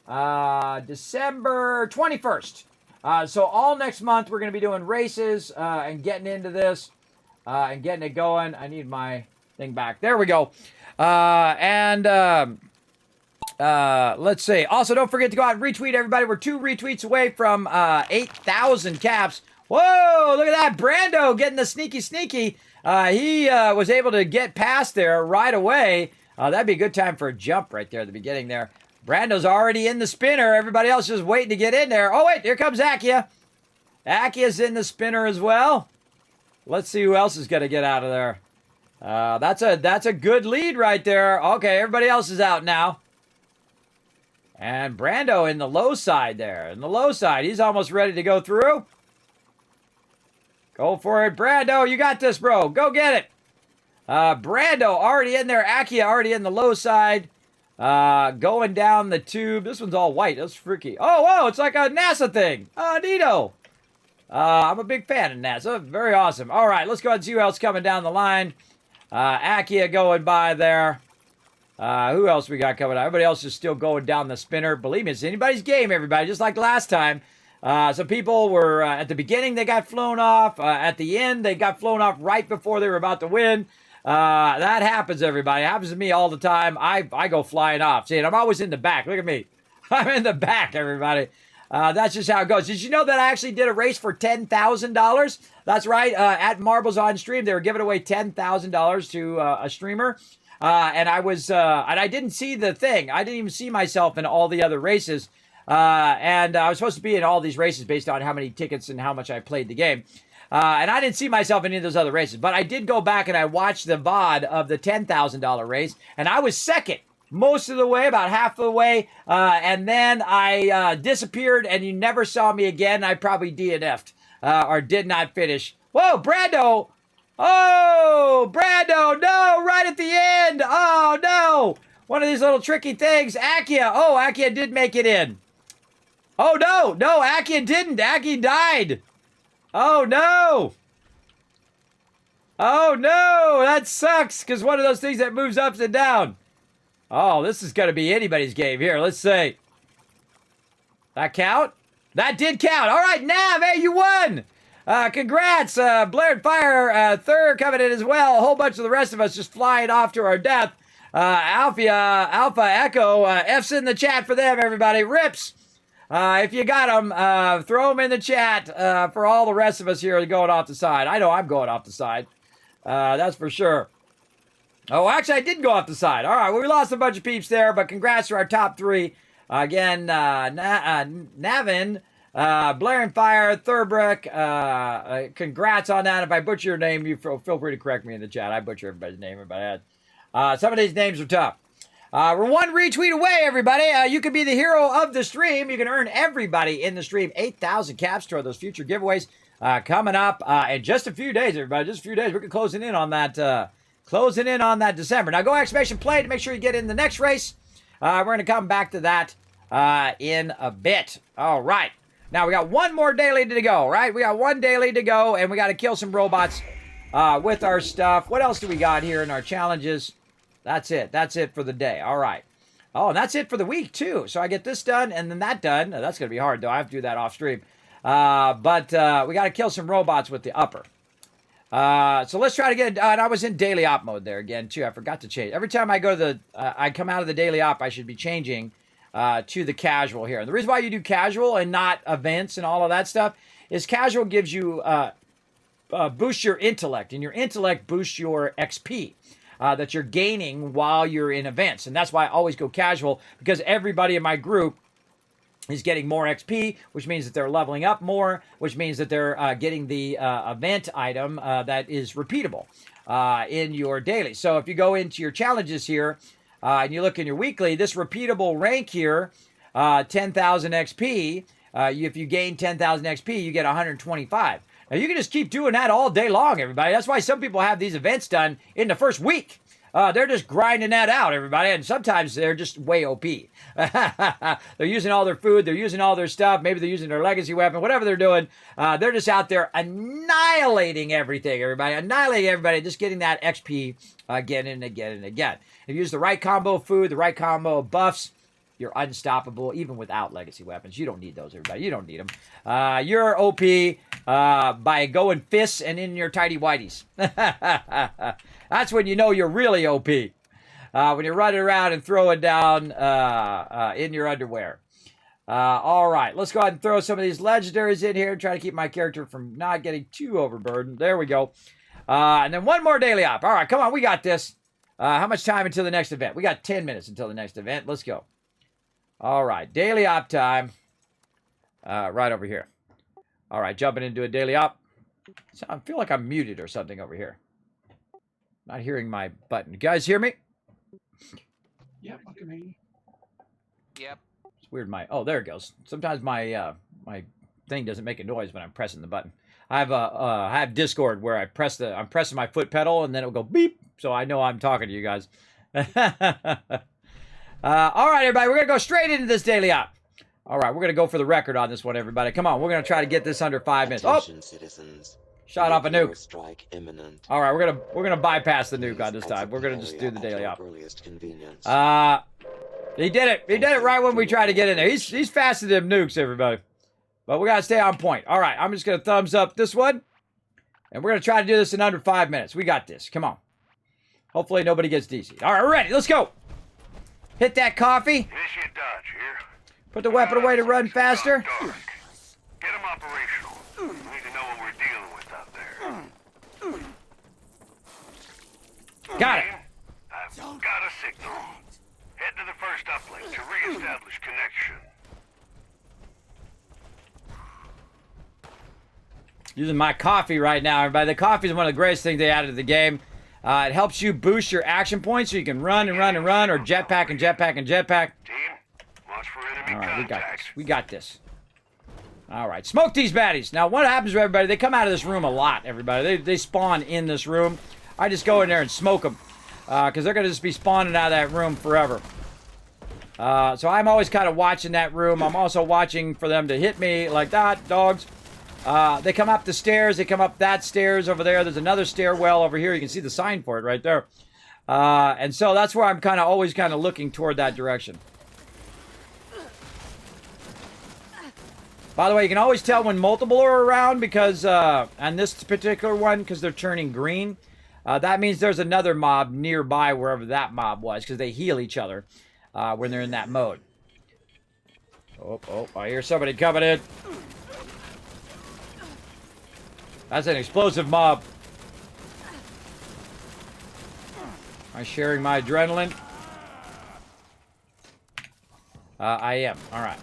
December 21st. So all next month, we're going to be doing races and getting into this and getting it going. I need my thing back. There we go. Let's see. Also, don't forget to go out and retweet, everybody. We're 2 retweets away from 8,000 caps. Whoa, look at that. Brando getting the sneaky. He was able to get past there right away. That'd be a good time for a jump right there at the beginning there. Brando's already in the spinner. Everybody else just waiting to get in there. Oh, wait, here comes Akia. Akia's in the spinner as well. Let's see who else is going to get out of there. That's a good lead right there. Okay, everybody else is out now. And Brando in the low side there. In the low side, he's almost ready to go through. Go for it, Brando. You got this, bro. Go get it. Brando already in there. Akia already in the low side. Going down the tube. This one's all white. That's freaky. Oh, whoa. It's like a NASA thing. Neato. I'm a big fan of NASA. Very awesome. All right. Let's go ahead and see who else coming down the line. Akia going by there. Who else we got coming out? Everybody else is still going down the spinner. Believe me, it's anybody's game, everybody. Just like last time. Some people were, at the beginning, they got flown off. At the end, they got flown off right before they were about to win. That happens, everybody. It happens to me all the time. I go flying off. See, and I'm always in the back. Look at me. I'm in the back, everybody. That's just how it goes. Did you know that I actually did a race for $10,000? That's right. At Marbles on Stream, they were giving away $10,000 to a streamer. And I didn't see the thing. I didn't even see myself in all the other races. And I was supposed to be in all these races based on how many tickets and how much I played the game. And I didn't see myself in any of those other races. But I did go back and I watched the VOD of the $10,000 race. And I was second most of the way, about half of the way. And then I disappeared and you never saw me again. I probably DNF'd or did not finish. Whoa, Brando! Oh, Brando, no, right at the end. Oh, no. One of these little tricky things. Akia. Oh, Akia did make it in. Oh, no. No, Akia didn't. Akia died. Oh, no. Oh, no. That sucks because one of those things that moves up and down. Oh, this is going to be anybody's game. Here, let's see. That count? That did count. All right, Nav, hey, you won. Congrats. Blair and Fire, third coming in as well. A whole bunch of the rest of us just flying off to our death. Alpha Echo, F's in the chat for them, everybody. Rips. If you got them, throw them in the chat for all the rest of us here going off the side. I know I'm going off the side. That's for sure. Oh, actually, I did go off the side. All right, well, we lost a bunch of peeps there, but congrats to our top three. Again, Navin, Blair and Fire, Thurbrick, congrats on that. If I butcher your name, you feel free to correct me in the chat. I butcher everybody's name, everybody has. Some of these names are tough. We're one retweet away, everybody. You can be the hero of the stream. You can earn everybody in the stream 8,000 caps toward those future giveaways coming up in just a few days, everybody. Just a few days. We're closing in on that. Closing in on that December. Now go exclamation play to make sure you get in the next race. We're going to come back to that in a bit. All right. Now we got one more daily to go, right? We got one daily to go, and we got to kill some robots with our stuff. What else do we got here in our challenges? That's it. That's it for the day. All right. Oh, and that's it for the week, too. So I get this done and then that done. Now, that's going to be hard, though. I have to do that off stream. But we got to kill some robots with the upper. So let's try to get it done. I was in daily op mode there again, too. I forgot to change. Every time I go to the, I come out of the daily op, I should be changing to the casual here. And the reason why you do casual and not events and all of that stuff is casual gives you, boosts your intellect, and your intellect boosts your XP. That you're gaining while you're in events. And that's why I always go casual, because everybody in my group is getting more XP, which means that they're leveling up more, which means that they're getting the event item that is repeatable in your daily. So if you go into your challenges here and you look in your weekly, this repeatable rank here, 10,000 XP, if you gain 10,000 XP, you get 125. Now, you can just keep doing that all day long, everybody. That's why some people have these events done in the first week. They're just grinding that out, everybody. And sometimes they're just way OP. They're using all their food. They're using all their stuff. Maybe they're using their legacy weapon. Whatever they're doing, they're just out there annihilating everything, everybody. Annihilating everybody, just getting that XP again and again and again. If you use the right combo of food, the right combo of buffs, you're unstoppable, even without legacy weapons. You don't need those, everybody. You don't need them. You're OP by going fists and in your tidy whities. That's when you know you're really OP. When you're running around and throwing down in your underwear. All right, let's go ahead and throw some of these legendaries in here. Try to keep my character from not getting too overburdened. There we go. And then one more daily op. All right, come on, we got this. How much time until the next event? We got 10 minutes until the next event. Let's go. All right, daily op time. Right over here. All right, jumping into a daily op. So I feel like I'm muted or something over here. Not hearing my button. You guys hear me? Yep, I can hear you. Yep. It's weird. Oh, there it goes. Sometimes my my thing doesn't make a noise when I'm pressing the button. I have Discord where I'm pressing my foot pedal and then it'll go beep, so I know I'm talking to you guys. All right, everybody, we're gonna go straight into this daily op. All right, we're gonna go for the record on this one, everybody. Come on, we're gonna try to get this under 5 minutes. Attention, Oh, citizens. shot off a Nuclear nuke. strike imminent. All right, we're gonna bypass the nuke Please on this time. exit We're gonna the just area do the at daily your op. earliest convenience. He did it. He did it right when we tried to get in there. He's faster than them nukes, everybody. But we gotta stay on point. All right, I'm just gonna thumbs up this one, and we're gonna try to do this in under 5 minutes. We got this. Come on. Hopefully nobody gets DC'd. All right, we're ready. Let's go. Hit that coffee. Initiate dodge here. Put the weapon away to run faster. Dark. Get them operational. We need to know what we're dealing with out there. Got it. I've got a signal. Head to the first uplink to re-establish connection. Using my coffee right now, everybody. The coffee is one of the greatest things they added to the game. It helps you boost your action points so you can run and run and run, or jetpack and jetpack and jetpack. Team, watch for enemy All right, we got contact. this. We got this. All right, smoke these baddies. Now, what happens to everybody? They come out of this room a lot, everybody. They spawn in this room. I just go in there and smoke them because they're going to just be spawning out of that room forever. So I'm always kind of watching that room. I'm also watching for them to hit me like that, dogs. They come up the stairs. They come up that stairs over there. There's another stairwell over here. You can see the sign for it right there. And so that's where I'm kind of always kind of looking toward that direction. By the way, you can always tell when multiple are around because, on this particular one, because they're turning green. That means there's another mob nearby wherever that mob was because they heal each other when they're in that mode. Oh, I hear somebody coming in. That's an explosive mob. Am I sharing my adrenaline? I am. All right.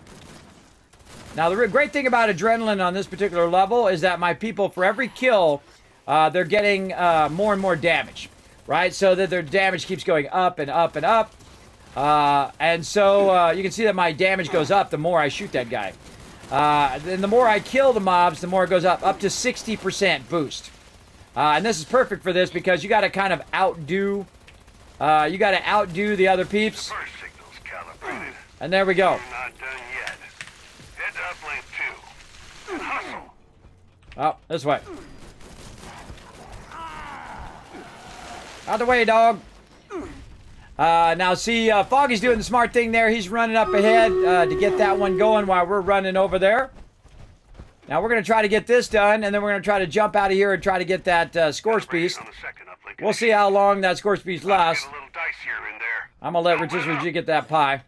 Now, the great thing about adrenaline on this particular level is that my people, for every kill, they're getting more and more damage, right? So that their damage keeps going up and up and up. And so you can see that my damage goes up the more I shoot that guy. Then the more I kill the mobs, the more it goes up to 60% boost. And this is perfect for this because you got to kind of outdo, the other peeps. First signal's calibrated. And there we go. We're not done yet. Head to uplink 2. And hustle. Oh, this way. Out the way, dog. Now, see, Foggy's doing the smart thing there. He's running up ahead to get that one going while we're running over there. Now, we're going to try to get this done, and then we're going to try to jump out of here and try to get that scorch piece. On the second uplink. We'll see how long that scorch piece lasts. Get a little dicier in there. I'm going to let Rotisserie get that pie.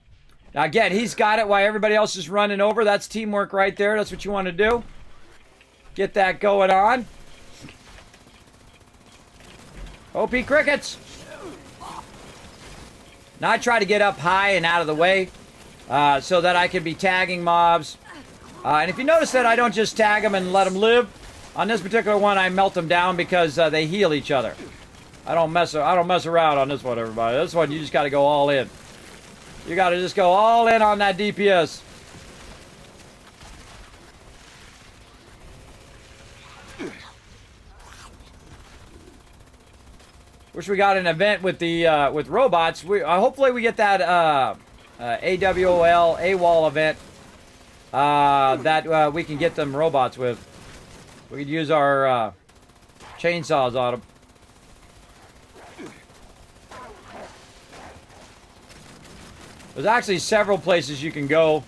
Now, again, he's got it while everybody else is running over. That's teamwork right there. That's what you want to do. Get that going on. OP crickets. Now I try to get up high and out of the way so that I can be tagging mobs. And if you notice that I don't just tag them and let them live, on this particular one I melt them down because they heal each other. I don't mess around on this one, everybody. This one you just got to go all in. You got to just go all in on that DPS. Wish we got an event with the with robots. We hopefully we get that AWOL event that we can get them robots with. We could use our chainsaws on them. There's actually several places you can go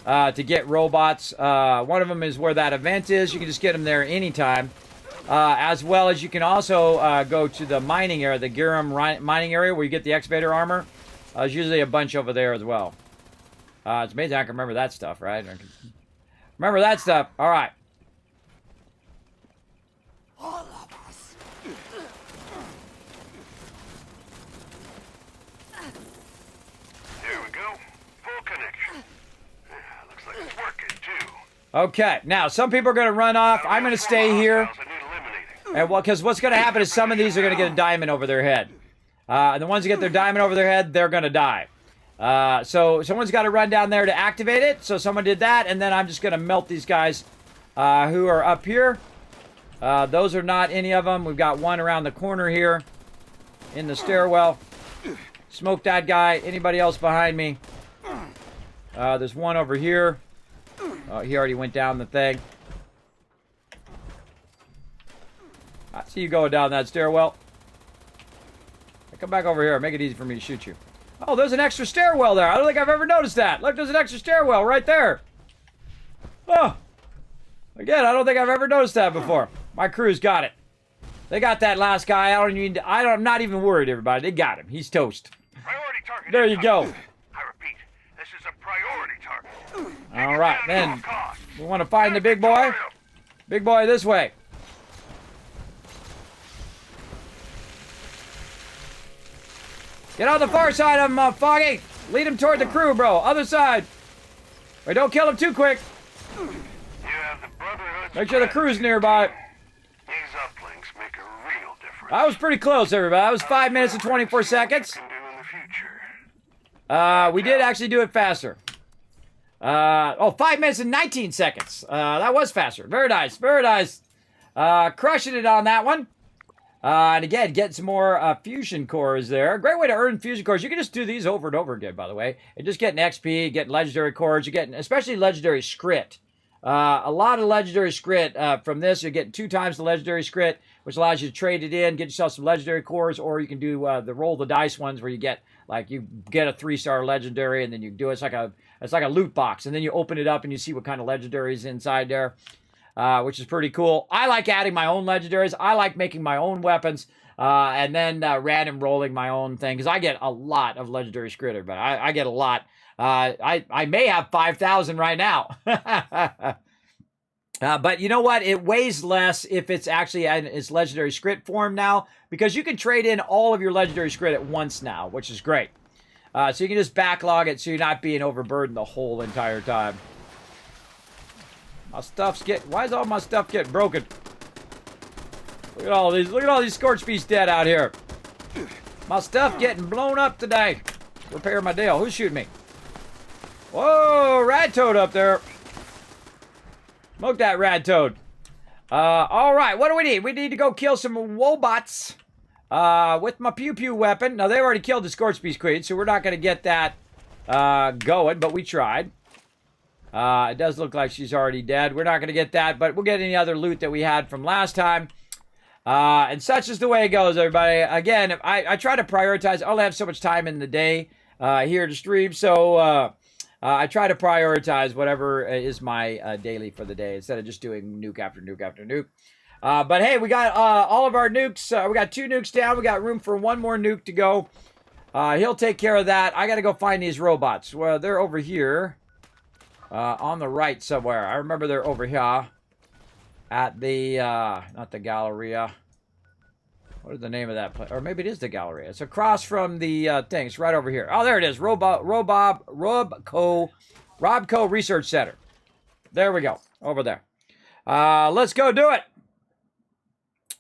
to get robots. One of them is where that event is. You can just get them there anytime. As well as you can also go to the mining area, the Giram mining area where you get the excavator armor. There's usually a bunch over there as well. It's amazing I can remember that stuff, right? Remember that stuff. All right. All of us. There we go. Full connection. Looks like it's working too. Okay. Now, some people are going to run off. I'm going to stay here. And because what's going to happen is some of these are going to get a diamond over their head. And the ones that get their diamond over their head, they're going to die. So someone's got to run down there to activate it. So someone did that, and then I'm just going to melt these guys who are up here. Those are not any of them. We've got one around the corner here in the stairwell. Smoke that guy. Anybody else behind me? There's one over here. He already went down the thing. I see you going down that stairwell. Come back over here. Make it easy for me to shoot you. Oh, there's an extra stairwell there. I don't think I've ever noticed that. Look, there's an extra stairwell right there. Oh. Again, I don't think I've ever noticed that before. My crew's got it. They got that last guy. I'm not even worried, everybody. They got him. He's toast. Priority target. There you go. I repeat, this is a priority target. All right, then. We want to find the big boy. Big boy this way. Get on the far side of him, Foggy. Lead him toward the crew, bro. Other side. Wait, don't kill him too quick. You have the Brotherhood's Make sure the crew's nearby. These uplinks make a real difference. I was pretty close, everybody. That was 5 minutes and 24 seconds. Can do in the future. We did actually do it faster. 5 minutes and 19 seconds. That was faster. Very nice. Very nice. Crushing it on that one. And again, getting some more fusion cores there. Great way to earn fusion cores. You can just do these over and over again, by the way. And just getting XP, getting legendary cores. You're getting, especially legendary scrit. A lot of legendary scrit from this. You're getting 2 times the legendary scrit, which allows you to trade it in, get yourself some legendary cores, or you can do the roll the dice ones where you get a 3-star legendary, and then you do it's like a loot box, and then you open it up and you see what kind of legendary is inside there. Which is pretty cool. I like adding my own legendaries. I like making my own weapons, and then random rolling my own thing, because I get a lot of legendary scritter, but I get a lot. I may have 5,000 right now. But you know what? It weighs less if it's actually in its legendary scrit form now, because you can trade in all of your legendary scrit at once now, which is great. So you can just backlog it so you're not being overburdened the whole entire time. My stuff's why is all my stuff getting broken? Look at all these scorched beasts dead out here. My stuff getting blown up today. Repair my deal. Who's shooting me? Whoa, rad toad up there. Smoke that rad toad. All right, what do we need? We need to go kill some wobots with my pew pew weapon. Now, they already killed the scorched beast queen, so we're not going to get that going, but we tried. It does look like she's already dead. We're not going to get that, but we'll get any other loot that we had from last time. And such is the way it goes, everybody. Again, I try to prioritize. I only have so much time in the day here to stream, so I try to prioritize whatever is my daily for the day instead of just doing nuke after nuke after nuke. But hey, we got all of our nukes. We got 2 nukes down. We got room for 1 more nuke to go. He'll take care of that. I got to go find these robots. Well, they're over here. On the right somewhere. I remember they're over here at the, not the Galleria. What is the name of that place? Or maybe it is the Galleria. It's across from the thing. It's right over here. Oh, there it is. Robco Research Center. There we go. Over there. Let's go do it.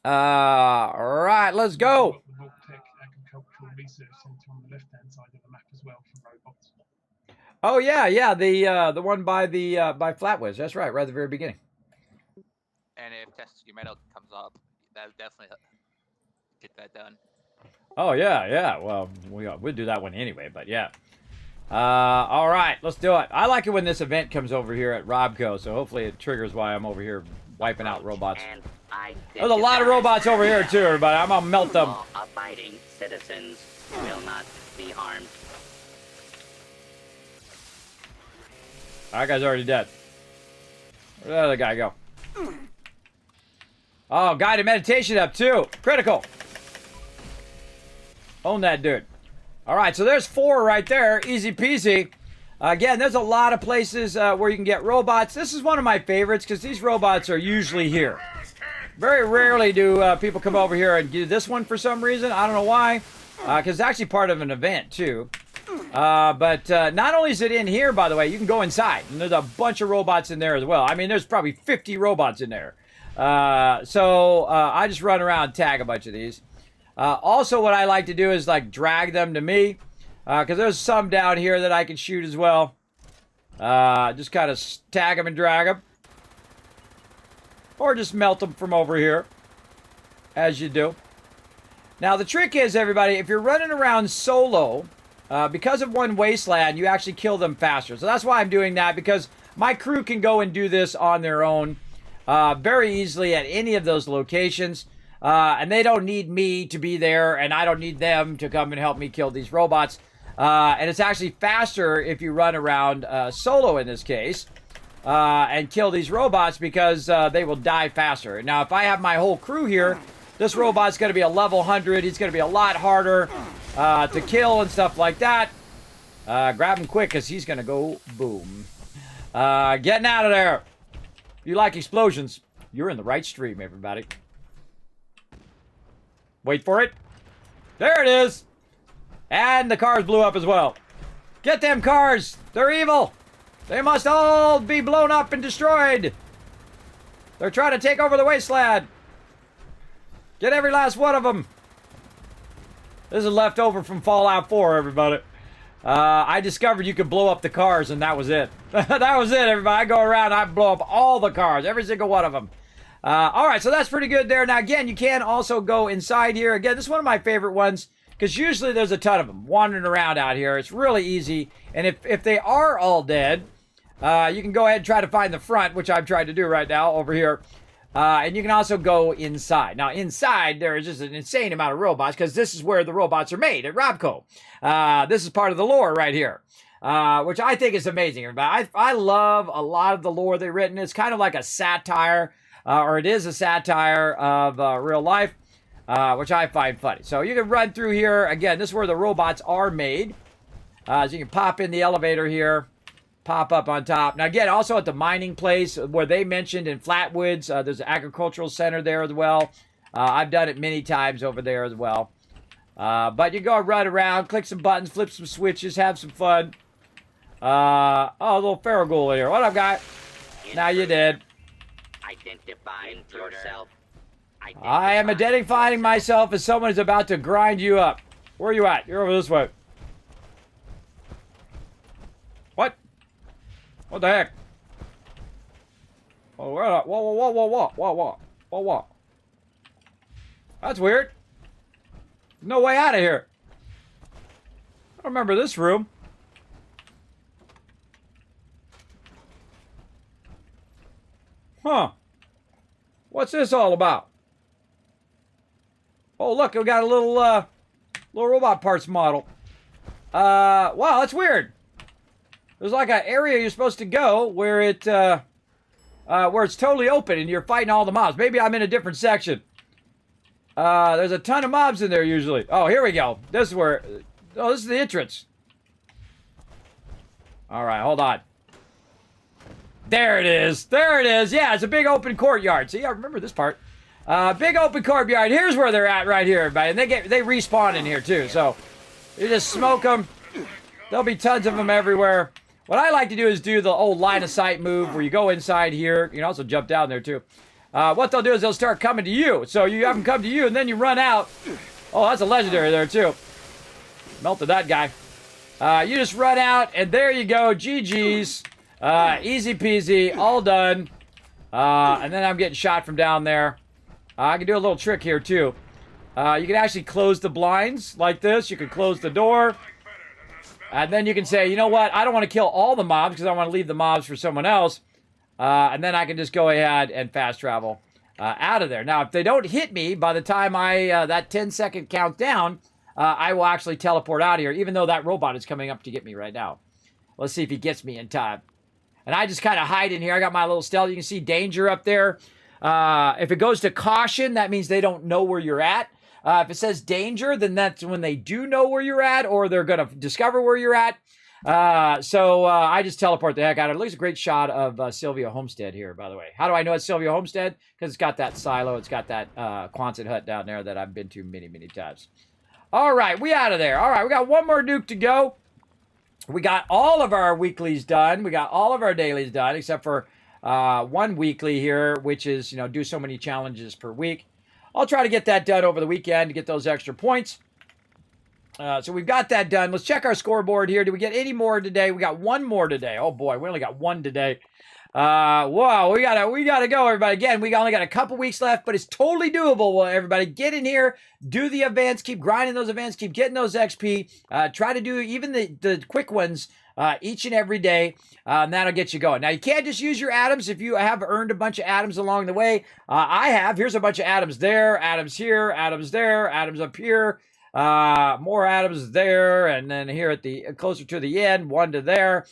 All right, let's go. The Voltech Agricultural Research Center on the left-hand side of the map as well for robots. Oh yeah, the one by the by Flatwoods. That's right at the very beginning. And if testing metal comes up, that'll definitely get that done. Oh yeah. Well, we'll do that one anyway, but yeah. All right, let's do it. I like it when this event comes over here at Robco, so hopefully it triggers why I'm over here wiping out robots. There's a lot of robots over here too, everybody. I'm gonna melt them. Abiding citizens will not be harmed. That guy's already dead. Where'd the other guy go? Oh, guided meditation up too. Critical. Own that dude. All right, so there's 4 right there. Easy peasy. Again, there's a lot of places where you can get robots. This is one of my favorites because these robots are usually here. Very rarely do people come over here and do this one for some reason. I don't know why. Because it's actually part of an event too. But not only is it in here, by the way, you can go inside. And there's a bunch of robots in there as well. I mean, there's probably 50 robots in there. So I just run around and tag a bunch of these. Also, what I like to do is like drag them to me. Because there's some down here that I can shoot as well. Just kind of tag them and drag them. Or just melt them from over here. As you do. Now, the trick is, everybody, if you're running around solo... because of one wasteland, you actually kill them faster. So that's why I'm doing that, because my crew can go and do this on their own very easily at any of those locations. And they don't need me to be there, and I don't need them to come and help me kill these robots. And it's actually faster if you run around solo in this case and kill these robots because they will die faster. Now, if I have my whole crew here, This robot's going to be a level 100. He's going to be a lot harder to kill and stuff like that. Grab him quick because he's going to go boom. Getting out of there. If you like explosions, you're in the right stream, everybody. Wait for it. There it is. And the cars blew up as well. Get them cars. They're evil. They must all be blown up and destroyed. They're trying to take over the wasteland. Get every last one of them. This is left over from Fallout 4, everybody. I discovered you could blow up the cars, and that was it. That was it, everybody. I go around, I blow up all the cars, every single one of them. All right, so that's pretty good there. Now, again, you can also go inside here. Again, this is one of my favorite ones, because usually there's a ton of them wandering around out here. It's really easy, and if they are all dead, you can go ahead and try to find the front, which I've tried to do right now over here. And you can also go inside. Now, inside, there is just an insane amount of robots, because this is where the robots are made, at Robco. This is part of the lore right here, which I think is amazing, everybody. I love a lot of the lore they've written. It's kind of like a satire, or it is a satire of real life, which I find funny. So you can run through here. Again, this is where the robots are made. So you can pop in the elevator here. Pop up on top. Now, again, also at the mining place where they mentioned in Flatwoods, there's an agricultural center there as well. I've done it many times over there as well. But you go run around, click some buttons, flip some switches, have some fun. Oh, a little Farragool here. What up, guy? Now you did. Identify yourself. I am identifying myself as someone who's about to grind you up. Where are you at? You're over this way. What? What the heck? Oh, whoa. That's weird. No way out of here. I don't remember this room. Huh. What's this all about? Oh, look, we got a little robot parts model. Wow, that's weird. There's like an area you're supposed to go where it's totally open and you're fighting all the mobs. Maybe I'm in a different section. There's a ton of mobs in there usually. Oh, here we go. This is where... Oh, this is the entrance. All right, hold on. There it is. There it is. Yeah, it's a big open courtyard. See, I remember this part. Big open courtyard. Here's where they're at right here, everybody. And they respawn in here too. So you just smoke them. There'll be tons of them everywhere. What I like to do is do the old line of sight move where you go inside here. You can also jump down there too. What they'll do is they'll start coming to you. So you have them come to you and then you run out. Oh, that's a legendary there too. Melted that guy. You just run out and there you go. GG's. Easy peasy. All done. And then I'm getting shot from down there. I can do a little trick here too. You can actually close the blinds like this. You can close the door. And then you can say, you know what? I don't want to kill all the mobs because I want to leave the mobs for someone else. And then I can just go ahead and fast travel out of there. Now, if they don't hit me by the time that 10-second countdown, I will actually teleport out of here, even though that robot is coming up to get me right now. Let's see if he gets me in time. And I just kind of hide in here. I got my little stealth. You can see danger up there. If it goes to caution, that means they don't know where you're at. If it says danger, then that's when they do know where you're at, or they're going to discover where you're at. So I just teleport the heck out of it. It looks a great shot of Sylvia Homestead here, by the way. How do I know it's Sylvia Homestead? Because it's got that silo. It's got that Quonset hut down there that I've been to many, many times. All right, we out of there. All right, we got one more nuke to go. We got all of our weeklies done. We got all of our dailies done, except for one weekly here, which is, do so many challenges per week. I'll try to get that done over the weekend to get those extra points. So we've got that done. Let's check our scoreboard here. Did we get any more today? We got one more today. Oh boy, we only got one today. Whoa, we gotta go, everybody. Again, we only got a couple weeks left, but it's totally doable. Well, everybody, get in here, do the events, keep grinding those events, keep getting those XP. Try to do even the quick ones each and every day. And that'll get you going. Now, you can't just use your atoms if you have earned a bunch of atoms along the way. I have. Here's a bunch of atoms there, atoms here, atoms there, atoms up here. More atoms there, and then here at the closer to the end, one to there.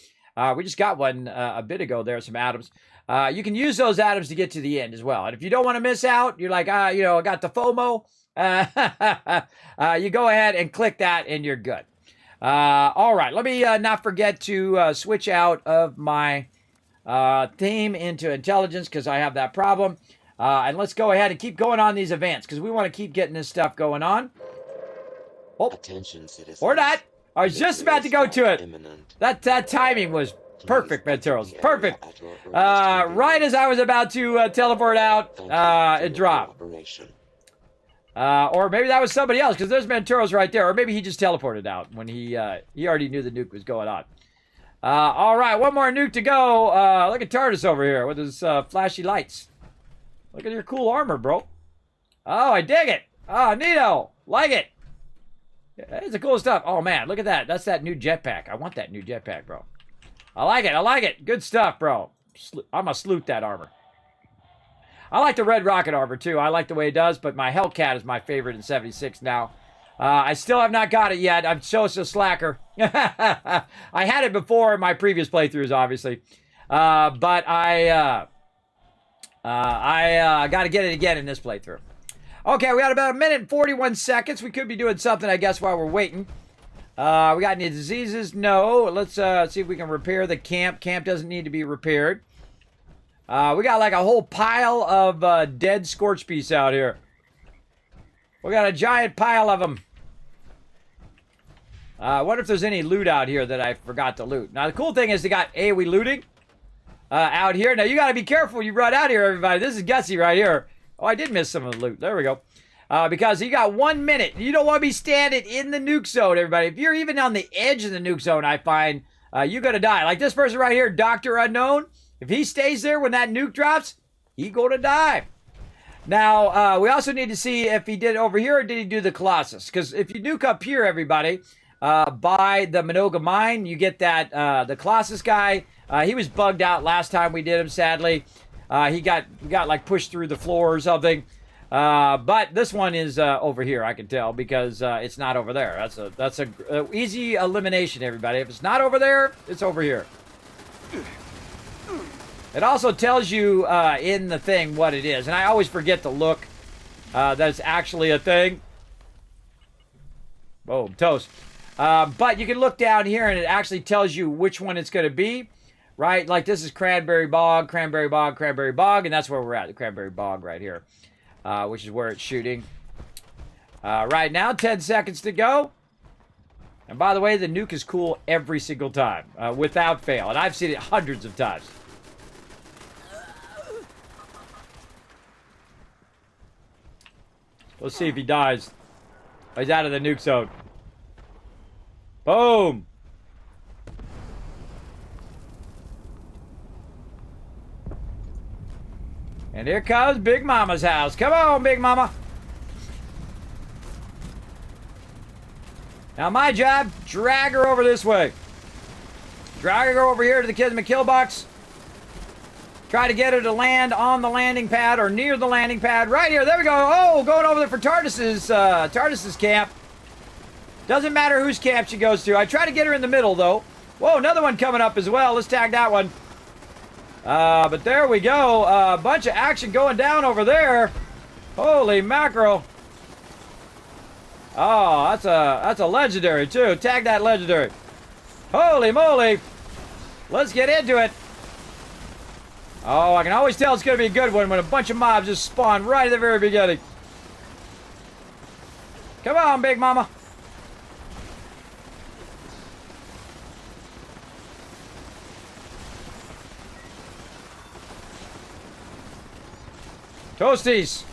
We just got one a bit ago there, some atoms. You can use those atoms to get to the end as well. And if you don't want to miss out, you're like, you know, I got the FOMO. You go ahead and click that and you're good. All right, let me not forget to switch out of my theme into intelligence because I have that problem. And let's go ahead and keep going on these events because we want to keep getting this stuff going on. Oh, Attention, citizens. or not. I was just about to go to it. Imminent. That timing was perfect, Venturos. Perfect. At your earliest Right as I was about to teleport out, Thank you for it your dropped. cooperation. Or maybe that was somebody else, because there's Venturos right there. Or maybe he just teleported out when he already knew the nuke was going on. All right, one more nuke to go. Look at TARDIS over here with his flashy lights. Look at your cool armor, bro. Oh, I dig it. Oh, neato. Like it. It's the cool stuff. Oh, man, look at that. That's that new jetpack. I want that new jetpack, bro. I like it. I like it. Good stuff, bro. I'm going to salute that armor. I like the red rocket armor, too. I like the way it does, but my Hellcat is my favorite in 76 now. I still have not got it yet. I'm so slacker. I had it before in my previous playthroughs, obviously. But I got to get it again in this playthrough. Okay, we got about 1 minute and 41 seconds. We could be doing something, I guess, while we're waiting. We got any diseases? No. Let's see if we can repair the camp. Camp doesn't need to be repaired. We got like a whole pile of dead scorch beasts out here. We got a giant pile of them. I wonder if there's any loot out here that I forgot to loot. Now, the cool thing is they got AoE looting out here. Now, you got to be careful when you run out here, everybody. This is gutsy right here. Oh, I did miss some of the loot. There we go. Because you got 1 minute. You don't want to be standing in the nuke zone, everybody. If you're even on the edge of the nuke zone, I find you're going to die. Like this person right here, Dr. Unknown. If he stays there when that nuke drops, he going to die. Now, we also need to see if he did it over here or did he do the Colossus. Because if you nuke up here, everybody, by the Minoga mine, you get that, the Colossus guy. He was bugged out last time we did him, sadly. He got like pushed through the floor or something. But this one is over here, I can tell, because it's not over there. That's a easy elimination, everybody. If it's not over there, it's over here. It also tells you in the thing what it is. And I always forget to look that it's actually a thing. Boom, toast. But you can look down here and it actually tells you which one it's going to be. Right? Like this is Cranberry Bog, Cranberry Bog, Cranberry Bog. And that's where we're at, the Cranberry Bog right here. Which is where it's shooting. Right now, 10 seconds to go. And by the way, the nuke is cool every single time. Without fail. And I've seen it hundreds of times. Let's see if he dies. He's out of the nuke zone. Boom. And here comes Big Mama's house. Come on, Big Mama. Now my job, drag her over this way. Drag her over here to the Kismet kill box. Try to get her to land on the landing pad or near the landing pad. Right here. There we go. Oh, going over there for TARDIS's camp. Doesn't matter whose camp she goes to. I try to get her in the middle, though. Whoa, another one coming up as well. Let's tag that one. But there we go. A bunch of action going down over there. Holy mackerel. Oh, that's a legendary, too. Tag that legendary. Holy moly. Let's get into it. Oh, I can always tell it's going to be a good one when a bunch of mobs just spawn right at the very beginning. Come on, Big Mama. Toasties.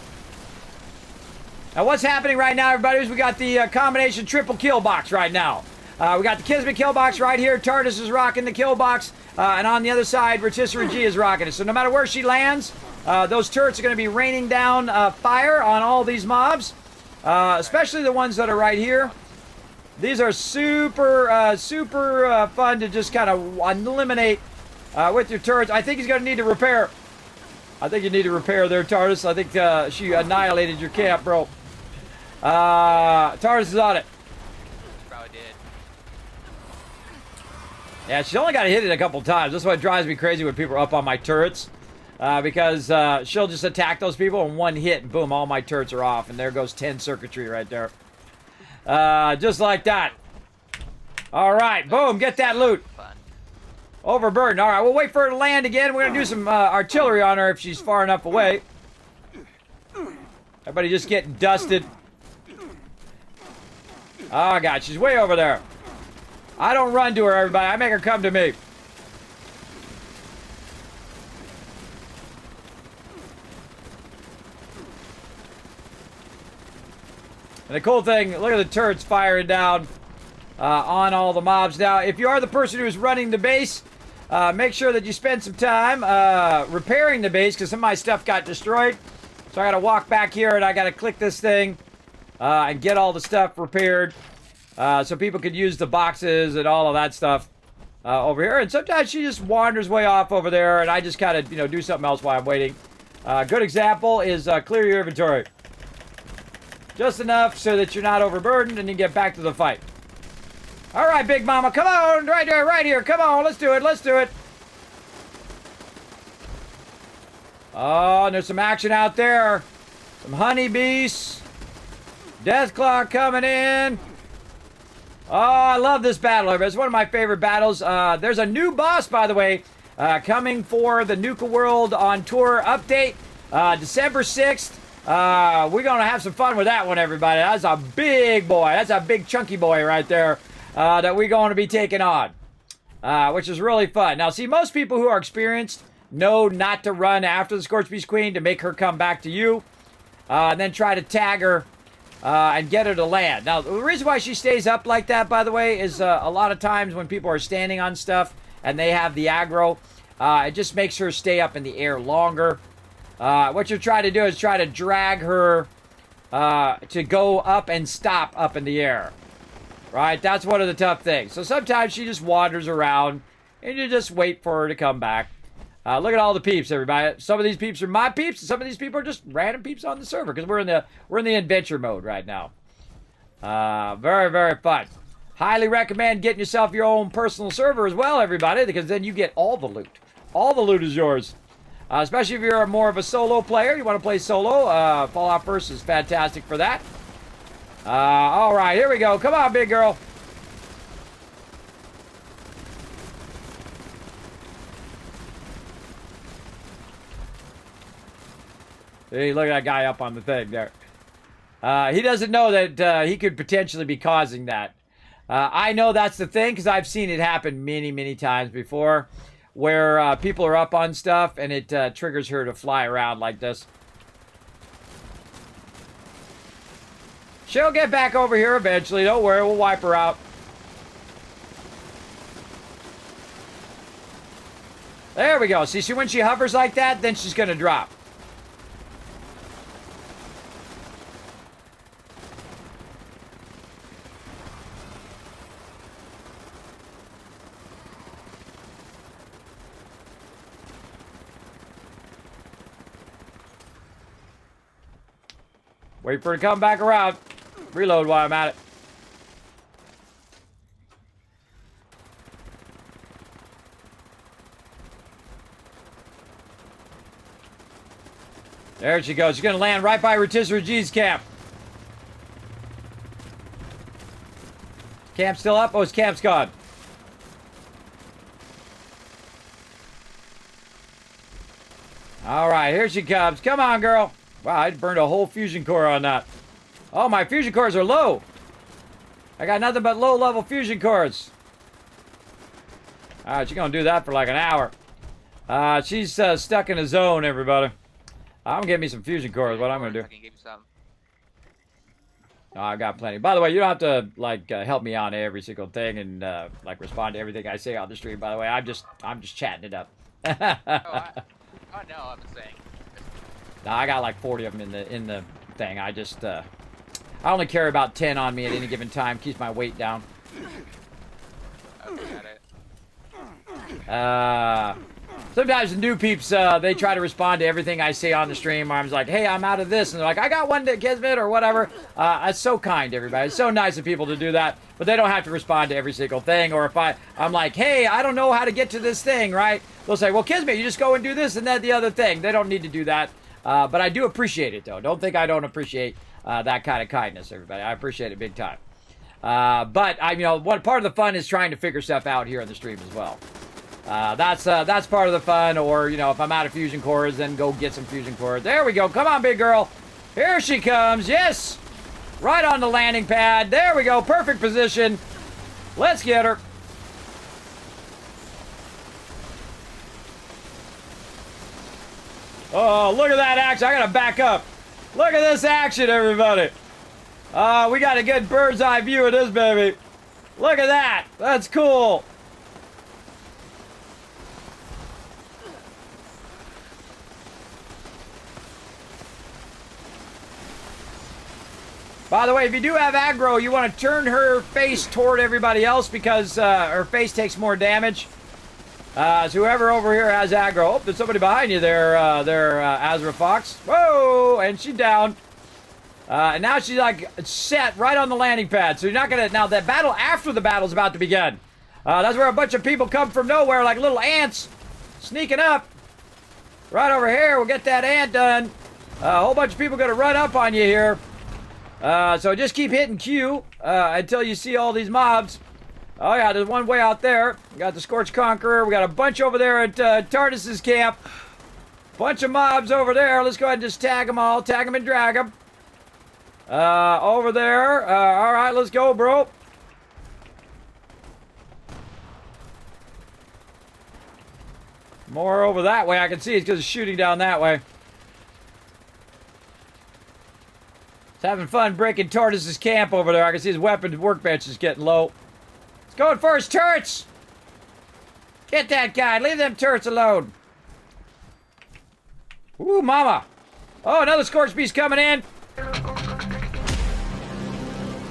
Now, what's happening right now, everybody, is we got the combination triple kill box right now. We got the Kismet kill box right here. TARDIS is rocking the kill box. And on the other side, Rotisserie G is rocking it. So no matter where she lands, those turrets are going to be raining down fire on all these mobs. Especially the ones that are right here. These are super fun to just kind of eliminate with your turrets. I think he's going to need to repair. I think you need to repair there, TARDIS. I think she annihilated your camp, bro. TARDIS is on it. Probably did. Yeah, she's only got to hit it a couple times. That's what drives me crazy when people are up on my turrets. Because she'll just attack those people in one hit, and boom, all my turrets are off. And there goes 10 circuitry right there. Just like that. All right, boom, get that loot. Fun. Overburden. All right, we'll wait for her to land again. We're going to do some artillery on her if she's far enough away. Everybody just getting dusted. Oh, God, she's way over there. I don't run to her, everybody. I make her come to me. And the cool thing, look at the turrets firing down on all the mobs. Now, if you are the person who's running the base, make sure that you spend some time repairing the base, because some of my stuff got destroyed. So I got to walk back here, and I got to click this thing and get all the stuff repaired. So people could use the boxes and all of that stuff over here. And sometimes she just wanders way off over there, and I just kind of, do something else while I'm waiting. Good example is clear your inventory. Just enough so that you're not overburdened and you get back to the fight. All right, Big Mama, come on, right there, right here. Come on, let's do it, let's do it. Oh, and there's some action out there. Some honeybees. Deathclaw coming in. Oh, I love this battle. It's one of my favorite battles. There's a new boss, by the way, coming for the Nuka World on Tour update. December 6th. We're going to have some fun with that one, everybody. That's a big boy. That's a big chunky boy right there that we're going to be taking on, which is really fun. Now, see, most people who are experienced know not to run after the Scorched Beast Queen to make her come back to you, and then try to tag her and get her to land. Now, the reason why she stays up like that, by the way, is a lot of times when people are standing on stuff and they have the aggro, it just makes her stay up in the air longer. What you're trying to do is try to drag her to go up and stop up in the air. Right? That's one of the tough things. So sometimes she just wanders around and you just wait for her to come back. Look at all the peeps, everybody. Some of these peeps are my peeps, and some of these people are just random peeps on the server because we're in the adventure mode right now. Very, very fun. Highly recommend getting yourself your own personal server as well, everybody, because then you get all the loot. All the loot is yours. Especially if you're more of a solo player. You want to play solo. Fallout 1st is fantastic for that. All right, here we go. Come on, big girl. Hey, look at that guy up on the thing there. He doesn't know that he could potentially be causing that. I know that's the thing because I've seen it happen many, many times before. Where people are up on stuff and it triggers her to fly around like this. She'll get back over here eventually. Don't worry, we'll wipe her out. There we go. See, when she hovers like that, then she's going to drop. Wait for her to come back around. Reload while I'm at it. There she goes. She's going to land right by Rotisserie G's camp. Camp still up? Oh, his camp's gone. All right, here she comes. Come on, girl. Wow, I burned a whole fusion core on that. Oh, my fusion cores are low. I got nothing but low-level fusion cores. All right, she's going to do that for like an hour. She's stuck in a zone, everybody. I'm going to get me some fusion cores, what I'm going to do. I can give you some. Oh, I've got plenty. By the way, you don't have to, like, help me on every single thing and, like, respond to everything I say on the stream, by the way. I'm just chatting it up. Oh, no, I'm saying. No, I got like 40 of them in the thing. I just I only carry about 10 on me at any given time. Keeps my weight down. Okay, got it. Sometimes the new peeps, they try to respond to everything I say on the stream. I'm just like, hey, I'm out of this. And they're like, I got one to Kismet or whatever. It's so kind, everybody. It's so nice of people to do that. But they don't have to respond to every single thing. Or if I'm like, hey, I don't know how to get to this thing, right? They'll say, well, Kismet, you just go and do this and that, the other thing. They don't need to do that. But I do appreciate it, though. Don't think I don't appreciate that kind of kindness, everybody. I appreciate it big time. But what part of the fun is trying to figure stuff out here on the stream as well. That's part of the fun. Or if I'm out of fusion cores, then go get some fusion cores. There we go. Come on, big girl. Here she comes. Yes, right on the landing pad. There we go. Perfect position. Let's get her. Oh, look at that action. I gotta back up. Look at this action, everybody. We got a good bird's eye view of this baby. Look at that. That's cool. By the way, if you do have aggro, you want to turn her face toward everybody else because her face takes more damage. So whoever over here has aggro. Oh, there's somebody behind you there, Azra Fox. Whoa, and she's down. And now she's like set right on the landing pad. So you're not gonna, now that battle after the battle's about to begin. That's where a bunch of people come from nowhere like little ants sneaking up. Right over here, we'll get that ant done. A whole bunch of people gonna run up on you here. So just keep hitting Q until you see all these mobs. Oh yeah, there's one way out there. We got the Scorched Conqueror. We got a bunch over there at Tardis's camp. Bunch of mobs over there. Let's go ahead and just tag them all. Tag them and drag them. Over there. All right, let's go, bro. More over that way. I can see it's because it's shooting down that way. It's having fun breaking Tardis's camp over there. I can see his weapon workbench is getting low. Let's go for his turrets. Get that guy. Leave them turrets alone. Ooh, mama. Oh, another Scorched Beast coming in.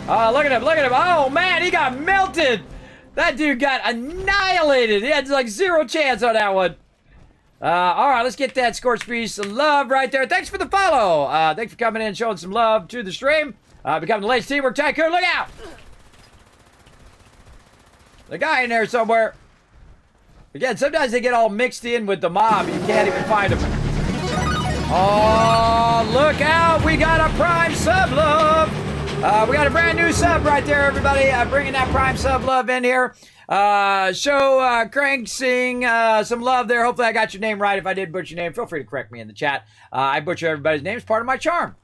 Oh, look at him. Look at him. Oh, man, he got melted. That dude got annihilated. He had like 0 chance on that one. All right, let's get that Scorched Beast love right there. Thanks for the follow. Thanks for coming in and showing some love to the stream. Becoming the latest Teamwork Tycoon. Look out! The guy in there somewhere. Again, sometimes they get all mixed in with the mob. You can't even find them. Oh, look out! We got a Prime Sub Love. We got a brand new sub right there, everybody. Bringing that Prime Sub Love in here. Show Crank Sing some love there. Hopefully I got your name right. If I did butcher your name, feel free to correct me in the chat. I butcher everybody's name. It's part of my charm.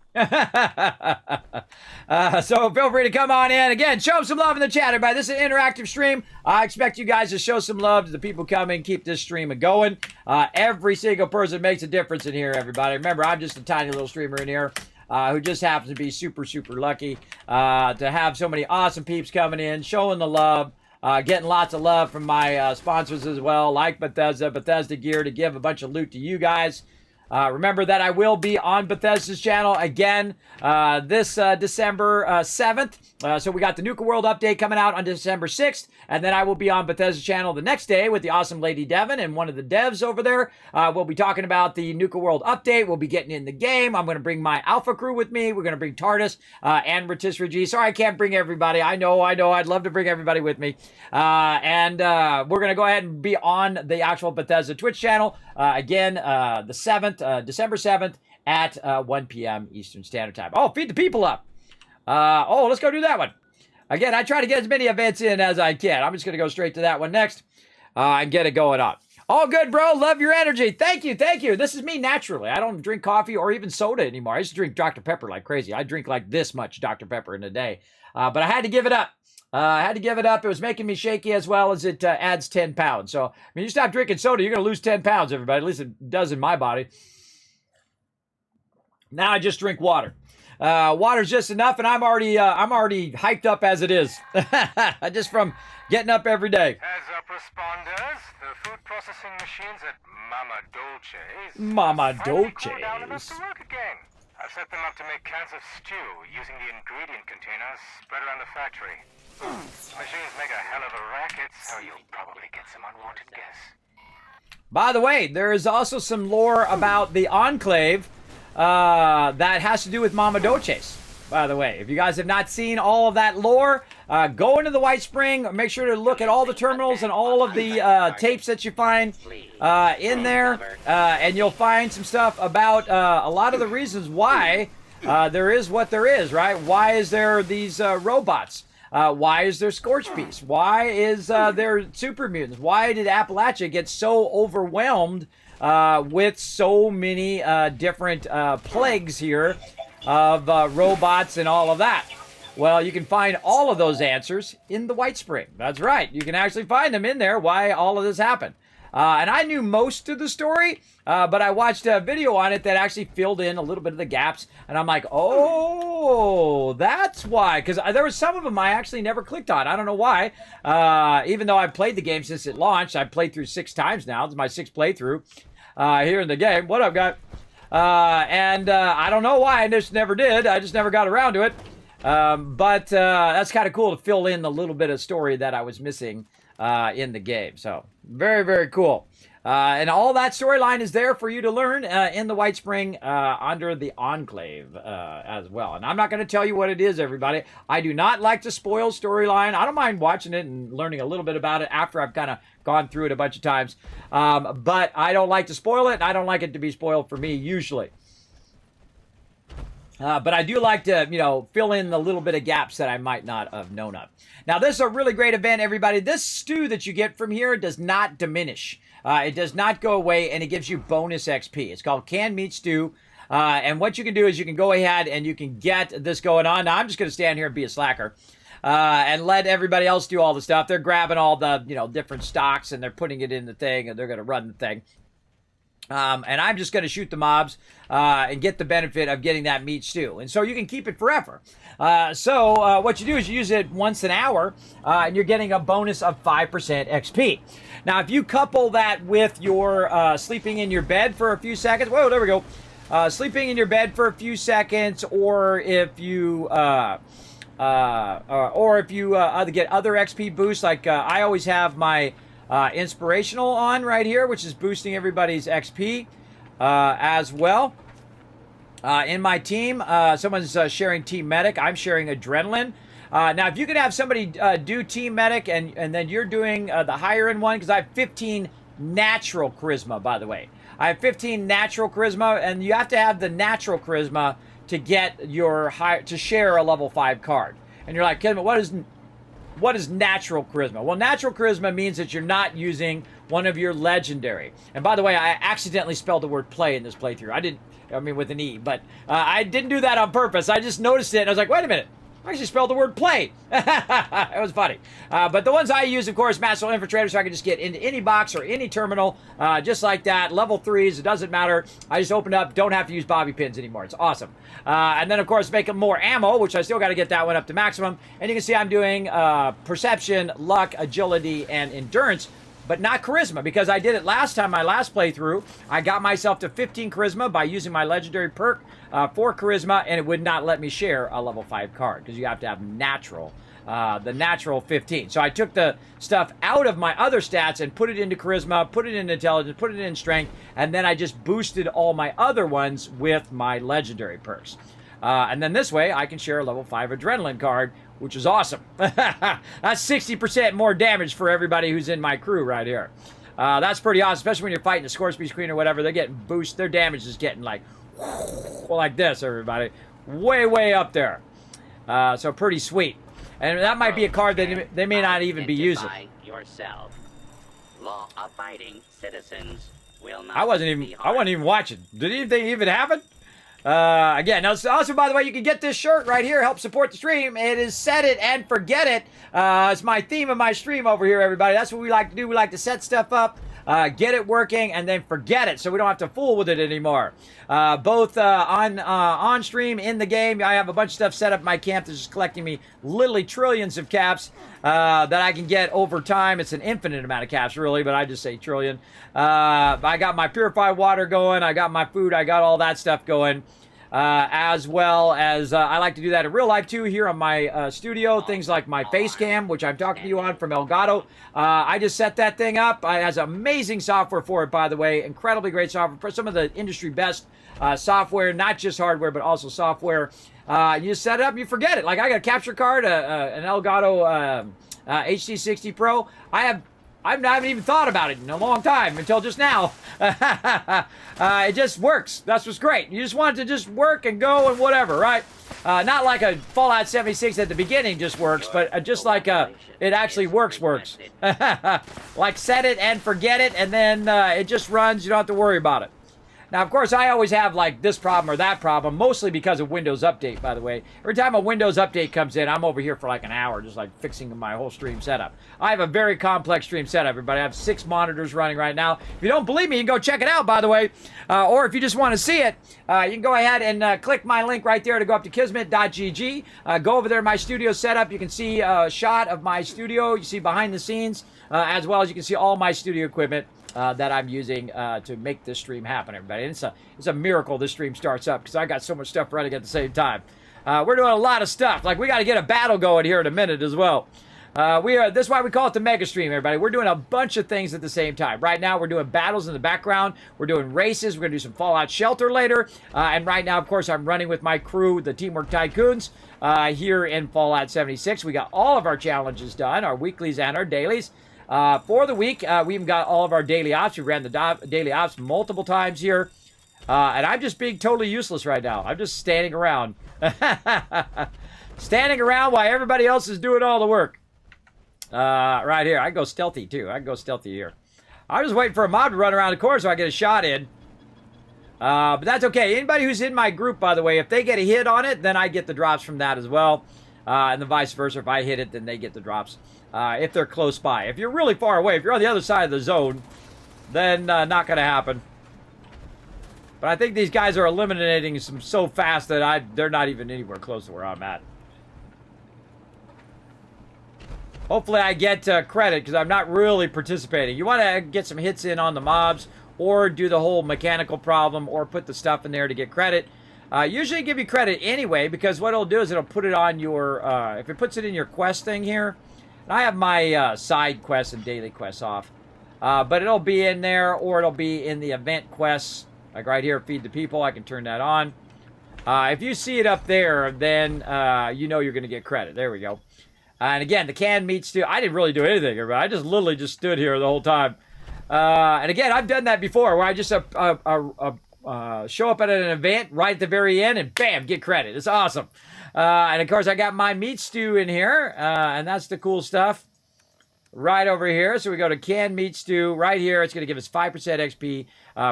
So feel free to come on in. Again, show them some love in the chat, everybody. This is an interactive stream. I expect you guys to show some love to the people coming. Keep this stream going. Every single person makes a difference in here, everybody. Remember, I'm just a tiny little streamer in here. Who just happens to be super, super lucky to have so many awesome peeps coming in, showing the love, getting lots of love from my sponsors as well, like Bethesda Gear, to give a bunch of loot to you guys. Remember that I will be on Bethesda's channel again this December 7th. So we got the Nuka World update coming out on December 6th. And then I will be on Bethesda's channel the next day with the awesome Lady Devon and one of the devs over there. We'll be talking about the Nuka World update. We'll be getting in the game. I'm going to bring my Alpha crew with me. We're going to bring Tardis and Rotisserie G. Sorry, I can't bring everybody. I know. I'd love to bring everybody with me. And we're going to go ahead and be on the actual Bethesda Twitch channel again the 7th, December 7th at 1 p.m. Eastern Standard Time. Oh, feed the people up. Let's go do that one. Again, I try to get as many events in as I can. I'm just going to go straight to that one next and get it going on. All good, bro. Love your energy. Thank you. Thank you. This is me naturally. I don't drink coffee or even soda anymore. I used to drink Dr. Pepper like crazy. I drink like this much Dr. Pepper in a day. But I had to give it up. It was making me shaky as well as it adds 10 pounds. So, I mean, you stop drinking soda, you're going to lose 10 pounds, everybody. At least it does in my body. Now I just drink water. Water's just enough, and I'm already hyped up as it is. Just from getting up every day. Heads up, responders. The food processing machines at Mama Dolce's down enough to work again. I've set them up to make cans of stew using the ingredient containers spread around the factory. Machines make a hell of a racket, so you'll probably get some unwanted guests. By the way, there is also some lore about the Enclave that has to do with Mama Doches. By the way, if you guys have not seen all of that lore, go into the White Spring. Make sure to look at all the terminals and all of the tapes that you find in there, and you'll find some stuff about a lot of the reasons why there is what there is, right? Why is there these robots? Why is there Scorch Beast? Why is there super mutants? Why did Appalachia get so overwhelmed with so many different plagues here of robots and all of that? Well, you can find all of those answers in the White Spring. That's right. You can actually find them in there, why all of this happened. And I knew most of the story, but I watched a video on it that actually filled in a little bit of the gaps. And I'm like, oh, that's why. Because there were some of them I actually never clicked on. I don't know why. Even though I've played the game since it launched. I've played through 6 times now. It's my 6th playthrough here in the game. What up, guy? I don't know why I just never did. I just never got around to it. But that's kind of cool to fill in the little bit of story that I was missing in the game. So very, very cool. And all that storyline is there for you to learn in the White Spring under the Enclave as well. And I'm not going to tell you what it is, everybody. I do not like to spoil storyline. I don't mind watching it and learning a little bit about it after I've kind of gone through it a bunch of times. But I don't like to spoil it, and I don't like it to be spoiled for me usually. But I do like to, you know, fill in the little bit of gaps that I might not have known of. Now, this is a really great event, everybody. This stew that you get from here does not diminish. It does not go away, and it gives you bonus XP. It's called Canned Meat Stew. And what you can do is you can go ahead and you can get this going on. Now, I'm just going to stand here and be a slacker and let everybody else do all the stuff. They're grabbing all the, you know, different stocks, and they're putting it in the thing, and they're going to run the thing. And I'm just going to shoot the mobs and get the benefit of getting that meat stew. And so you can keep it forever. So what you do is you use it once an hour, and you're getting a bonus of 5% XP. Now, if you couple that with your sleeping in your bed for a few seconds, whoa, there we go. Sleeping in your bed for a few seconds, or if you get other XP boosts, like I always have my inspirational on right here, which is boosting everybody's XP as well. In my team, someone's sharing Team Medic. I'm sharing Adrenaline. Now, if you could have somebody do Team Medic and then you're doing the higher end one, because I have 15 natural charisma, by the way. I have 15 natural charisma, and you have to have the natural charisma to get your to share a level 5 card. And you're like, Kismet, what is natural charisma? Well, natural charisma means that you're not using one of your legendary. And by the way, I accidentally spelled the word play in this playthrough. I mean with an E, but I didn't do that on purpose. I just noticed it, and I was like, wait a minute. I actually spelled the word play. It was funny. But the ones I use, of course, Master Infiltrator, so I can just get into any box or any terminal, just like that. Level 3s, it doesn't matter. I just opened up, don't have to use bobby pins anymore. It's awesome. And then, of course, making more ammo, which I still got to get that one up to maximum. And you can see I'm doing Perception, Luck, Agility, and Endurance, but not Charisma, because I did it last time, my last playthrough. I got myself to 15 Charisma by using my legendary perk for Charisma, and it would not let me share a level 5 card, because you have to have natural, the natural 15. So I took the stuff out of my other stats and put it into Charisma, put it into Intelligence, put it in Strength, and then I just boosted all my other ones with my legendary perks. And then this way, I can share a level 5 Adrenaline card, which is awesome. That's 60% more damage for everybody who's in my crew right here. That's pretty awesome, especially when you're fighting the Scorch Beast Queen or whatever. They're getting boost. Their damage is getting like this, everybody. Way, way up there. So pretty sweet. And that might be a card that they may not even be using. Yourself. Law-abiding citizens will not I wasn't even watching. Did anything even happen? Again, now, also, by the way, you can get this shirt right here, help support the stream. It is Set It and Forget It. It's my theme of my stream over here, everybody. That's what we like to do. We like to set stuff up, get it working, and then forget it, so we don't have to fool with it anymore. Both on stream, in the game, I have a bunch of stuff set up in my camp that's just collecting me literally trillions of caps that I can get over time. It's an infinite amount of caps, really, but I just say trillion. I got my purified water going. I got my food. I got all that stuff going. as well as I like to do that in real life too here on my studio. Things like my face cam, which I'm talking to you on from Elgato. I just set that thing up. It has amazing software for it, by the way. Incredibly great software. For some of the industry best software, not just hardware, but also software. You set it up, you forget it. Like I got a capture card, an Elgato HD60 Pro. I haven't even thought about it in a long time until just now. It just works. That's what's great. You just want it to just work and go and whatever, right? Not like a Fallout 76 at the beginning just works, but just like it actually works. Like set it and forget it, and then it just runs. You don't have to worry about it. Now, of course, I always have, like, this problem or that problem, mostly because of Windows Update, by the way. Every time a Windows Update comes in, I'm over here for, like, an hour, just, like, fixing my whole stream setup. I have a very complex stream setup, everybody. I have 6 monitors running right now. If you don't believe me, you can go check it out, by the way. Or if you just want to see it, you can go ahead and click my link right there to go up to kismet.gg. Go over there to my studio setup. You can see a shot of my studio. You see behind the scenes, as well as you can see all my studio equipment. That I'm using to make this stream happen, everybody. And it's a miracle this stream starts up because I got so much stuff running at the same time. We're doing a lot of stuff. Like, we got to get a battle going here in a minute as well. This is why we call it the mega stream, everybody. We're doing a bunch of things at the same time. Right now, we're doing battles in the background. We're doing races. We're going to do some Fallout Shelter later. And right now, of course, I'm running with my crew, the Teamwork Tycoons, here in Fallout 76. We got all of our challenges done, our weeklies and our dailies. For the week, we even got all of our daily ops. We ran the daily ops multiple times here. And I'm just being totally useless right now. I'm just standing around. Standing around while everybody else is doing all the work. Right here. I can go stealthy, too. I can go stealthy here. I'm just waiting for a mob to run around the corner so I get a shot in. But that's okay. Anybody who's in my group, by the way, if they get a hit on it, then I get the drops from that as well. And the vice versa. If I hit it, then they get the drops. If they're close by. If you're really far away, if you're on the other side of the zone, then not going to happen. But I think these guys are eliminating some so fast that they're not even anywhere close to where I'm at. Hopefully I get credit because I'm not really participating. You want to get some hits in on the mobs or do the whole mechanical problem or put the stuff in there to get credit. Usually give you credit anyway because what it'll do is it'll put it on your, if it puts it in your quest thing here, and I have my side quests and daily quests off. But it'll be in there, or it'll be in the event quests. Like right here, Feed the People, I can turn that on. If you see it up there, then you know you're going to get credit. There we go. And again, the canned meat stew, I didn't really do anything. I just literally just stood here the whole time. And again, I've done that before, where I just show up at an event right at the very end, and bam, get credit. It's awesome. And of course, I got my meat stew in here, and that's the cool stuff right over here. So we go to canned meat stew right here. It's going to give us 5% XP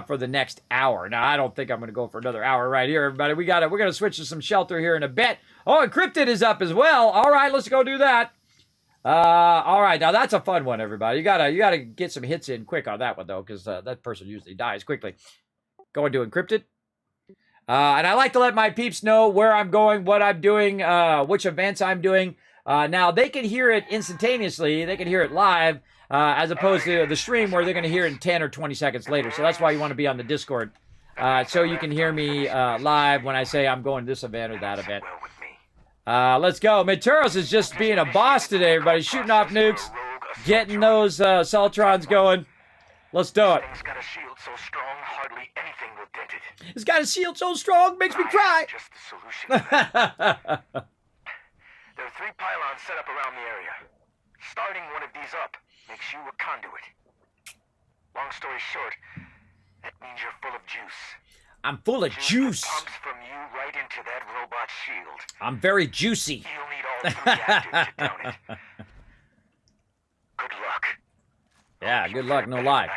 for the next hour. Now, I don't think I'm going to go for another hour right here, everybody. We're going to switch to some shelter here in a bit. Oh, Encrypted is up as well. All right, let's go do that. All right, now that's a fun one, everybody. You gotta get some hits in quick on that one though, because that person usually dies quickly. Go and do Encrypted. And I like to let my peeps know where I'm going, what I'm doing, which events I'm doing. Now, they can hear it instantaneously. They can hear it live, as opposed to the stream where they're going to hear it in 10 or 20 seconons later. So that's why you want to be on the Discord, so you can hear me live when I say I'm going to this event or that event. Let's go. Maturos is just being a boss today, everybody. Shooting off nukes, getting those Sultrons going. Let's do it. It's got a shield so strong, hardly anything will dent it. It's got a shield so strong, makes me cry. Just the solution. There are 3 pylons set up around the area. Starting one of these up makes you a conduit. Long story short, that means you're full of juice. I'm full of juice. Pumps from you right into that robot shield. I'm very juicy. You'll need all 3 active to down it. Good luck. Yeah, good luck, no lie.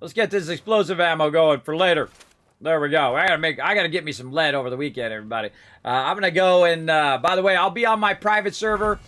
Let's get this explosive ammo going for later. There we go. I gotta get me some lead over the weekend, everybody. I'm gonna go and, by the way, I'll be on my private server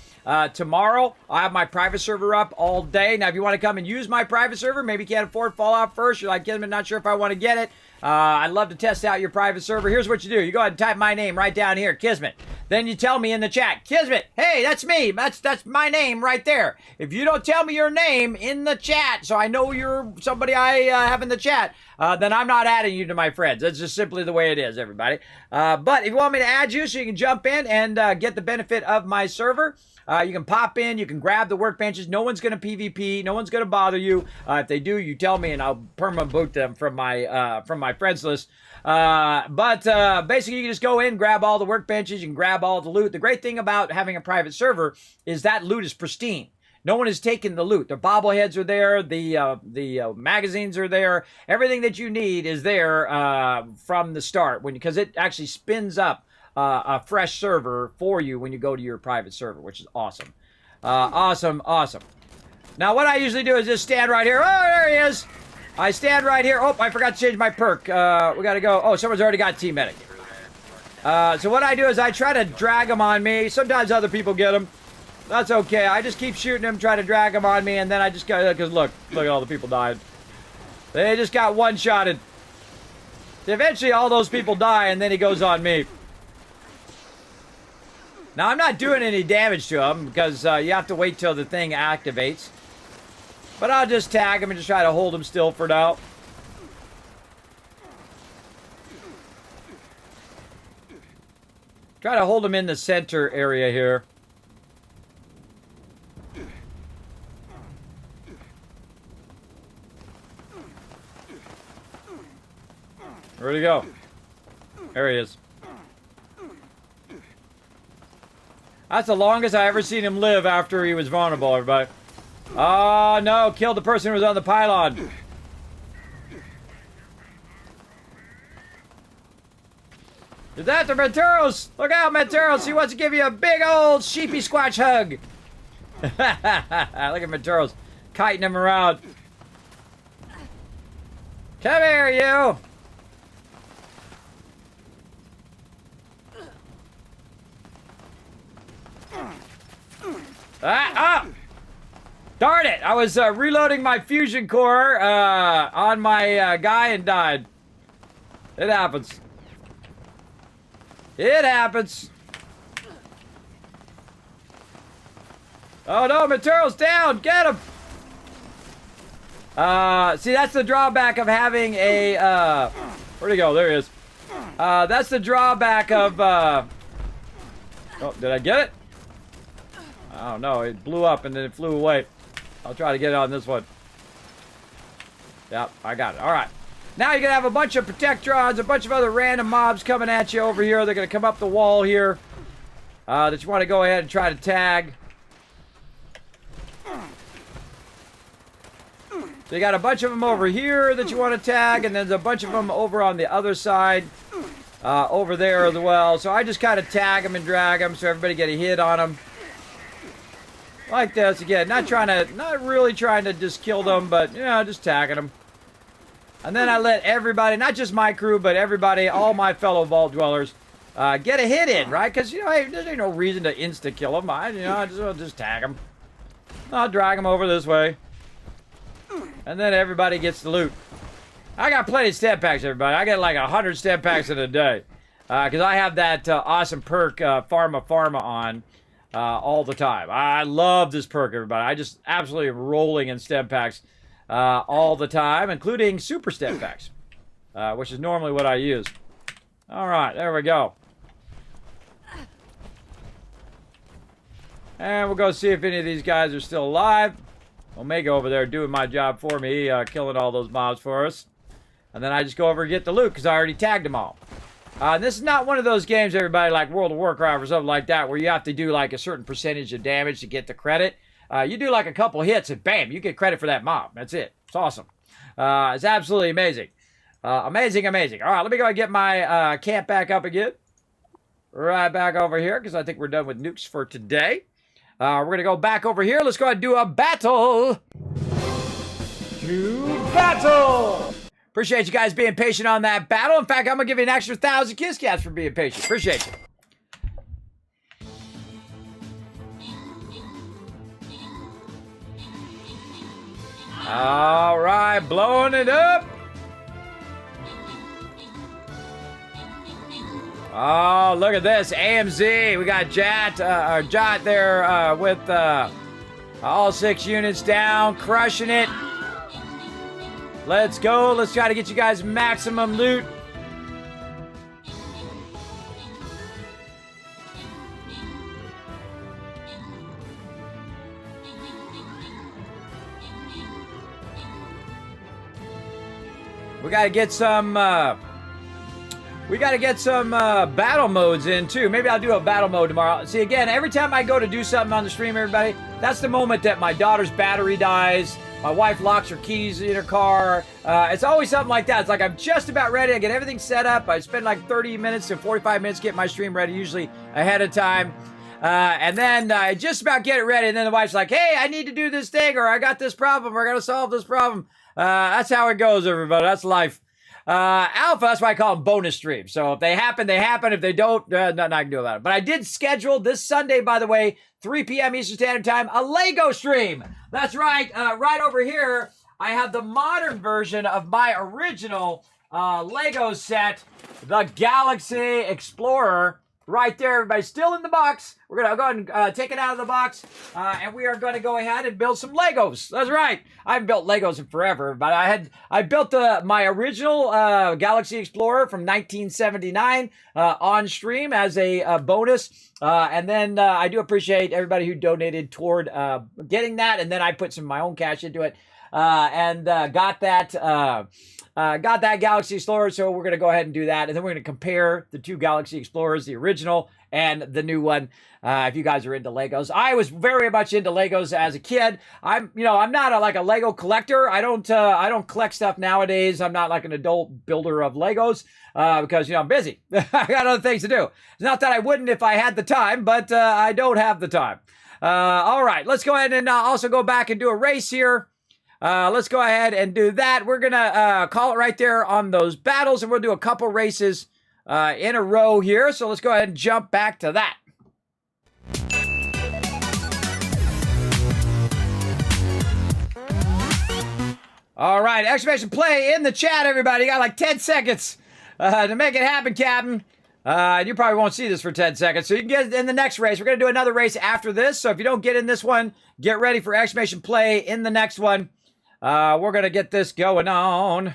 tomorrow. I'll have my private server up all day. Now, if you want to come and use my private server, maybe you can't afford Fallout first. You're like, Kismet, not sure if I want to get it. I'd love to test out your private server. Here's what you do. You go ahead and type my name right down here, Kismet. Then you tell me in the chat, Kismet, hey, that's me. That's my name right there. If you don't tell me your name in the chat, so I know you're somebody I have in the chat, then I'm not adding you to my friends. That's just simply the way it is, everybody. But if you want me to add you so you can jump in and get the benefit of my server, you can pop in, you can grab the workbenches. No one's going to PvP. No one's going to bother you. If they do, you tell me and I'll perma boot them from my friends list. But basically, you can just go in, grab all the workbenches, you can grab all the loot. The great thing about having a private server is that loot is pristine. No one has taken the loot. The bobbleheads are there. The magazines are there. Everything that you need is there from the start, because it actually spins up a fresh server for you when you go to your private server, which is awesome. Awesome. Now, what I usually do is just stand right here. Oh, there he is. I stand right here. Oh, I forgot to change my perk. We got to go. Oh, someone's already got Team Medic. So what I do is I try to drag them on me. Sometimes other people get them. That's okay. I just keep shooting them, try to drag them on me, and then I just go, because look at all the people died. They just got one-shotted. Eventually, all those people die, and then he goes on me. Now, I'm not doing any damage to him, because you have to wait till the thing activates. But I'll just tag him and just try to hold him still for now. Try to hold him in the center area here. Where'd he go? There he is. That's the longest I ever seen him live after he was vulnerable, everybody. Oh, no. Killed the person who was on the pylon. Is that the Menteros? Look out, Menteros. He wants to give you a big old sheepy squatch hug. Look at Menteros kiting him around. Come here, you. Darn it! I was reloading my fusion core on my guy and died. It happens. It happens. Oh no, Matero's down! Get him! See, that's the drawback of having a, where'd he go? There he is. That's the drawback of, oh, did I get it? Oh no, it blew up and then it flew away. I'll try to get it on this one. Yep, I got it. All right. Now you're going to have a bunch of Protectrons, a bunch of other random mobs coming at you over here. They're going to come up the wall here that you want to go ahead and try to tag. So you got a bunch of them over here that you want to tag, and there's a bunch of them over on the other side, over there as well. So I just kind of tag them and drag them so everybody get a hit on them. Like this, again, not really trying to just kill them, but, you know, just tagging them. And then I let everybody, not just my crew, but everybody, all my fellow vault dwellers, get a hit in, right? Because, you know, hey, there's no reason to insta-kill them. I just tag them. I'll drag them over this way. And then everybody gets the loot. I got plenty of stem packs, everybody. I get like 100 stem packs in a day. Because I have that awesome perk, Pharma on. All the time. I love this perk, everybody. I just absolutely am rolling in stem packs all the time, including super stem packs, which is normally what I use. All right, there we go. And we'll go see if any of these guys are still alive. Omega over there doing my job for me, killing all those mobs for us. And then I just go over and get the loot because I already tagged them all. This is not one of those games, everybody, like World of Warcraft or something like that, where you have to do like a certain percentage of damage to get the credit. You do like a couple hits and bam, you get credit for that mob. That's it. It's awesome. It's absolutely amazing. Amazing. All right, let me go and get my camp back up again. Right back over here, because I think we're done with nukes for today. We're going to go back over here. Let's go ahead and do a battle. To battle! Appreciate you guys being patient on that battle. In fact, I'm going to give you an extra 1,000 Kiss Cats for being patient. Appreciate you. All right, blowing it up. Oh, look at this. AMZ. We got Jot there with all 6 units down, crushing it. Let's go. Let's try to get you guys maximum loot. We gotta get some battle modes in too. Maybe I'll do a battle mode tomorrow. See, again, every time I go to do something on the stream, everybody, that's the moment that my daughter's battery dies. My wife locks her keys in her car. It's always something like that. It's like I'm just about ready. I get everything set up. I spend like 30 minutes to 45 minutes getting my stream ready, usually ahead of time. And then I just about get it ready. And then the wife's like, hey, I need to do this thing, or I got this problem, or I got to solve this problem. That's how it goes, everybody. That's life. Alpha, that's why I call them bonus streams. So if they happen, they happen. If they don't, nothing I can do about it. But I did schedule this Sunday, by the way, 3 p.m. Eastern Standard Time, a Lego stream. That's right. Right over here, I have the modern version of my original Lego set, the Galaxy Explorer. Right there, everybody, still in the box. We're going to go ahead and take it out of the box, and we are going to go ahead and build some Legos. That's right. I haven't built Legos in forever, but I built my original Galaxy Explorer from 1979 on stream as a bonus, and then I do appreciate everybody who donated toward getting that, and then I put some of my own cash into it, and got that Galaxy Explorer, so we're going to go ahead and do that. And then we're going to compare the two Galaxy Explorers, the original and the new one, if you guys are into Legos. I was very much into Legos as a kid. I'm not like a Lego collector. I don't collect stuff nowadays. I'm not like an adult builder of Legos because, I'm busy. I got other things to do. It's not that I wouldn't if I had the time, but I don't have the time. All right, let's go ahead and also go back and do a race here. Let's go ahead and do that. We're going to call it right there on those battles, and we'll do a couple races in a row here. So let's go ahead and jump back to that. All right, exclamation play in the chat, everybody. You got like 10 seconds to make it happen, Captain. You probably won't see this for 10 seconds, so you can get in the next race. We're going to do another race after this, so if you don't get in this one, get ready for exclamation play in the next one. We're going to get this going on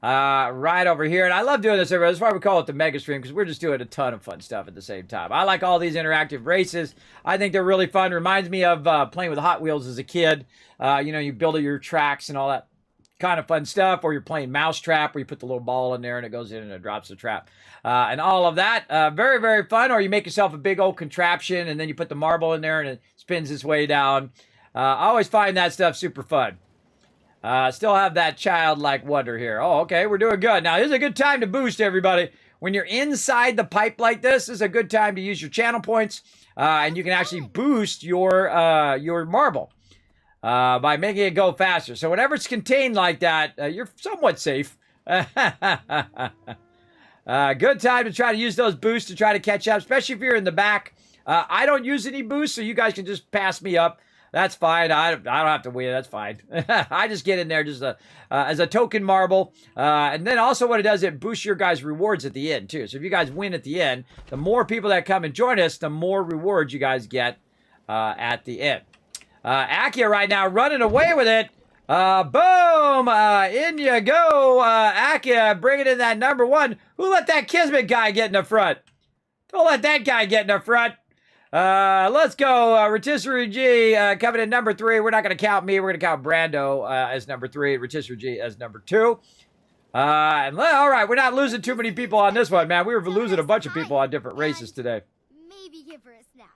right over here. And I love doing this, everybody. That's why we call it the Mega Stream, because we're just doing a ton of fun stuff at the same time. I like all these interactive races. I think they're really fun. Reminds me of playing with Hot Wheels as a kid. You build your tracks and all that kind of fun stuff. Or you're playing Mousetrap, where you put the little ball in there and it goes in and it drops the trap. And all of that. Very, very fun. Or you make yourself a big old contraption and then you put the marble in there and it spins its way down. I always find that stuff super fun. Still have that childlike wonder here. Oh, okay, we're doing good. Now, this is a good time to boost, everybody. When you're inside the pipe like this is a good time to use your channel points, and you can actually boost your marble by making it go faster. So whenever it's contained like that, you're somewhat safe. Good time to try to use those boosts to try to catch up, especially if you're in the back. I don't use any boosts, so you guys can just pass me up. That's fine. I don't have to win. That's fine. I just get in there just as a token marble. And then also what it does, it boosts your guys' rewards at the end, too. So if you guys win at the end, the more people that come and join us, the more rewards you guys get at the end. Akia right now running away with it. Boom! In you go, Akia, bringing in that number one. Who let that Kismet guy get in the front? Don't let that guy get in the front. Let's go. Rotisserie G coming in number 3. We're not going to count me. We're going to count Brando as number 3. Rotisserie G as number 2. And all right, we're not losing too many people on this one, man. We were losing a bunch of people on different races today. Maybe give her a snack.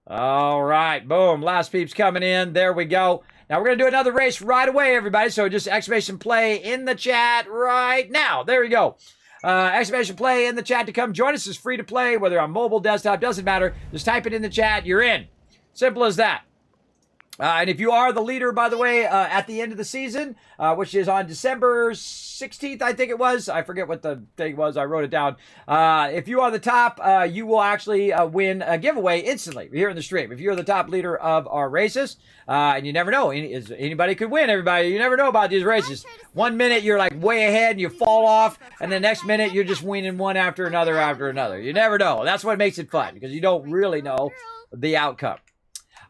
All right, boom. Last peeps coming in. There we go. Now we're going to do another race right away, everybody. So just exclamation play in the chat right now. There we go. Exclamation play in the chat to come join us. Is free to play, whether on mobile, desktop, doesn't matter. Just type it in the chat. You're in. Simple as that. And if you are the leader, by the way, at the end of the season, which is on December 16th, I think it was. I forget what the thing was. I wrote it down. If you are the top, you will actually win a giveaway instantly here in the stream. If you're the top leader of our races, and you never know, anybody could win, everybody. You never know about these races. 1 minute, you're like way ahead and you fall off, and the next minute, you're just winning one after another. You never know. That's what makes it fun, because you don't really know the outcome.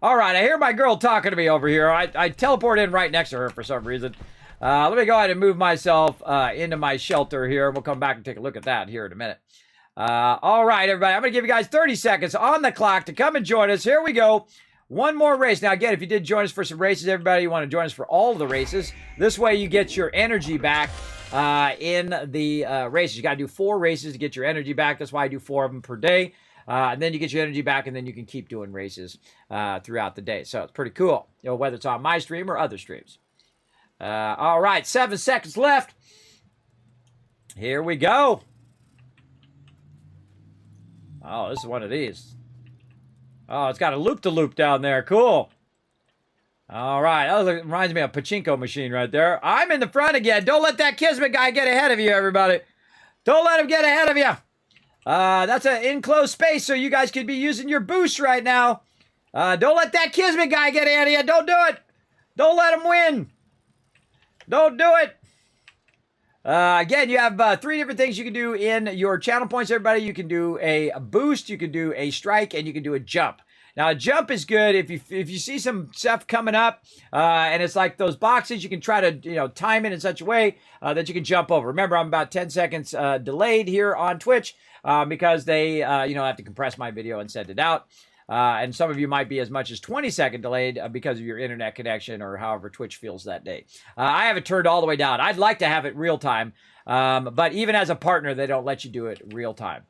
All right, I hear my girl talking to me over here. I teleport in right next to her for some reason. Let me go ahead and move myself into my shelter here. We'll come back and take a look at that here in a minute. All right, everybody. I'm going to give you guys 30 seconds on the clock to come and join us. Here we go. One more race. Now, again, if you did join us for some races, everybody, you want to join us for all of the races. This way you get your energy back in the races. You got to do 4 races to get your energy back. That's why I do 4 of them per day. And then you get your energy back, and then you can keep doing races throughout the day. So it's pretty cool, you know, whether it's on my stream or other streams. All right, 7 seconds left. Here we go. Oh, this is one of these. Oh, it's got a loop-de-loop down there. Cool. All right. That reminds me of a pachinko machine right there. I'm in the front again. Don't let that Kismet guy get ahead of you, everybody. Don't let him get ahead of you. That's an enclosed space, so you guys could be using your boost right now. Don't let that Kismet guy get ahead of you. Don't do it. Don't let him win. Don't do it. Again, you have 3 different things you can do in your channel points, everybody. You can do a boost, you can do a strike, and you can do a jump. Now, a jump is good if you see some stuff coming up, and it's like those boxes. You can try to time it in such a way that you can jump over. Remember, I'm about 10 seconds delayed here on Twitch because they have to compress my video and send it out. And some of you might be as much as 20-second delayed because of your internet connection or however Twitch feels that day. I have it turned all the way down. I'd like to have it real time, but even as a partner, they don't let you do it real time.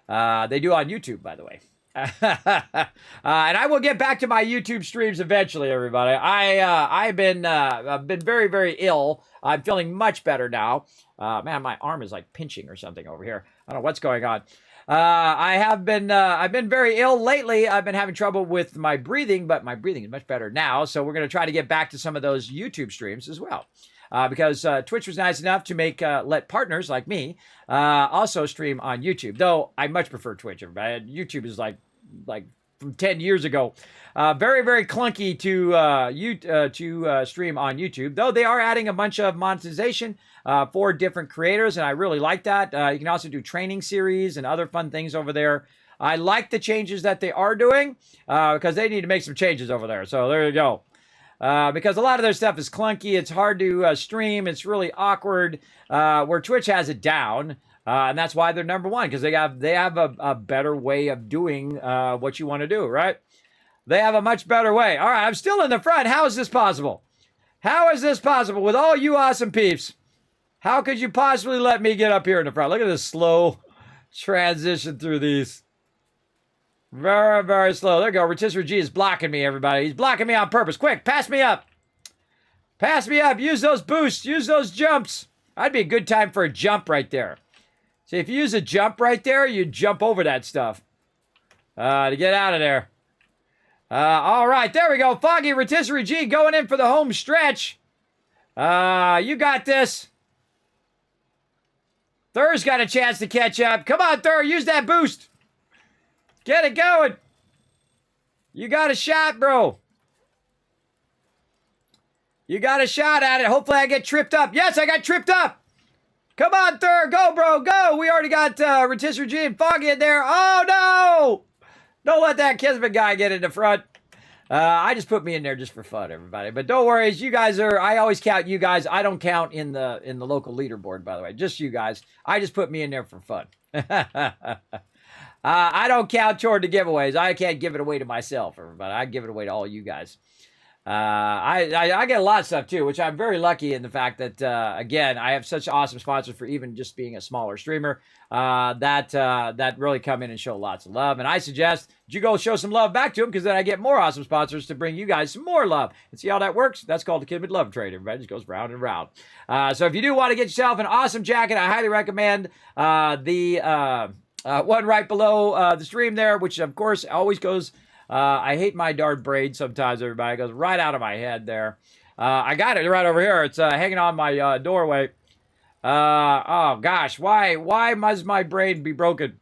They do on YouTube, by the way. And I will get back to my YouTube streams eventually, everybody. I've been very, very ill. I'm feeling much better now. Man, my arm is like pinching or something over here. I don't know what's going on. I've been very ill lately. I've been having trouble with my breathing, but my breathing is much better now. So we're going to try to get back to some of those YouTube streams as well. Because Twitch was nice enough to let partners like me also stream on YouTube. Though I much prefer Twitch, everybody. YouTube is like from 10 years ago. Very, very clunky to stream on YouTube. Though they are adding a bunch of monetization for different creators, and I really like that. You can also do training series and other fun things over there. I like the changes that they are doing because they need to make some changes over there. So there you go. Because a lot of their stuff is clunky. It's hard to stream. It's really awkward. Where Twitch has it down. And that's why they're number one, because they have a better way of doing what you want to do, right? They have a much better way. All right, I'm still in the front. How is this possible? How is this possible with all you awesome peeps? How could you possibly let me get up here in the front? Look at this slow transition through these. Very, very slow. There you go. Rotisserie G is blocking me, everybody. He's blocking me on purpose. Quick, pass me up. Pass me up. Use those boosts. Use those jumps. That'd be a good time for a jump right there. See, if you use a jump right there, you jump over that stuff to get out of there. All right, there we go. Foggy Rotisserie G going in for the home stretch. You got this. Thur's got a chance to catch up. Come on, Thur, use that boost. Get it going. You got a shot, bro. You got a shot at it. Hopefully I get tripped up. Yes, I got tripped up. Come on, Thur. Go, bro. Go. We already got Rotisserie G and Foggy in there. Oh, no. Don't let that Kismet guy get in the front. I just put me in there just for fun, everybody. But don't worry, you guys are. I always count you guys. I don't count in the local leaderboard, by the way. Just you guys. I just put me in there for fun. I don't count toward the giveaways. I can't give it away to myself, everybody. I give it away to all you guys. I get a lot of stuff too, which I'm very lucky in the fact that again, I have such awesome sponsors for even just being a smaller streamer that really come in and show lots of love. And I suggest you go show some love back to them, because then I get more awesome sponsors to bring you guys some more love. And see how that works? That's called the Kismet Love Trade. Everybody just goes round and round. So if you do want to get yourself an awesome jacket, I highly recommend the one right below the stream there, which of course always goes. I hate my darn braid sometimes, everybody. It goes right out of my head there. I got it right over here. It's hanging on my doorway. Oh, gosh. Why must my braid be broken?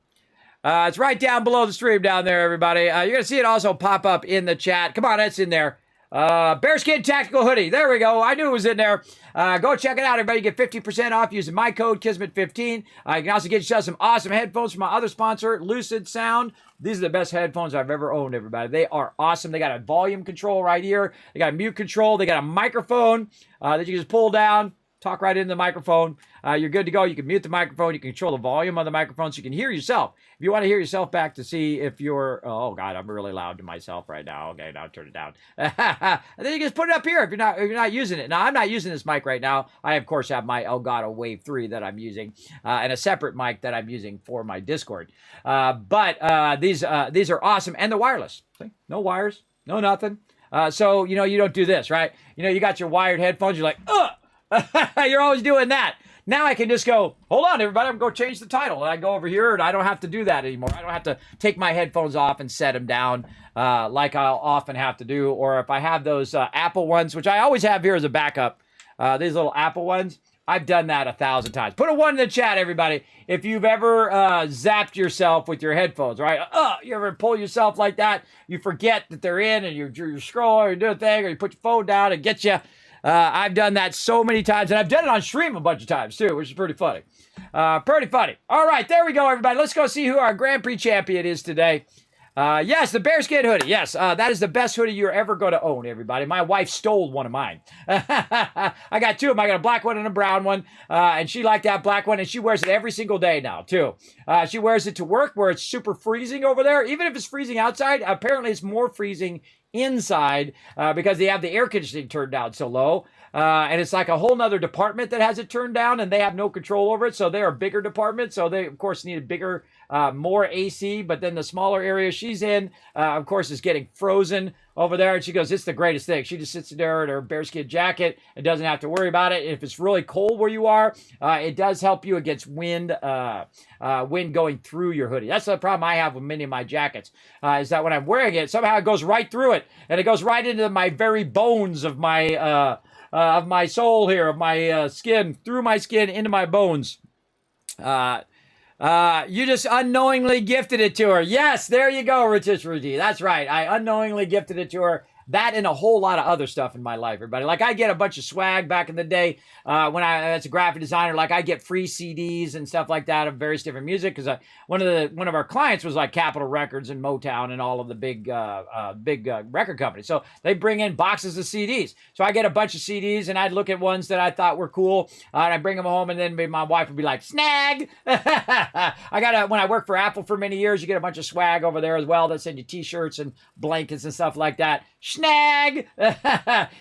It's right down below the stream down there, everybody. You're going to see it also pop up in the chat. Come on, it's in there. Bearskin Tactical Hoodie. There we go. I knew it was in there. Go check it out, everybody. You get 50% off using my code, Kismet15. You can also get yourself some awesome headphones from my other sponsor, Lucid Sound. These are the best headphones I've ever owned, everybody. They are awesome. They got a volume control right here. They got a mute control. They got a microphone that you can just pull down. Talk right into the microphone. You're good to go. You can mute the microphone. You can control the volume of the microphone so you can hear yourself. If you want to hear yourself back to see if you're... Oh, God, I'm really loud to myself right now. Okay, now turn it down. And then you can just put it up here if you're not using it. Now, I'm not using this mic right now. I, of course, have my Elgato Wave 3 that I'm using and a separate mic that I'm using for my Discord. But these are awesome. And they're wireless. See? No wires. No nothing. So, you don't do this, right? You got your wired headphones. You're like, ugh! You're always doing that. Now I can just go, hold on, everybody, I'm going to change the title. And I go over here, and I don't have to do that anymore. I don't have to take my headphones off and set them down like I'll often have to do. Or if I have those Apple ones, which I always have here as a backup, these little Apple ones, I've done that 1,000 times. Put a 1 in the chat, everybody, if you've ever zapped yourself with your headphones, right? You ever pull yourself like that? You forget that they're in, and you're scrolling, or you do a thing, or you put your phone down and get you. I've done that so many times, and I've done it on stream a bunch of times, too, which is pretty funny. Pretty funny. All right, there we go, everybody. Let's go see who our Grand Prix champion is today. Yes, the bearskin hoodie. Yes, that is the best hoodie you're ever going to own, everybody. My wife stole one of mine. I got 2 of them. I got a black one and a brown one, and she liked that black one, and she wears it every single day now, too. She wears it to work where it's super freezing over there. Even if it's freezing outside, apparently it's more freezing inside because they have the air conditioning turned down so low. And it's like a whole nother department that has it turned down, and they have no control over it. So they're a bigger department. So they, of course, need a bigger, more AC. But then the smaller area she's in, of course, is getting frozen over there. And she goes, it's the greatest thing. She just sits there in her bearskin jacket and doesn't have to worry about it. If it's really cold where you are, it does help you against wind, wind going through your hoodie. That's the problem I have with many of my jackets, is that when I'm wearing it, somehow it goes right through it. And it goes right into my very bones of my soul here, of my skin, through my skin, into my bones. You just unknowingly gifted it to her. Yes, there you go, Rotisserie D. That's right. I unknowingly gifted it to her. That and a whole lot of other stuff in my life, everybody. Like, I get a bunch of swag back in the day when as a graphic designer. Like, I get free CDs and stuff like that of various different music because one of our clients was like Capitol Records and Motown and all of the big record companies. So they bring in boxes of CDs. So I get a bunch of CDs, and I'd look at ones that I thought were cool, and I bring them home, and then my wife would be like, snag! When I worked for Apple for many years, you get a bunch of swag over there as well. They send you T-shirts and blankets and stuff like that. Snag!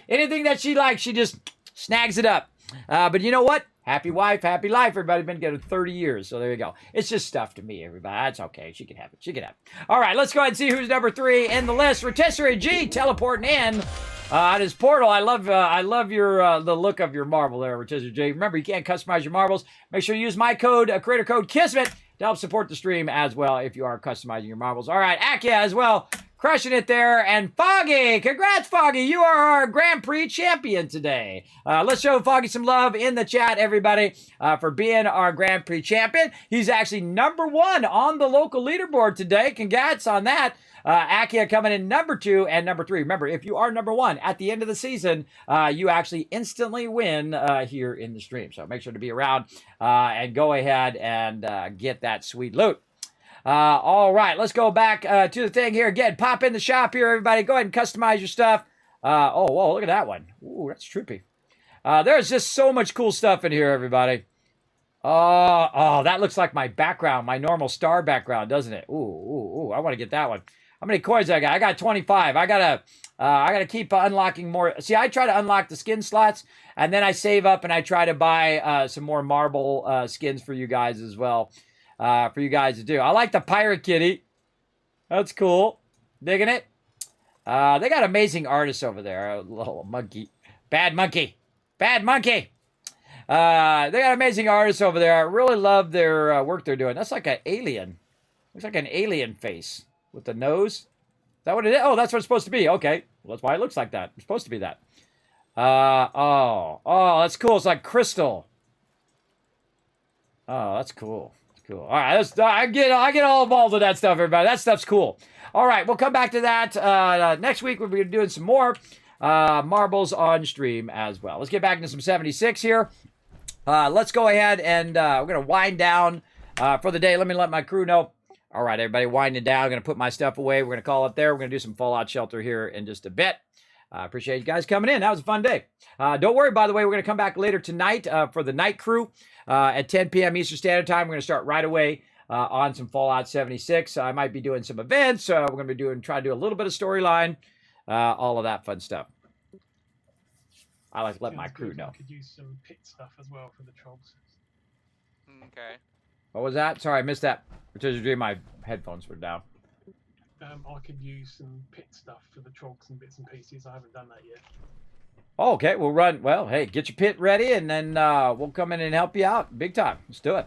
Anything that she likes, she just snags it up. But you know what? Happy wife, happy life. Everybody's been together 30 years, so there you go. It's just stuff to me, everybody. That's okay. She can have it. She can have it. All right, let's go ahead and see who's number 3 in the list. Rotisserie G teleporting in on his portal. I love your the look of your marble there, Rotisserie G. Remember, you can't customize your marbles. Make sure you use my code, creator code Kismet, to help support the stream as well if you are customizing your marbles. All right, Akia as well. Crushing it there. And Foggy, congrats, Foggy. You are our Grand Prix champion today. Let's show Foggy some love in the chat, everybody, for being our Grand Prix champion. He's actually number 1 on the local leaderboard today. Congrats on that. Akia coming in number 2 and number 3. Remember, if you are number 1 at the end of the season, you actually instantly win here in the stream. So make sure to be around and go ahead and get that sweet loot. All right, let's go back to the thing here again. Pop in the shop here, everybody. Go ahead and customize your stuff. Oh, whoa, look at that one. Ooh, that's trippy. There's just so much cool stuff in here, everybody. Oh, that looks like my background, my normal star background, doesn't it? Ooh, I want to get that one. How many coins I got? I got 25. I gotta keep unlocking more. See, I try to unlock the skin slots, and then I save up and I try to buy some more marble skins for you guys as well. For you guys to do. I like the pirate kitty. That's cool. Digging it. They got amazing artists over there. A little monkey. Bad monkey. Bad monkey. They got amazing artists over there. I really love their work they're doing. That's like an alien. Looks like an alien face with the nose. Is that what it is? Oh, that's what it's supposed to be. Okay. Well, that's why it looks like that. It's supposed to be that. Oh, that's cool. It's like crystal. Oh, that's cool. Cool. All right, I get all involved with that stuff, everybody. That stuff's cool. All right, we'll come back to that next week. We'll be doing some more. marbles on stream as well. Let's get back into some 76 here. Let's go ahead and we're going to wind down for the day. Let me let my crew know. All right, everybody, winding down. I'm going to put my stuff away. We're going to call it there. We're going to do some Fallout Shelter here in just a bit. I appreciate you guys coming in. That was a fun day. Don't worry, by the way, we're going to come back later tonight for the night crew at 10 p.m. Eastern Standard Time. We're going to start right away on some Fallout 76. I might be doing some events. We're going to be try to do a little bit of storyline, all of that fun stuff. I like to let my crew know. I could use some pit stuff as well for the trogs. Okay. What was that? Sorry, I missed that. My headphones were down. I could use some pit stuff for the trogs and bits and pieces. I haven't done that yet. Oh, okay, we'll run. Well, hey, get your pit ready, and then we'll come in and help you out big time. Let's do it.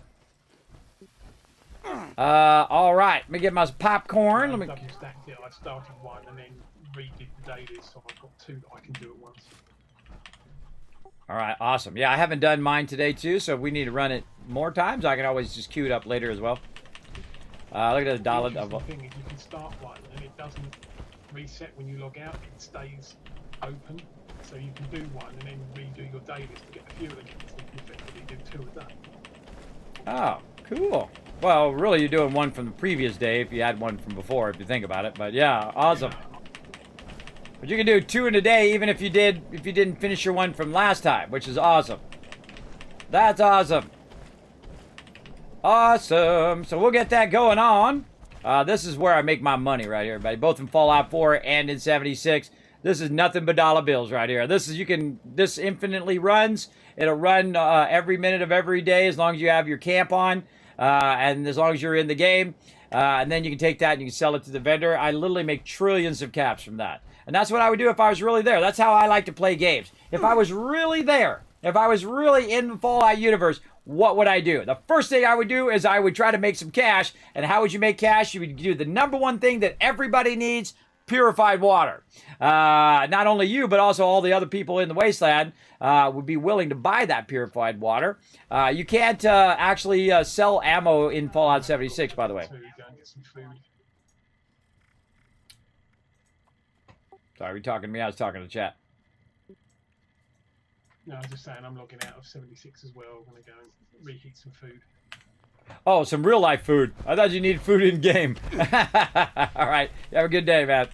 All right, let me get my popcorn. Let me. Double stacked it. I started one and then redid the dailies, so I've got 2 that I can do at once. All right, awesome. Yeah, I haven't done mine today too, so if we need to run it more times, I can always just queue it up later as well. Look at the dollar. The thing is, you can start one and it doesn't reset when you log out. It stays open, so you can do one and then redo your dailies to get a few of them. So you can effectively do 2 a day. Oh, cool. Well, really, you're doing one from the previous day if you had one from before, if you think about it. But yeah, awesome. But you can do 2 in a day, even if you didn't finish your one from last time, which is awesome. That's awesome. Awesome. So we'll get that going on. This is where I make my money right here, everybody. Both in Fallout 4 and in 76. This is nothing but dollar bills right here. This infinitely runs. It'll run every minute of every day as long as you have your camp on, and as long as you're in the game. And then you can take that and you can sell it to the vendor. I literally make trillions of caps from that. And that's what I would do if I was really there. That's how I like to play games. If I was really there, if I was really in the Fallout universe, what would I do? The first thing I would do is I would try to make some cash. And how would you make cash? You would do the number one thing that everybody needs, purified water. Not only you, but also all the other people in the wasteland would be willing to buy that purified water. You can't actually sell ammo in Fallout 76, by the way. So you go and get some food. Sorry, are you talking to me? I was talking to chat. No, I was just saying I'm logging out of 76 as well. I'm going to go and reheat some food. Oh, some real life food. I thought you needed food in game. All right, have a good day, man.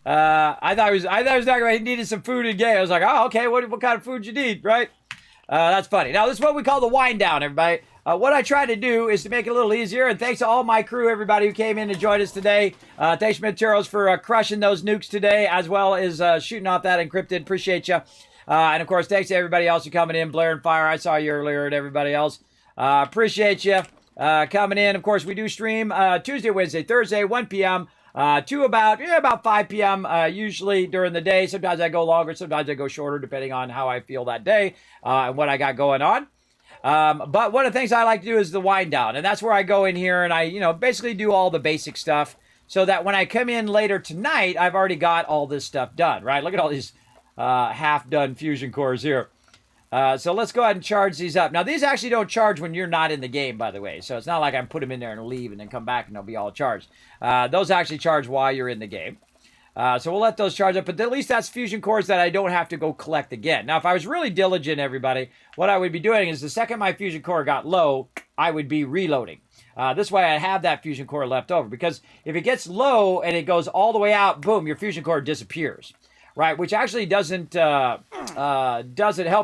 I thought he was talking about he needed some food in game. I was like, oh, okay. What kind of food you need, right? That's funny. Now, this is what we call the wind down, everybody. What I try to do is to make it a little easier, and thanks to all my crew, everybody who came in to join us today. Thanks, Materials, for crushing those nukes today, as well as shooting off that encrypted. Appreciate you. And, of course, thanks to everybody else who coming in. Blair and Fire, I saw you earlier, and everybody else. Appreciate you coming in. Of course, we do stream Tuesday, Wednesday, Thursday, 1 p.m. To about 5 p.m. Usually during the day. Sometimes I go longer, sometimes I go shorter, depending on how I feel that day and what I got going on. But one of the things I like to do is the wind down, and that's where I go in here and I, basically do all the basic stuff so that when I come in later tonight, I've already got all this stuff done, right? Look at all these half-done fusion cores here. So let's go ahead and charge these up. Now, these actually don't charge when you're not in the game, by the way. So it's not like I put them in there and leave and then come back and they'll be all charged. Those actually charge while you're in the game. So we'll let those charge up, but at least that's fusion cores that I don't have to go collect again. Now, if I was really diligent, everybody, what I would be doing is the second my fusion core got low, I would be reloading. This way I have that fusion core left over, because if it gets low and it goes all the way out, boom, your fusion core disappears, right? Which actually doesn't help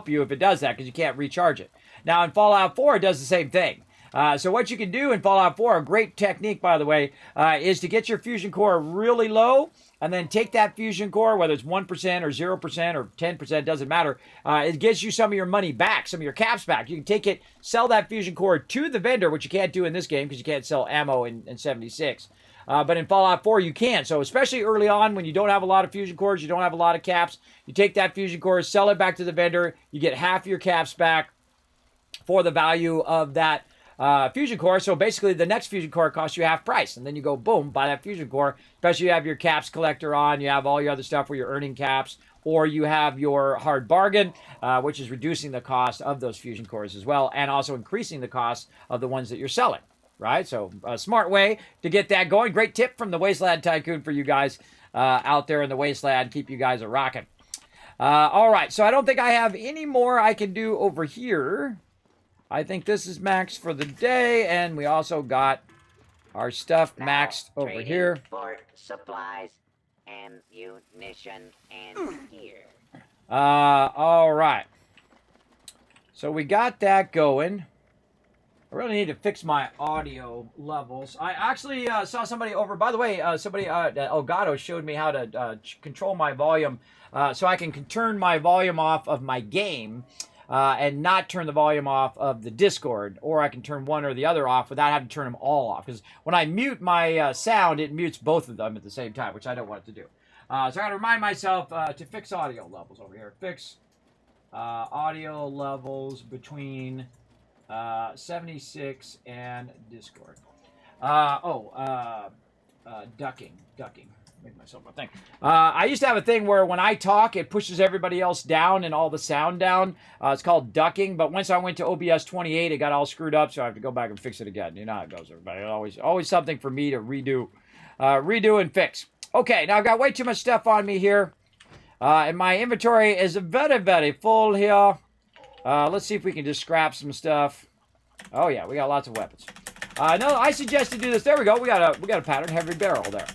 you if it does that, because you can't recharge it. Now, in Fallout 4, it does the same thing. So what you can do in Fallout 4, a great technique, by the way, is to get your fusion core really low, and then take that fusion core, whether it's 1% or 0% or 10%, doesn't matter. It gives you some of your money back, some of your caps back. You can take it, sell that fusion core to the vendor, which you can't do in this game because you can't sell ammo in 76. But in Fallout 4, you can. So especially early on when you don't have a lot of fusion cores, you don't have a lot of caps, you take that fusion core, sell it back to the vendor, you get half your caps back for the value of that fusion core. So basically the next fusion core costs you half price, and then you go boom, buy that fusion core, especially you have your caps collector on, you have all your other stuff where you're earning caps, or you have your hard bargain, which is reducing the cost of those fusion cores as well, and also increasing the cost of the ones that you're selling, right? So a smart way to get that going. Great tip from the Wasteland Tycoon for you guys out there in the Wasteland. Keep you guys a rocking. All right, so I don't think I have any more I can do over here. I think this is maxed for the day, and we also got our stuff maxed over Trading here. For supplies, ammunition, and gear. All right. So we got that going. I really need to fix my audio levels. I actually saw somebody over, by the way, somebody, Elgato showed me how to control my volume so I can turn my volume off of my game and not turn the volume off of the Discord, or I can turn one or the other off without having to turn them all off. Because when I mute my sound, it mutes both of them at the same time, which I don't want it to do. So I got to remind myself to fix audio levels over here. Fix audio levels between 76 and Discord. Ducking. Make myself a thing. I used to have a thing where when I talk, it pushes everybody else down and all the sound down. It's called ducking. But once I went to OBS 28, it got all screwed up, so I have to go back and fix it again. You know how it goes, everybody. Always something for me to redo and fix. Okay, now I've got way too much stuff on me here. And my inventory is very, very full here. Let's see if we can just scrap some stuff. Oh yeah, we got lots of weapons. No, I suggest to do this. There we go. We got a pattern heavy barrel there.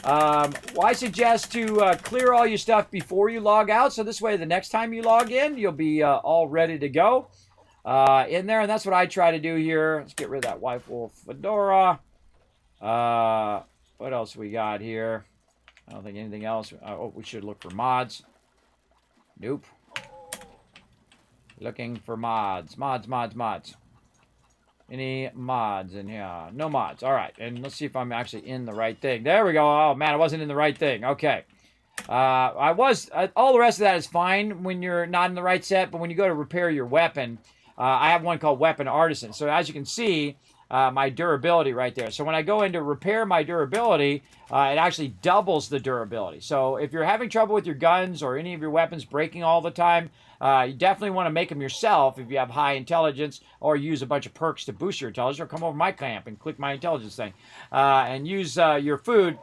Well, I suggest to clear all your stuff before you log out, so this way the next time you log in, you'll be all ready to go in there, and that's what I try to do here. Let's get rid of that White Wolf Fedora. What else we got here? I don't think anything else. Oh, we should look for mods. Nope. Looking for mods. Mods. Any mods in here? No mods. All right. And let's see if I'm actually in the right thing. There we go. Oh, man, I wasn't in the right thing. Okay. I was. All the rest of that is fine when you're not in the right set. But when you go to repair your weapon, I have one called Weapon Artisan. So as you can see, my durability right there. So when I go in to repair my durability, it actually doubles the durability. So if you're having trouble with your guns or any of your weapons breaking all the time, you definitely want to make them yourself if you have high intelligence, or use a bunch of perks to boost your intelligence, or come over my camp and click my intelligence thing and use your food.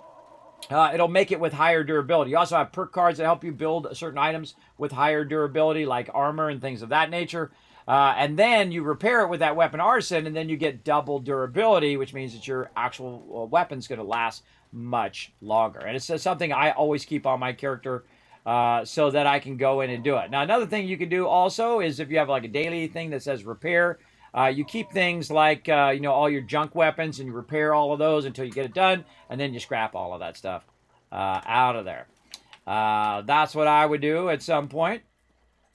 It'll make it with higher durability. You also have perk cards that help you build certain items with higher durability, like armor and things of that nature. And then you repair it with that Weapon Artisan, and then you get double durability, which means that your actual weapon's going to last much longer. And it's something I always keep on my character so that I can go in and do it. Now, another thing you can do also is if you have like a daily thing that says repair, you keep things like, all your junk weapons, and you repair all of those until you get it done, and then you scrap all of that stuff out of there. That's what I would do at some point.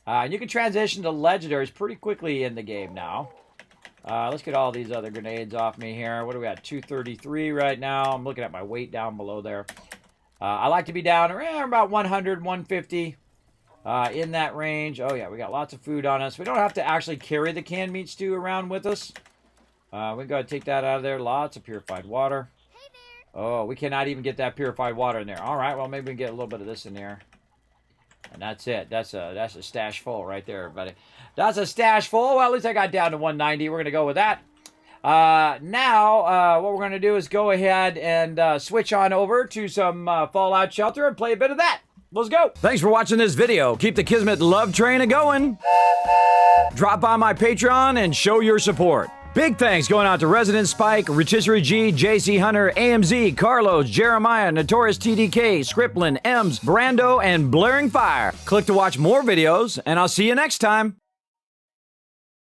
And you can transition to legendaries pretty quickly in the game now. Let's get all these other grenades off me here. What do we got? 233 right now. I'm looking at my weight down below there. I like to be down around about 100, 150 in that range. Oh, yeah, we got lots of food on us. We don't have to actually carry the canned meat stew around with us. We got to take that out of there. Lots of purified water. Oh, we cannot even get that purified water in there. All right, well, maybe we can get a little bit of this in there. And that's it. That's a stash full right there, everybody. That's a stash full. Well, at least I got down to 190. We're going to go with that. Now, what we're going to do is go ahead and switch on over to some Fallout Shelter and play a bit of that. Let's go. Thanks for watching this video. Keep the Kismet love train a-going. Drop by my Patreon and show your support. Big thanks going out to Resident Spike, Rotisserie G, JC Hunter, AMZ, Carlos, Jeremiah, Notorious TDK, Scriplin, Ems, Brando, and Blaring Fire. Click to watch more videos, and I'll see you next time.